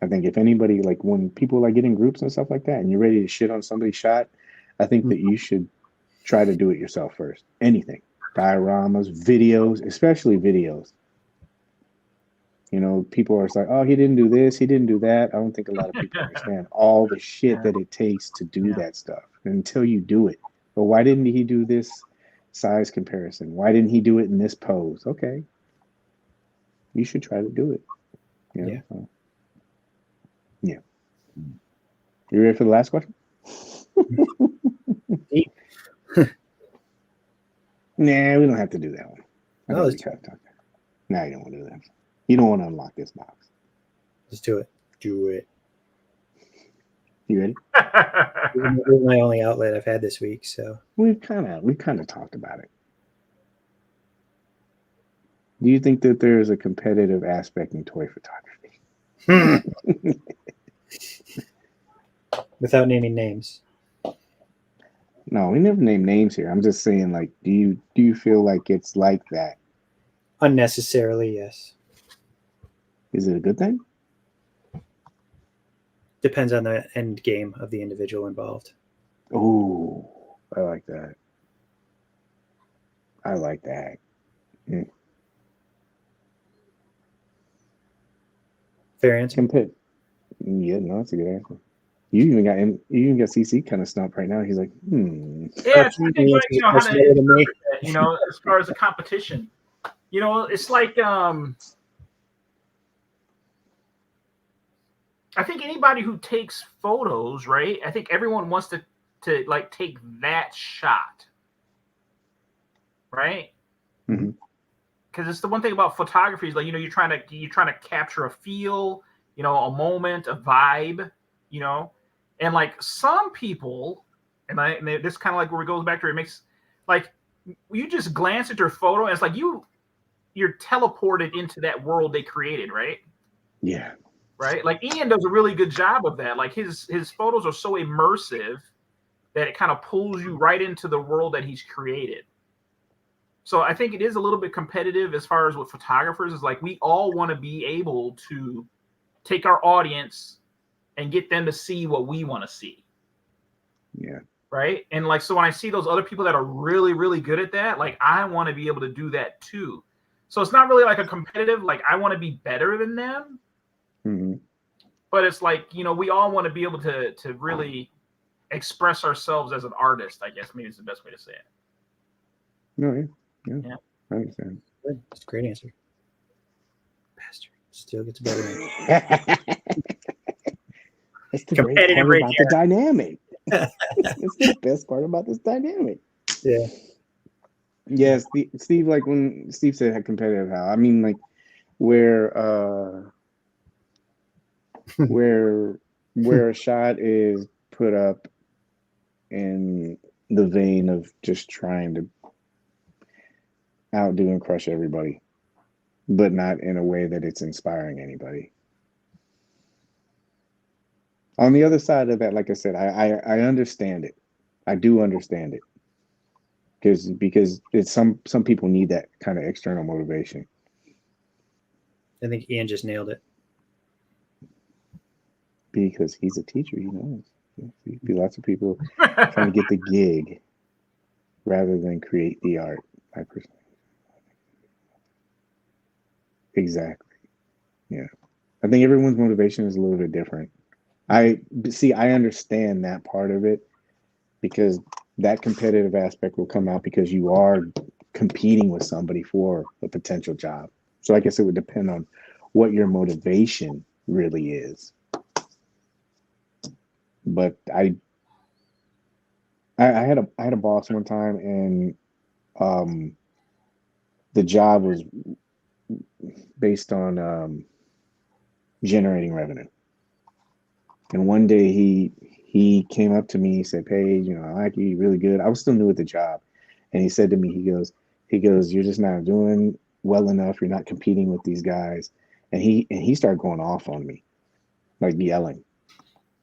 I think if anybody, like when people like get in groups and stuff like that, and you're ready to shit on somebody's shot, I think that you should try to do it yourself first. Anything. Dioramas, videos, especially videos. People are like, oh, he didn't do this, he didn't do that. I don't think a lot of people understand all the shit that it takes to do that stuff until you do it. But why didn't he do this size comparison? Why didn't he do it in this pose? Okay. You should try to do it. Yeah. You ready for the last question? Nah, we don't have to do that one. Nah, you don't want to do that. You don't want to unlock this box. Let's do it. Do it. You ready? This is my only outlet I've had this week, so we've kind of talked about it. Do you think that there is a competitive aspect in toy photography? Without naming names. No, we never name names here. I'm just saying, like, do you feel like it's like that? Unnecessarily, yes. Is it a good thing? Depends on the end game of the individual involved. Oh, I like that. Yeah. Fair answer. Yeah, no, that's a good answer. You even got CC kind of stumped right now. He's like, Yeah, it's like, how to interpret that, as far as a competition. It's like I think anybody who takes photos, right? I think everyone wants to like take that shot, right? Because it's the one thing about photography is like you're trying to capture a feel, a moment, a vibe, and like some people, and this kind of like where it goes back to it makes like you just glance at your photo and it's like you're teleported into that world they created, right? Yeah. Right? Like Ian does a really good job of that. Like his photos are so immersive that it kind of pulls you right into the world that he's created. So I think it is a little bit competitive as far as with photographers is like we all want to be able to take our audience and get them to see what we want to see. Yeah. Right? And like so when I see those other people that are really, really good at that, like I want to be able to do that too. So it's not really like a competitive, like I want to be better than them. But it's like, we all want to be able to really express ourselves as an artist, I guess maybe is the best way to say it. No, yeah. I understand. That's a great answer. Bastard. Still gets better. That's the great part about the dynamic. That's the best part about this dynamic. Yeah. Yeah, Steve, like when Steve said competitive, how I mean, like where a shot is put up in the vein of just trying to, outdo and crush everybody, but not in a way that it's inspiring anybody. On the other side of that, like I said, I understand it. I do understand it. Because it's some people need that kind of external motivation. I think Ian just nailed it. Because he's a teacher, he knows. Be lots of people trying to get the gig rather than create the art. I personally. Exactly. Yeah. I think everyone's motivation is a little bit different. I understand that part of it because that competitive aspect will come out because you are competing with somebody for a potential job. So I guess it would depend on what your motivation really is. But I had a boss one time, and the job was based on generating revenue. And one day he came up to me, he said, Paige, I like you, you're really good. I was still new at the job. And he said to me, he goes, you're just not doing well enough. You're not competing with these guys. And he started going off on me, like yelling.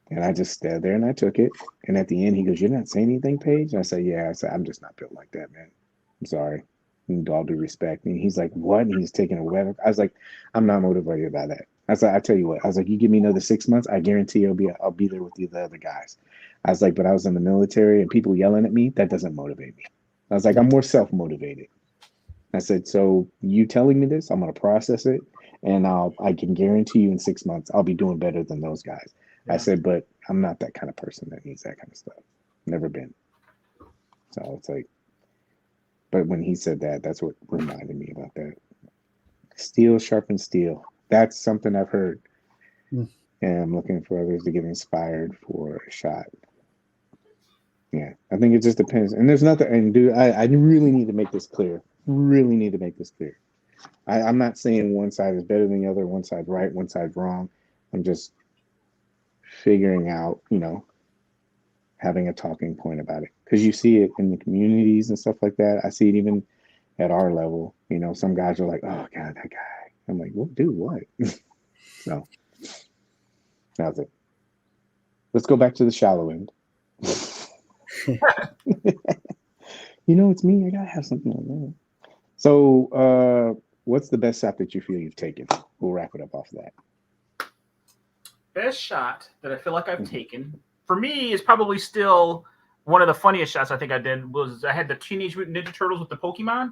And I just stood there and I took it. And at the end, he goes, you're not saying anything, Paige? And I said, yeah. I said, I'm just not built like that, man. I'm sorry. With all due respect. And he's like, what? And he's taking away. I was like, I'm not motivated by that. I said, I tell you what, I was like, you give me another 6 months, I guarantee I'll be there with you, the other guys. I was like, but I was in the military and people yelling at me, that doesn't motivate me. I was like, I'm more self-motivated. I said, so you telling me this, I'm going to process it. And I can guarantee you in 6 months, I'll be doing better than those guys. Yeah. I said, but I'm not that kind of person that needs that kind of stuff. Never been. So it's like, but when he said that, that's what reminded me about that. Steel sharpens steel. That's something I've heard. And I'm looking for others to get inspired for a shot. Yeah, I think it just depends. And there's nothing, and dude, I really need to make this clear. Really need to make this clear. I'm not saying one side is better than the other, one side's right, one side's wrong. I'm just figuring out, having a talking point about it. Because you see it in the communities and stuff like that. I see it even at our level. Some guys are like, oh, God, that guy. I'm like, well, dude, what? So, that's it. Let's go back to the shallow end. It's me. I got to have something like that. So, what's the best shot that you feel you've taken? We'll wrap it up off of that. Best shot that I feel like I've taken, for me, is probably still one of the funniest shots I think I did was I had the Teenage Mutant Ninja Turtles with the Pokemon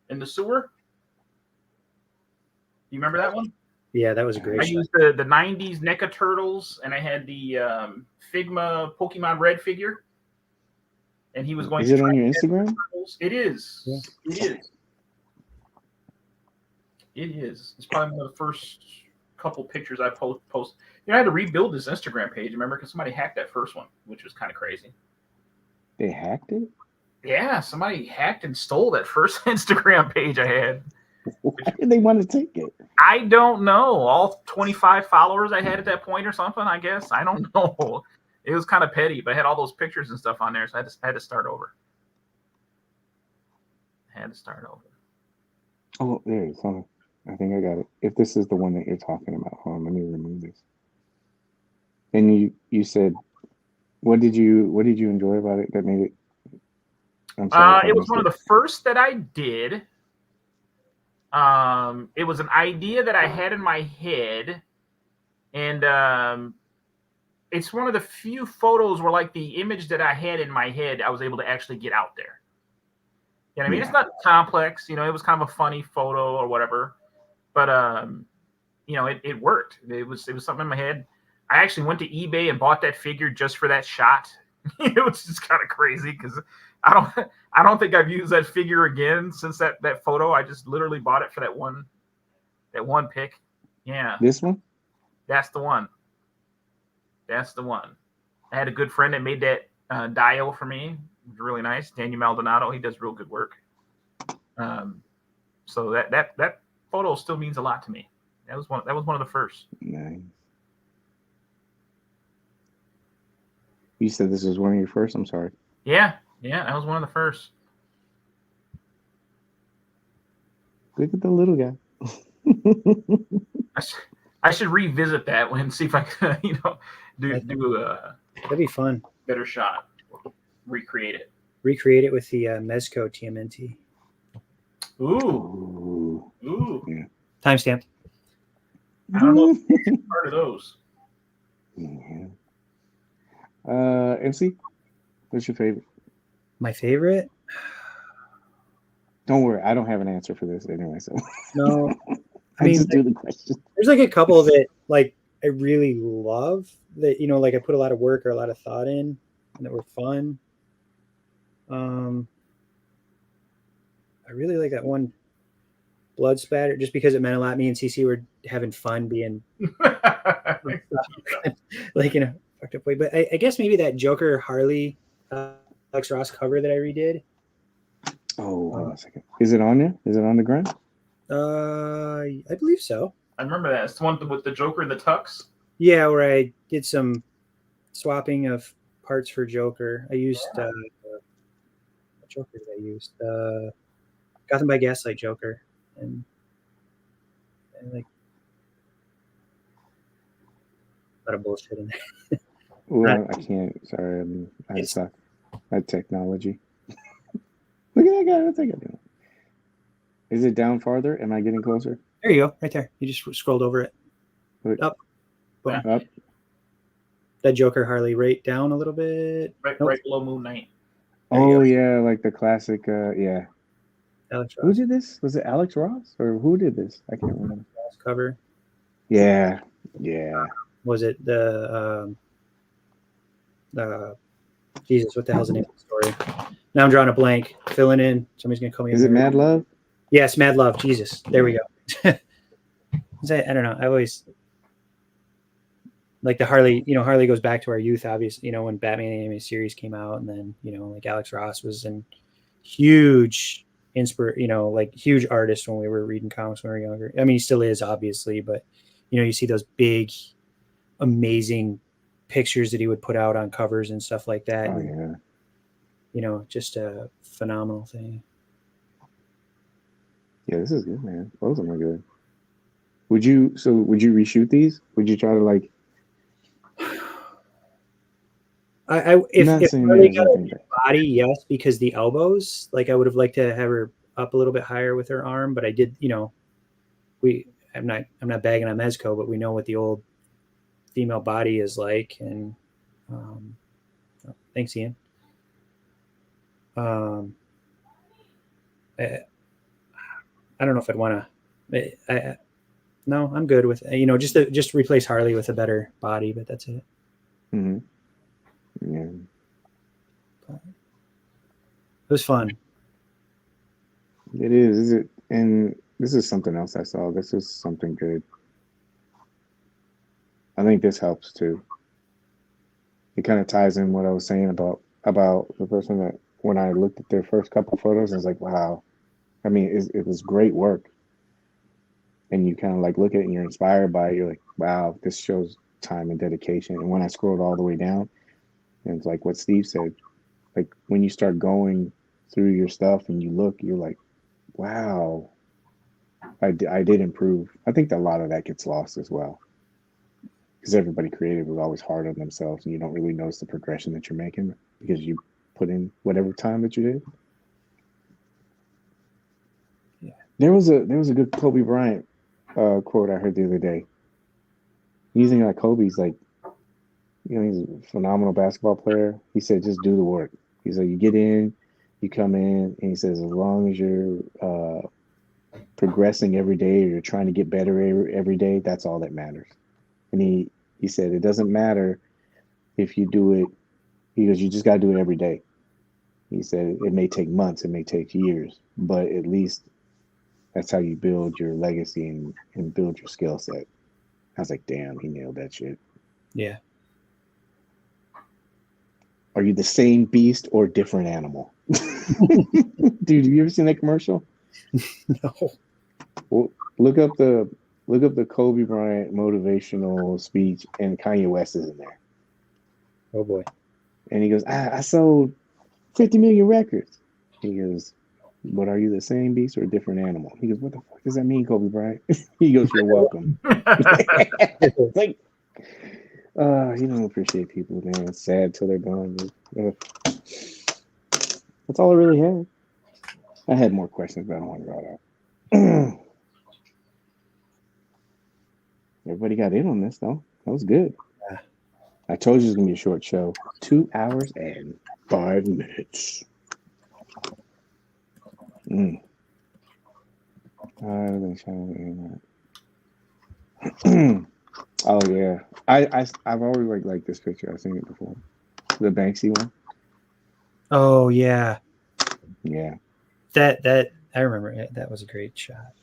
in the sewer. You remember that one? Yeah, that was a great shot. I used the 90s NECA Turtles, and I had the Figma Pokemon Red figure. And he was going to. Is it on your Instagram? It is. Yeah. It is. It is. It's probably one of the first couple pictures I post. I had to rebuild this Instagram page, remember? Because somebody hacked that first one, which was kind of crazy. They hacked it? Yeah, somebody hacked and stole that first Instagram page I had. Why did they want to take it? I don't know. All 25 followers I had at that point or something, I guess. I don't know. It was kind of petty, but I had all those pictures and stuff on there, so I had to start over. Oh, there it is. Hold on. I think I got it. If this is the one that you're talking about, hold on, let me remove this. And you said, what did you enjoy about it that made it? I'm sorry. It was one of the first that I did. It was an idea that I had in my head, and it's one of the few photos where, like, the image that I had in my head, I was able to actually get out there. You know what I mean? Yeah. It's not complex. It was kind of a funny photo or whatever, but it worked. It was something in my head. I actually went to eBay and bought that figure just for that shot. It was just kind of crazy because I don't think I've used that figure again since that photo. I just literally bought it for that one pick. Yeah. This one? That's the one. I had a good friend that made that dial for me. It was really nice. Daniel Maldonado. He does real good work. So that photo still means a lot to me. That was one of the first. Nice. You said this was one of your first? I'm sorry. Yeah, that was one of the first. Look at the little guy. I should revisit that one and see if I can, do a That'd be fun. better shot. Recreate it. Recreate it with the Mezco TMNT. Ooh. Yeah. Timestamp. I don't know if it's part of those. Yeah. MC, what's your favorite? My favorite? Don't worry, I don't have an answer for this anyway. So No. I just do the question. There's like a couple that like I really love that, like I put a lot of work or a lot of thought in and that were fun. I really like that one blood spatter just because it meant a lot. Me and CC were having fun being like in a fucked up way. But I guess maybe that Joker Harley Alex Ross cover that I redid. Oh, hold on a second. Is it on there? Is it on the ground? I believe so. I remember that. It's the one with the Joker and the tux. Yeah, where I did some swapping of parts for Joker. I used what Joker did I use? Gotham by Gaslight Joker, and like a lot of bullshit in there. Well, I can't. Sorry, I suck at technology. Look at that guy. What's that guy doing? Is it down farther? Am I getting closer? There you go, right there. You just scrolled over it. Wait. Up. Boom. Up. That Joker Harley right down a little bit. Right below Moon Knight. Oh yeah, like the classic. Yeah. Alex Ross. Who did this? Was it Alex Ross or who did this? I can't remember. Cover. Yeah. Was it the Jesus? What the hell's the name of the story? Now I'm drawing a blank. Filling in. Somebody's gonna call me. Is it Mad Love? Yes, Mad Love. Jesus. There we go. I don't know. I always like the Harley. Harley goes back to our youth, obviously. When Batman animated series came out, and then like Alex Ross was in huge huge artist when we were reading comics when we were younger. I mean, he still is, obviously, but you see those big, amazing pictures that he would put out on covers and stuff like that. Oh yeah. Just a phenomenal thing. Yeah, this is good, man. Both of them are good. Would you reshoot these? Would you try to like? If Harley got a body, yes, because the elbows, like I would have liked to have her up a little bit higher with her arm, but I did, I'm not bagging on Mezco, but we know what the old female body is like, and thanks, Ian. I don't know if I'd want to. No, I'm good with just replace Harley with a better body, but that's it. Mm-hmm. Yeah, it was fun. It is it? And this is something else I saw. This is something good. I think this helps too. It kind of ties in what I was saying about the person that when I looked at their first couple photos, I was like, wow. I mean, it was great work. And you kind of like look at it and you're inspired by it. You're like, wow, this shows time and dedication. And when I scrolled all the way down, and it's like what Steve said, like when you start going through your stuff and you look, you're like, wow, I did improve. I think that a lot of that gets lost as well. Because everybody creative was always hard on themselves and you don't really notice the progression that you're making because you put in whatever time that you did. Yeah. There was a good Kobe Bryant quote I heard the other day. Using like Kobe's like, he's a phenomenal basketball player. He said, just do the work. He said, you get in, you come in, and he says, as long as you're progressing every day or you're trying to get better every day, that's all that matters. And he said, it doesn't matter if you do it, because you just got to do it every day. He said, it may take months, it may take years, but at least that's how you build your legacy and build your skill set. I was like, damn, he nailed that shit. Yeah. Are you the same beast or different animal? Dude, have you ever seen that commercial? No. Well, look up the Kobe Bryant motivational speech, and Kanye West is in there. Oh boy. And he goes, I sold 50 million records. He goes, But are you the same beast or a different animal? He goes, what the fuck does that mean, Kobe Bryant? He goes, you're welcome. Like, you don't appreciate people, man. It's sad till they're gone. That's all I really had. I had more questions, but I don't want to draw it out. Everybody got in on this, though. That was good. Yeah. I told you it was going to be a short show. 2 hours and 5 minutes. Oh yeah, I've always liked this picture. I've seen it before. The Banksy one. Oh yeah. Yeah. That I remember it. That was a great shot.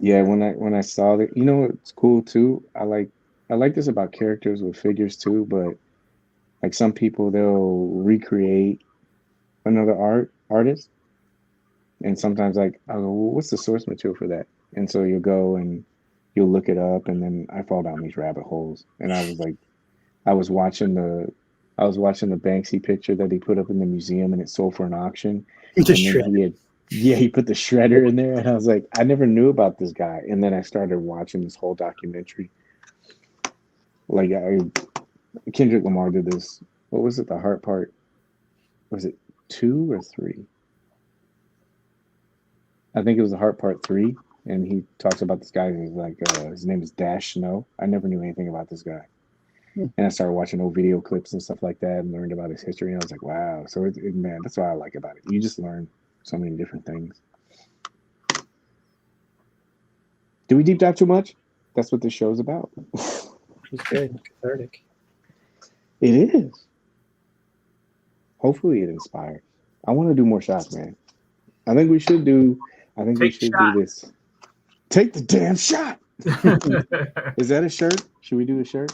Yeah, when I saw that, you know what's cool too? I like this about characters with figures too, but like some people they'll recreate another artist. And sometimes like I'll go, well, what's the source material for that? And so you'll go and you'll look it up, and then I fall down these rabbit holes. And I was watching the Banksy picture that he put up in the museum, and it sold for an auction. He put the shredder in there, and I was like, I never knew about this guy. And then I started watching this whole documentary. Like Kendrick Lamar did this. What was it? The Heart Part? Was it 2 or 3? I think it was the Heart Part 3, and he talks about this guy who's like, his name is Dash Snow. I never knew anything about this guy. And I started watching old video clips and stuff like that and learned about his history, and I was like, wow. So, man, that's what I like about it. You just learn so many different things. Do we deep dive too much? That's what this show's about. It's good. Cathartic. It is. Hopefully it inspires. I want to do more shots, man. I think we should do this. Take the damn shot. Is that a shirt? Should we do a shirt?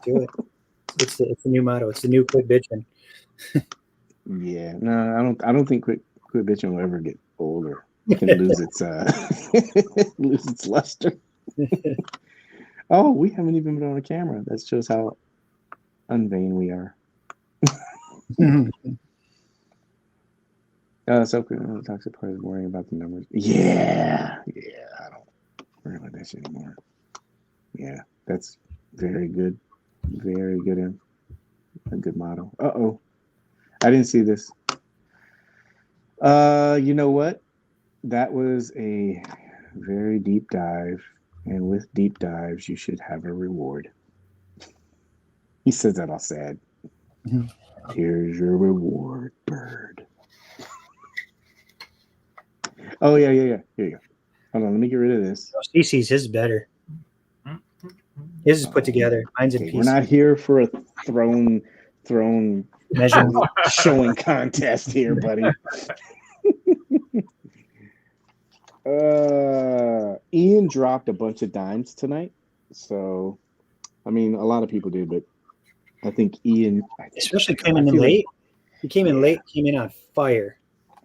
Do it. It's the new motto. It's the new quit bitching. Yeah. No, I don't think quit bitching will ever get older. It can lose its luster. Oh, we haven't even been on a camera. That shows how unvain we are. So toxic part is worrying about the numbers. Yeah, I don't worry about that shit anymore. Yeah, that's very good. Very good. A good motto. Uh-oh. I didn't see this. You know what? That was a very deep dive. And with deep dives, you should have a reward. He says that all sad. Mm-hmm. Here's your reward, bird. Oh, yeah. Here you go. Hold on, let me get rid of this. CC's his is better. His is put together. Mine's in pieces. We're not here for a throne measurement showing contest here, buddy. Ian dropped a bunch of dimes tonight. So, I mean, a lot of people did, but I think Ian... Especially coming in late. He came in late, came in on fire.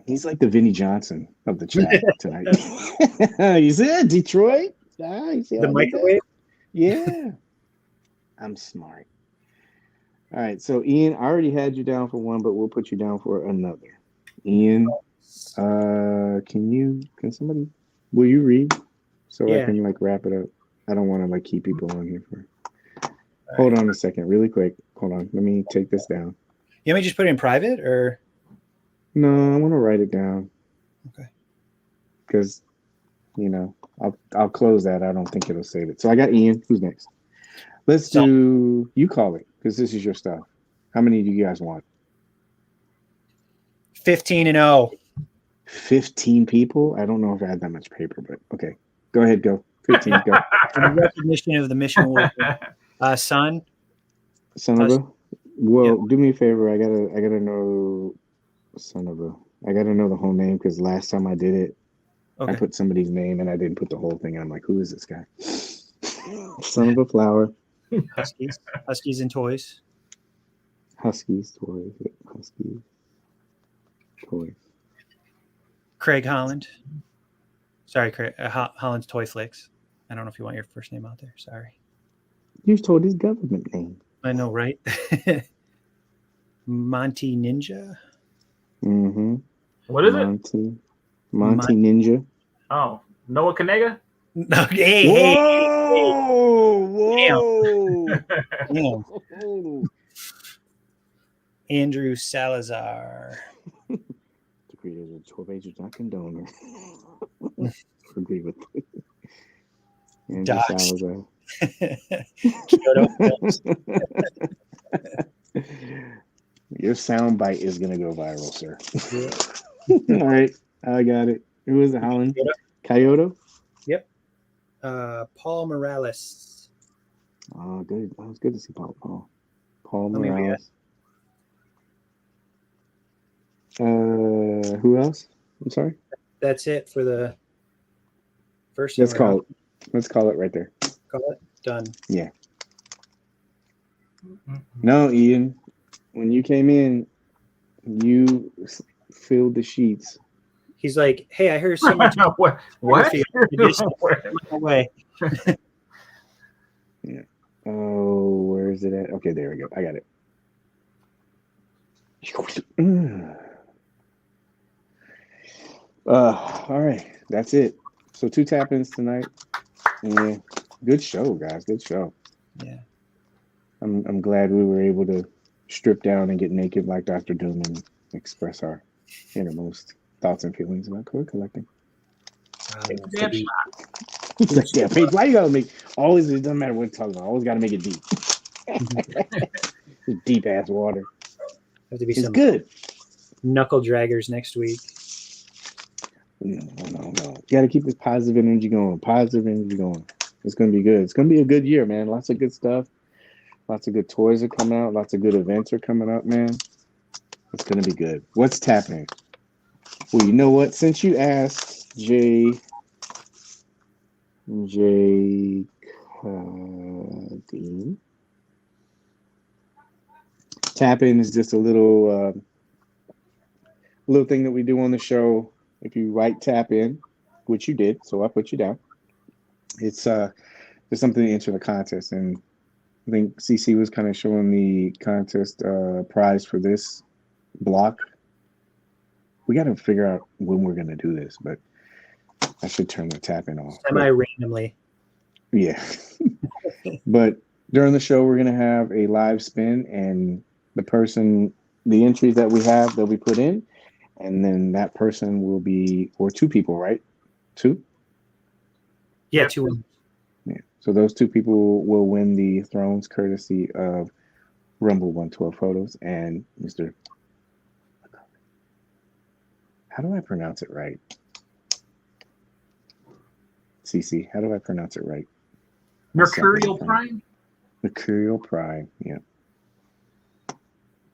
He's like the Vinnie Johnson of the chat tonight. You said Detroit? The microwave? Yeah. I'm smart. All right, so Ian, I already had you down for one, but we'll put you down for another. Ian, can somebody, will you read so I can wrap it up? I don't want to keep people on here for. Hold on a second, really quick. Hold on, let me take this down. You want me to just put it in private or? No, I want to write it down. Okay. Because, I'll close that. I don't think it'll save it. So I got Ian. Who's next? Let's do. You call it because this is your stuff. How many do you guys want? 15-0. 15 people? I don't know if I had that much paper, but okay. Go ahead, go. 15, go. In recognition of the mission worker. Son of a. Well, do me a favor. I gotta know. Son of a. I gotta know the whole name because last time I did it, I put somebody's name and I didn't put the whole thing. I'm like, who is this guy? Son of a flower. Huskies and toys. Huskies, toys. Huskies, toys. Craig Holland. Sorry, Craig. Holland's Toy Flicks. I don't know if you want your first name out there. Sorry. You told his government name. I know, right? Monty Ninja. Mm-hmm. What is it? Monty Ninja. Oh, Noah Kanega? Hey, Whoa! Damn. Andrew Salazar. The creators of Toy Paige not condone her. Agree with you. Andrew Salazar. Your sound bite is gonna go viral, sir. All right, I got it. Who is it? Holland? Kyoto? Yep. Paul Morales. Oh, good. That was good to see Paul How many we Morales. Who else? I'm sorry. That's it for the first. Let's call it right there. Call it done. Yeah. No, Ian. When you came in, you filled the sheets. He's like, "Hey, I heard someone." What? Away. Yeah. Oh, where is it at? Okay, there we go. I got it. All right, that's it. So 2 tap-ins tonight. Yeah, good show, guys. Good show. Yeah, I'm glad we were able to strip down and get naked like Dr. Doom and express our innermost thoughts and feelings about toy collecting. He's like, yeah, Paige, why you gotta make always? It doesn't matter what it's talking about. Always gotta make it deep. Deep ass water. have to be It's some good. knuckle draggers next week. No. You gotta keep this positive energy going. It's gonna be good. It's gonna be a good year, man. Lots of good stuff. Lots of good toys are coming out. Lots of good events are coming up, man. It's gonna be good. What's happening? Well, you know what? Since you asked, Jay, tap-in is just a little thing that we do on the show. If you write tap-in, which you did, so I put you down. It's there's something to enter the contest, and I think CC was kind of showing the contest prize for this block. We got to figure out when we're going to do this, but I should turn the tap-in off. Semi-randomly. Yeah. But during the show, we're going to have a live spin, and the entries that we have, they'll be put in, and then that person will be, or 2 people, right? 2? Yeah, 2 winners. Yeah. So those 2 people will win the thrones courtesy of Rumble 112 Photos and Mr. How do I pronounce it right? CC, how do I pronounce it right? Mercurial Prime? Mercurial Prime, yeah.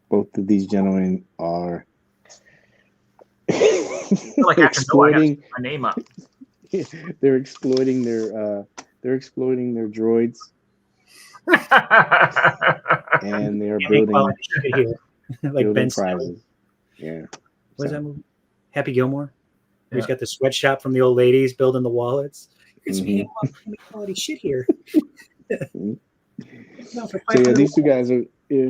Both of these gentlemen are Like I exploiting my name up. They're exploiting their droids, and they are building like Ben prizes. Yeah. What is that movie? Happy Gilmore. Yeah. He's got the sweatshop from the old ladies building the wallets. It's me quality shit here. So yeah, these 2 guys are. Yeah,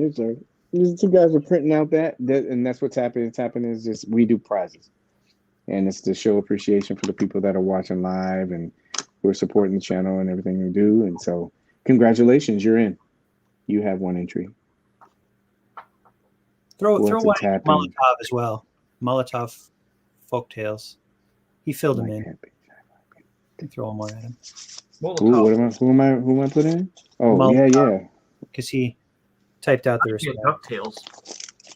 these 2 guys are printing out that, and that's what's happening. What's happening is just we do prizes, and it's to show appreciation for the people that are watching live and who are supporting the channel and everything we do. And so, congratulations, you're in. You have 1 entry. Throw one at Molotov as well. Molotov Folktales. He filled him in. Can throw one more at him. Who am I putting in? Oh, Molotov, yeah. Because he typed out the response. DuckTales.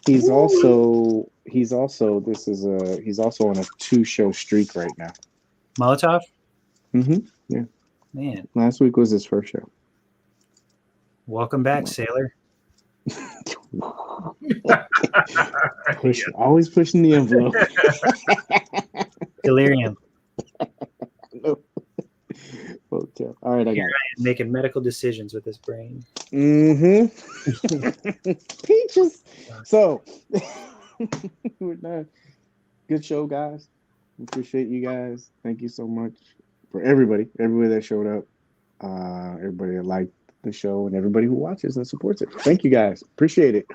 He's also on a 2-show streak right now. Molotov? Yeah. Man. Last week was his first show. Welcome back, Sailor. Always pushing the envelope. Delirium. No. Okay. All right, I got it. Making medical decisions with his brain. Peaches. So, we're done. Good show, guys. Appreciate you guys. Thank you so much for everybody that showed up, everybody that liked the show, and everybody who watches and supports it. Thank you guys. Appreciate it.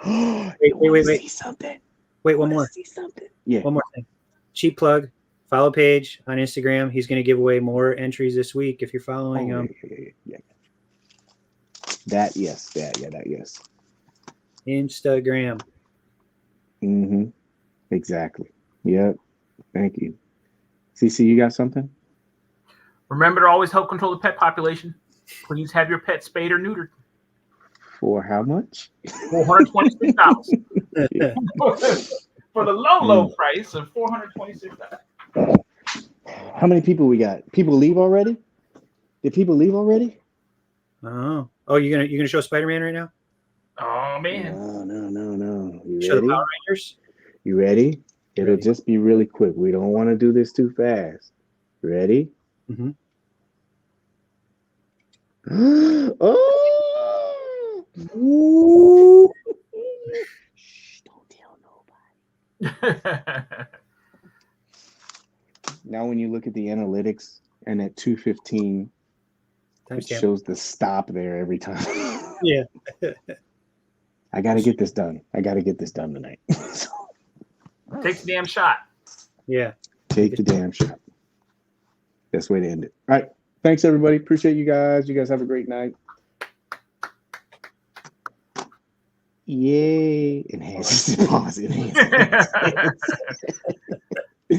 Wait. See something. Wait, one more. See something. Yeah. One more thing. Cheap plug. Follow Paige on Instagram. He's going to give away more entries this week if you're following him. Yeah. That yes. Instagram. Mm-hmm. Exactly. Yep. Thank you. CC, you got something? Remember to always help control the pet population. Please have your pet spayed or neutered. For how much? $426. For the low price of $426. How many people we got? People leave already? Did people leave already? Oh, you're gonna show Spider-Man right now? Oh man. No. You Show ready? the Power Rangers? You ready? It'll Ready. just be really quick. We don't want to do this too fast. Ready? Mm-hmm. Oh! Ooh. Shh, don't tell nobody. Now, when you look at the analytics and at 2:15, it Timestamp. shows the stop there every time. Yeah. I got to get this done. Tonight. Take the damn shot. Yeah. Take the damn shot. Best way to end it. All right. Thanks, everybody. Appreciate you guys. You guys have a great night. Yay. Enhance. Pause. Enhance.